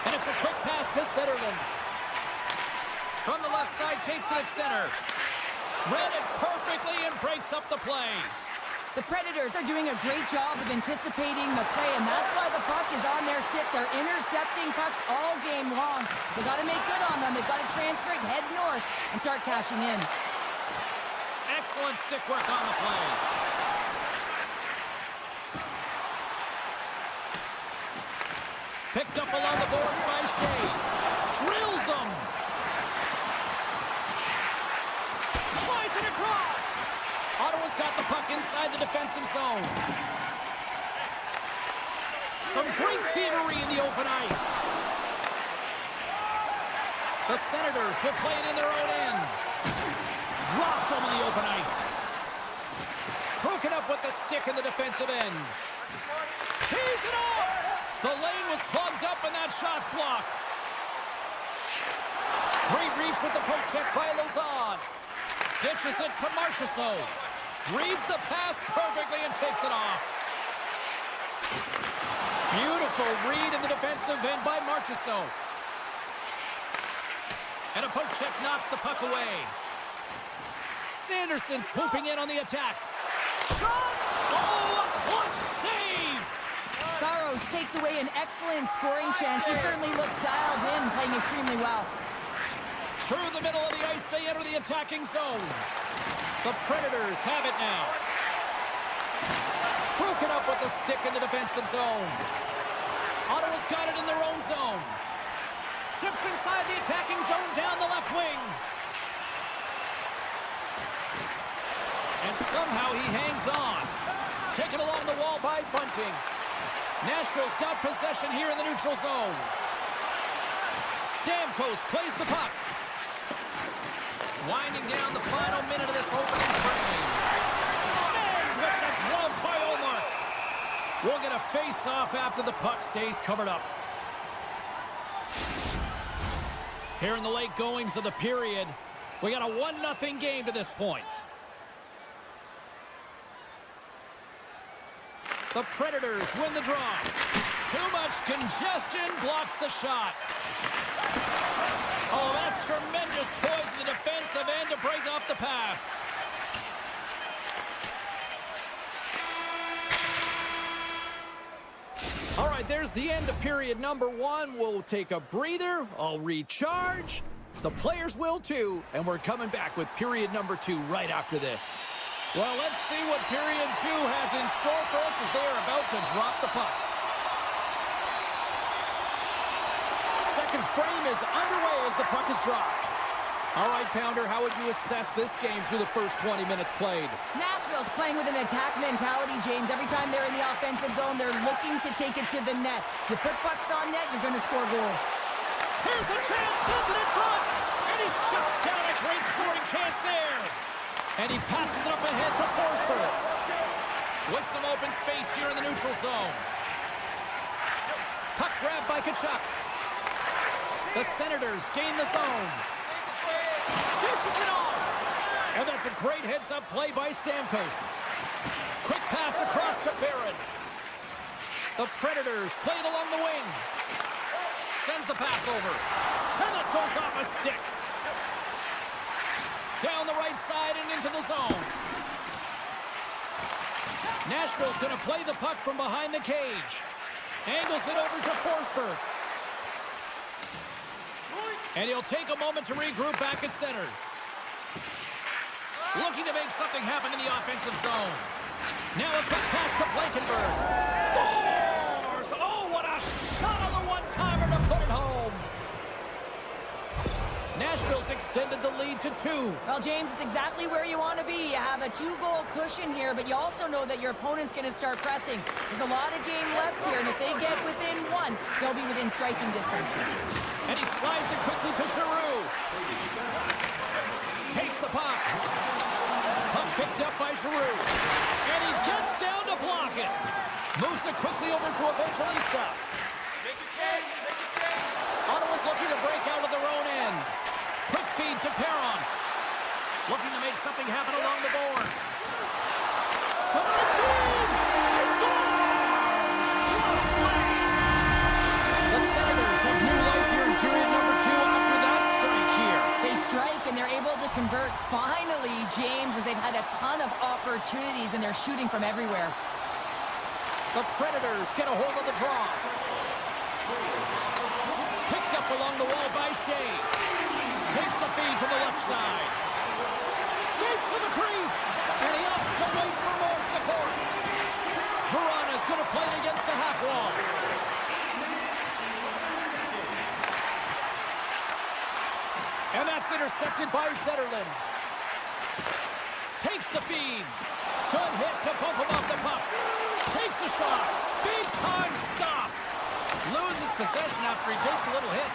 [SPEAKER 1] And it's a quick pass to Zetterlund. From the left side, takes it at center. Read it perfectly and breaks up the play.
[SPEAKER 2] The Predators are doing a great job of anticipating the play, and that's why the puck is on their stick. They're intercepting pucks all game long. They've got to make good on them. They've got to transfer it, head north, and start cashing in.
[SPEAKER 1] Excellent stick work on the play. Picked up along the boards by Shea. Drills them. Slides it across. Ottawa's got the puck inside the defensive zone. Some great thievery in the open ice. The Senators will play it in their own end. Dropped them in the open ice. Broken up with the stick in the defensive end. Tees it off. The lane was plugged up and that shot's blocked. Great reach with the poke check by Lazard. Dishes it to Marchessault. Reads the pass perfectly and picks it off. Beautiful read in the defensive end by Marchessault. And a poke check knocks the puck away. Sanderson swooping in on the attack. Shot! Oh, a clutch save!
[SPEAKER 2] Saros takes away an excellent scoring chance. He certainly looks dialed in, playing extremely well.
[SPEAKER 1] Through the middle of the ice, they enter the attacking zone. The Predators have it now. Broken up with the stick in the defensive zone. Ottawa's got it in their own zone. Steps inside the attacking zone down the left wing. And somehow he hangs on. Taken along the wall by Bunting. Nashville's got possession here in the neutral zone. Stamkos plays the puck. Winding down the final minute of this opening frame. Snagged with the glove by Omar. We'll get a face-off after the puck stays covered up. Here in the late goings of the period, we got a 1-0 game to this point. The Predators win the draw. Too much congestion blocks the shot. Oh, that's tremendous poise in the defensive end to break off the pass. All right, there's the end of period number 1. We'll take a breather. I'll recharge. The players will too. And we're coming back with period number 2 right after this. Well, let's see what period 2 has in store for us as they are about to drop the puck. Second frame is underway as the puck is dropped. All right, Pounder, how would you assess this game through the first 20 minutes played?
[SPEAKER 2] Nashville's playing with an attack mentality, James. Every time they're in the offensive zone, they're looking to take it to the net. You put pucks on net, you're going to score goals.
[SPEAKER 1] Here's a chance, sends it in front, and he shuts down a great scoring chance there. And he passes it up ahead to Forsberg. With some open space here in the neutral zone. Puck grabbed by Tkachuk. The Senators gain the zone. Dishes it off. And that's a great heads-up play by Stamkos. Quick pass across to Barron. The Predators play it along the wing. Sends the pass over. And that goes off a stick. Down the right side and into the zone. Nashville's going to play the puck from behind the cage. Angles it over to Forsberg. And he'll take a moment to regroup back at center. Looking to make something happen in the offensive zone. Now a quick pass to Blankenberg. Scores! Oh, what a shot on the one-timer to put it home. Nashville's extended the lead to 2.
[SPEAKER 2] Well, James, it's exactly where you want to be. You have a 2-goal cushion here, but you also know that your opponent's going to start pressing. There's a lot of game left here, and if they get within 1, they'll be within striking distance.
[SPEAKER 1] And he slides it quickly to Giroux. Takes the puck. Puck picked up by Giroux. And he gets down to block it. Moves it quickly over to Evangelista.
[SPEAKER 4] Make a change, make a change.
[SPEAKER 1] Ottawa's looking to break out of their own end. Quick feed to Perron. Looking to make something happen along the boards. Center feed! He scores! The Senators have new life here in period number 2 after that strike here.
[SPEAKER 2] They strike, and they're able to convert finally, James, as they've had a ton of opportunities, and they're shooting from everywhere.
[SPEAKER 1] The Predators get a hold of the draw. Picked up along the wall by Shea. Takes the feed from the left side. Skates to the crease. And he opts to wait for more support. Verana's going to play it against the half wall. And that's intercepted by Zetterlund. Takes the feed. Good hit to bump him off the puck. Takes a shot. Big time stop. Loses possession after he takes a little hit.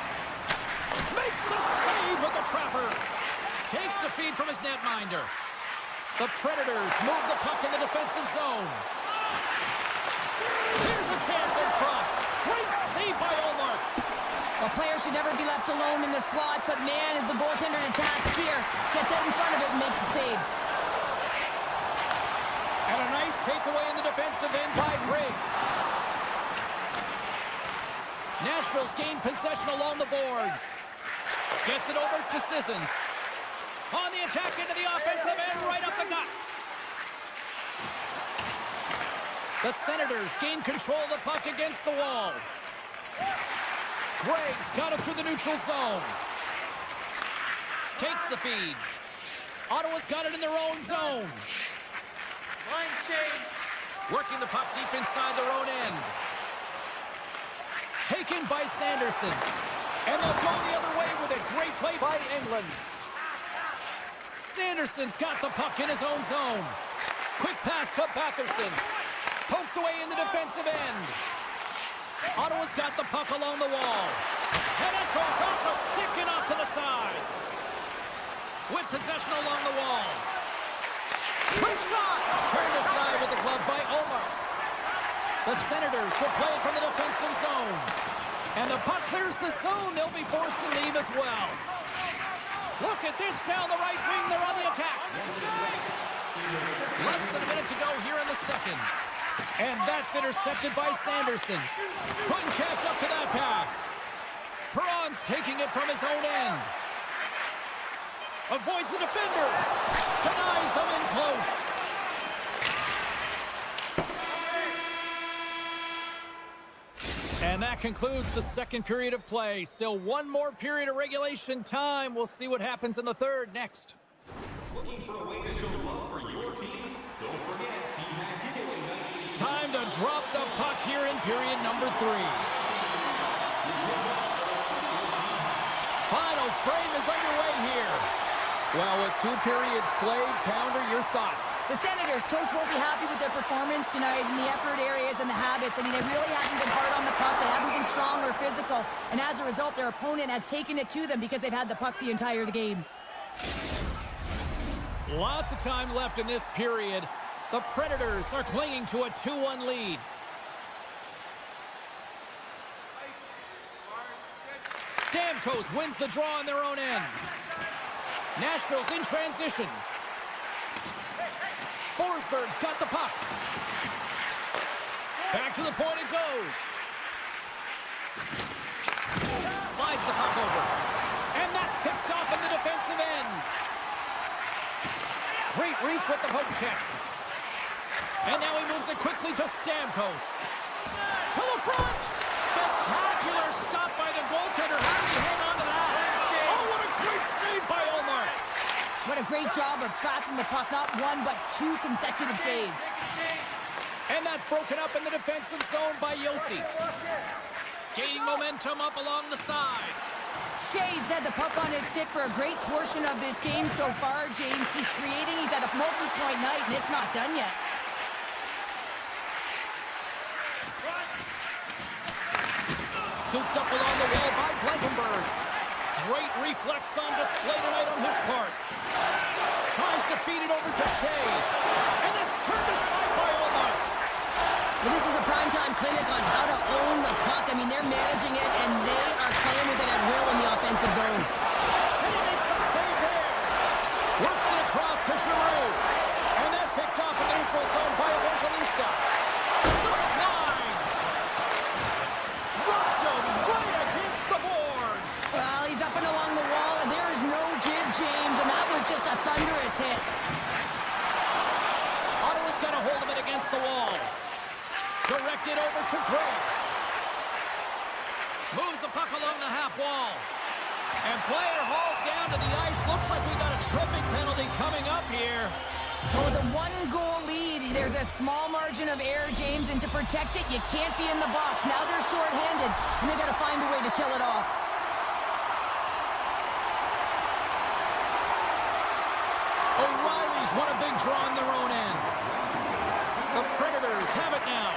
[SPEAKER 1] Makes the save with the trapper. Takes the feed from his netminder. The Predators move the puck in the defensive zone. Here's a chance in front. Great save by Omar.
[SPEAKER 2] A player should never be left alone in the slot, but man, is the goaltender to task here. Gets out in front of it and makes the save.
[SPEAKER 1] And a nice takeaway in the defensive end by Grigg. Nashville's gained possession along the boards. Gets it over to Sissons. On the attack into the offensive end, right up the gut. The Senators gain control of the puck against the wall. Gregg's got it through the neutral zone. Takes the feed. Ottawa's got it in their own zone.
[SPEAKER 4] Line change.
[SPEAKER 1] Working the puck deep inside their own end. Taken by Sanderson. And they'll go the other way with a great play by England. Sanderson's got the puck in his own zone. Quick pass to Batherson. Poked away in the defensive end. Ottawa's got the puck along the wall. And it goes off the stick and off to the side. With possession along the wall. Quick shot! Turned aside with the glove by Omar. The Senators will play it from the defensive zone. And the puck clears the zone. They'll be forced to leave as well. Look at this down the right wing. They're on the attack. Less than a minute to go here in the second. And that's intercepted by Sanderson. Couldn't catch up to that pass. Perron's taking it from his own end. Avoids the defender. Denies him in close. And that concludes the second period of play. Still one more period of regulation time. We'll see what happens in the third next.
[SPEAKER 5] Looking for a way to show love for your team? Don't forget, Team Hat Giveaway Night.
[SPEAKER 1] Time to drop the puck here in period number 3. Final frame is underway here. Well, with 2 periods played, Pounder, your thoughts?
[SPEAKER 2] The Senators, coach won't be happy with their performance tonight in the effort areas and the habits. I mean, they really haven't been hard on the puck. They haven't been strong or physical. And as a result, their opponent has taken it to them because they've had the puck the entire game.
[SPEAKER 1] Lots of time left in this period. The Predators are clinging to a 2-1 lead. Stamkos wins the draw on their own end. Nashville's in transition. Forsberg's got the puck. Back to the point it goes. Slides the puck over. And that's picked off in the defensive end. Great reach with the poke check. And now he moves it quickly to Stamkos. To the front! Spectacular stop by the goaltender. How did he hang on to that? Oh, what a great save by Ullmark.
[SPEAKER 2] What a great job of tracking the puck. Not 1, but 2 consecutive saves.
[SPEAKER 1] And that's broken up in the defensive zone by Yossi. Gaining momentum up along the side.
[SPEAKER 2] Shea's had the puck on his stick for a great portion of this game so far, James. He's had a multi-point night, and it's not done yet.
[SPEAKER 1] Scooped up along the wall by Blankenberg. Great reflex on display tonight on his part. Tries to feed it over to Shea. And that's turned aside by Ullmark.
[SPEAKER 2] Well, this is a primetime clinic on how to own the puck. I mean, they're managing it, and they are playing with it at will in the offensive zone.
[SPEAKER 1] And he makes the save there. Works it across to Giroux. And that's picked off in the neutral zone by Evangelista. Just line. Rocked him right against the boards.
[SPEAKER 2] Well, he's up and along the wall, and there is no give, James, and that was just a thunderous hit.
[SPEAKER 1] Ottawa's got a hold of it against the wall. Directed over to Gray. Moves the puck along the half wall. And player hauled down to the ice. Looks like we got a tripping penalty coming up here.
[SPEAKER 2] Oh, the 1-goal lead. There's a small margin of error, James, and to protect it, you can't be in the box. Now they're shorthanded, and they got to find a way to kill it off.
[SPEAKER 1] O'Reilly's won a big draw on their own end. The Predators have it now.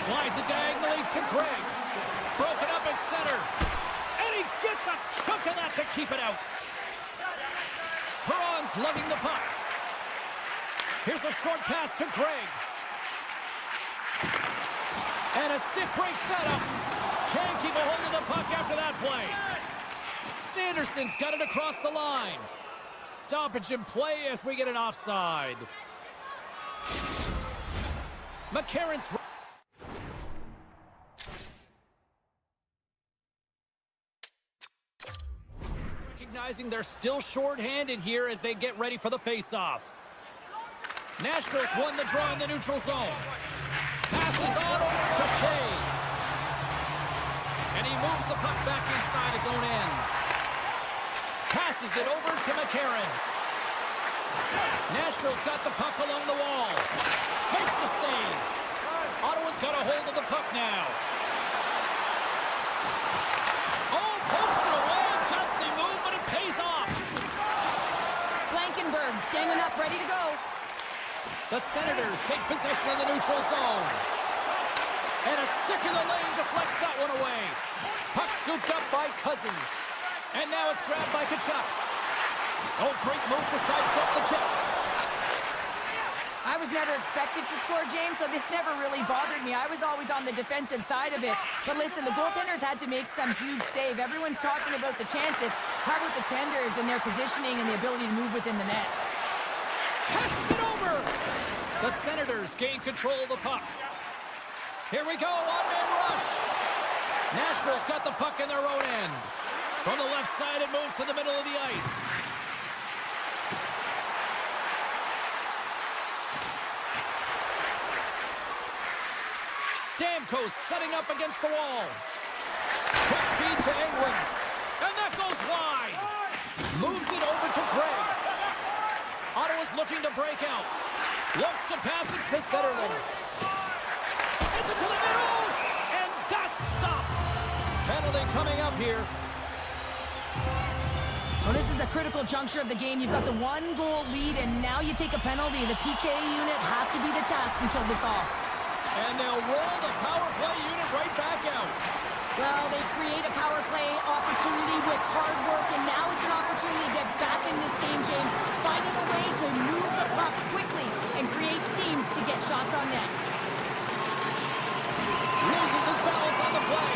[SPEAKER 1] Slides it diagonally to Gregg. Broken up at center. And he gets a chunk of that to keep it out. Perron's lugging the puck. Here's a short pass to Gregg. And a stiff break setup. Can't keep a hold of the puck after that play. Sanderson's got it across the line. Stoppage in play as we get an offside. McCarron's... Recognizing they're still short-handed here as they get ready for the face-off. Nashville's won the draw in the neutral zone. Passes on over to Shea. And he moves the puck back inside his own end. Passes it over to McCarron. Nashville's got the puck along the wall. Makes the save. Ottawa's got a hold of the puck now. Oh, pokes it away. Gutsy move, but it pays off.
[SPEAKER 2] Blankenberg standing up, ready to go.
[SPEAKER 1] The Senators take possession of the neutral zone. And a stick in the lane deflects that one away. Puck scooped up by Cousins. And now it's grabbed by Tkachuk. Oh, great move to sidestep the check.
[SPEAKER 2] I was never expected to score, James, so this never really bothered me. I was always on the defensive side of it. But listen, the goaltenders had to make some huge save. Everyone's talking about the chances. How about the tenders and their positioning and the ability to move within the net?
[SPEAKER 1] Passes it over. The Senators gain control of the puck. Here we go, one-man rush. Nashville's got the puck in their own end. From the left side, it moves to the middle of the ice. Stamkos setting up against the wall. Quick feed to England. And that goes wide. Moves it over to Craig. Ottawa's looking to break out. Looks to pass it to Zetterlund. Sends it to the middle. And that's stopped. Penalty coming up here.
[SPEAKER 2] Well, this is a critical juncture of the game. You've got the 1-goal lead, and now you take a penalty. The PK unit has to be the task and kill this off.
[SPEAKER 1] And they'll roll the power play unit right back out.
[SPEAKER 2] Well, they create a power play opportunity with hard work, and now it's an opportunity to get back in this game, James. Finding a way to move the puck quickly and create seams to get shots on net.
[SPEAKER 1] Loses his balance on the play.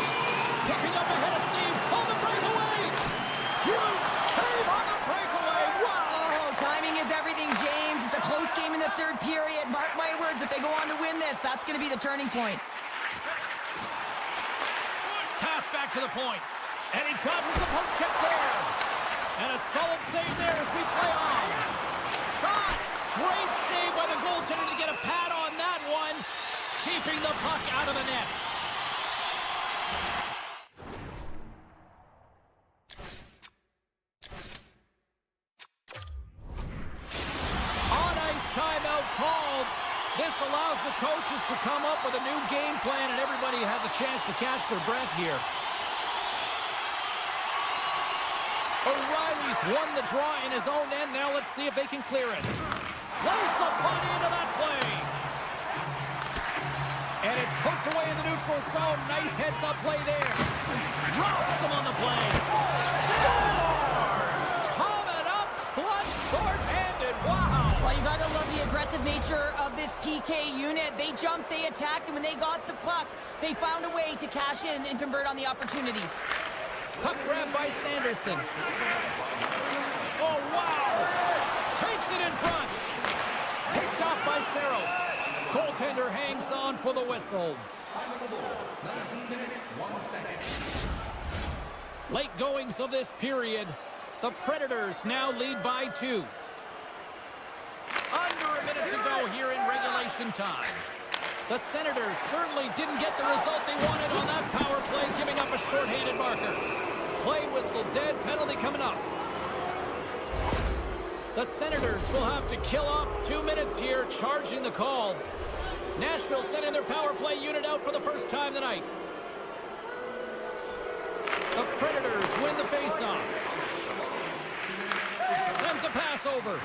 [SPEAKER 1] Picking up ahead of steam on the breakaway. Huge save on the breakaway. Wow!
[SPEAKER 2] Oh, timing is everything, James. It's a close game in the third period. Mark my words, if they go on to win this, that's going to be the turning point.
[SPEAKER 1] Pass back to the point. And he dodges the poke check there. And a solid save there as we play on. Shot! Great save by the goaltender to get a pad on that one. Keeping the puck out of the net. On-ice timeout called. This allows the coaches to come up with a new game plan, and everybody has a chance to catch their breath here. O'Reilly's won the draw in his own end. Now let's see if they can clear it. Lays the body into that play. And it's poked away in the neutral zone. Nice heads-up play there. Rocks him on the play. Scores! Coming up clutch, short-handed. Wow!
[SPEAKER 2] Well, you got to love the aggressive nature of this PK unit. They jumped, they attacked, and when they got the puck, they found a way to cash in and convert on the opportunity.
[SPEAKER 1] Puck grab by Sanderson. Oh, wow! Takes it in front. Picked off by Saros. Goaltender hangs on for the whistle.
[SPEAKER 5] 19 minutes, 1 second.
[SPEAKER 1] Late goings of this period. The Predators now lead by 2. Under a minute to go here in regulation time. The Senators certainly didn't get the result they wanted on that power play, giving up a shorthanded marker. Play whistle dead, penalty coming up. The Senators will have to kill off 2 minutes here, charging the call. Nashville sending their power play unit out for the first time tonight. The Predators win the faceoff. Sends a pass over.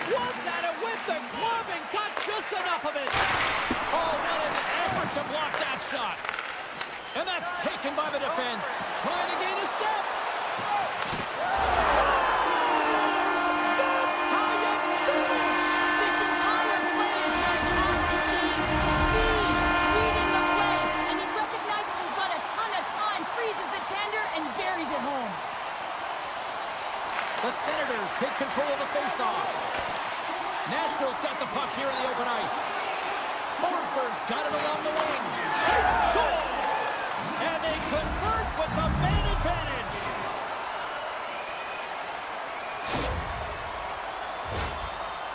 [SPEAKER 1] Swats at it with the glove and got just enough of it. Oh, what an effort to block that shot. And that's taken by the defense. Trying to gain a step. That's how you finish.
[SPEAKER 2] This entire play is fantastic, James. Speed, reading the play, and he recognizes he's got a ton of time, freezes the tender, and buries it home.
[SPEAKER 1] The Senators take control of the faceoff. Nashville's got the puck here in the open ice. Forsberg's got it along the wing. They score! And they convert with the man advantage.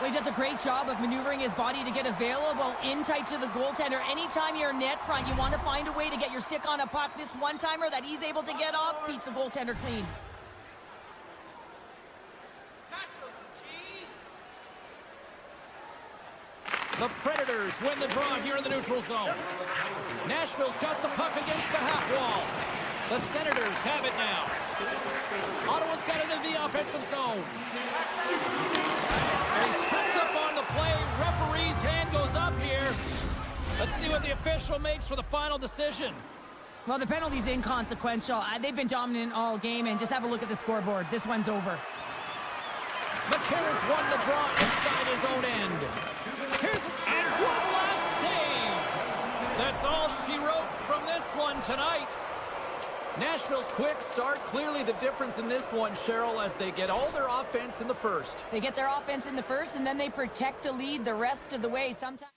[SPEAKER 2] Well, he does a great job of maneuvering his body to get available in tight to the goaltender. Anytime you're net front, you want to find a way to get your stick on a puck. This one-timer that he's able to get off beats the goaltender clean.
[SPEAKER 1] The Predators win the draw here in the neutral zone. Nashville's got the puck against the half wall. The Senators have it now. Ottawa's got it into the offensive zone. And he's tripped up on the play. Referee's hand goes up here. Let's see what the official makes for the final decision.
[SPEAKER 2] Well, the penalty's inconsequential. They've been dominant all game, and just have a look at the scoreboard. This one's over.
[SPEAKER 1] McCarron's won the draw inside his own end. Here's and one last save. That's all she wrote from this one tonight. Nashville's quick start, clearly the difference in this one, Cheryl, as they get all their offense in the first.
[SPEAKER 2] They get their offense in the first, and then they protect the lead the rest of the way. Sometimes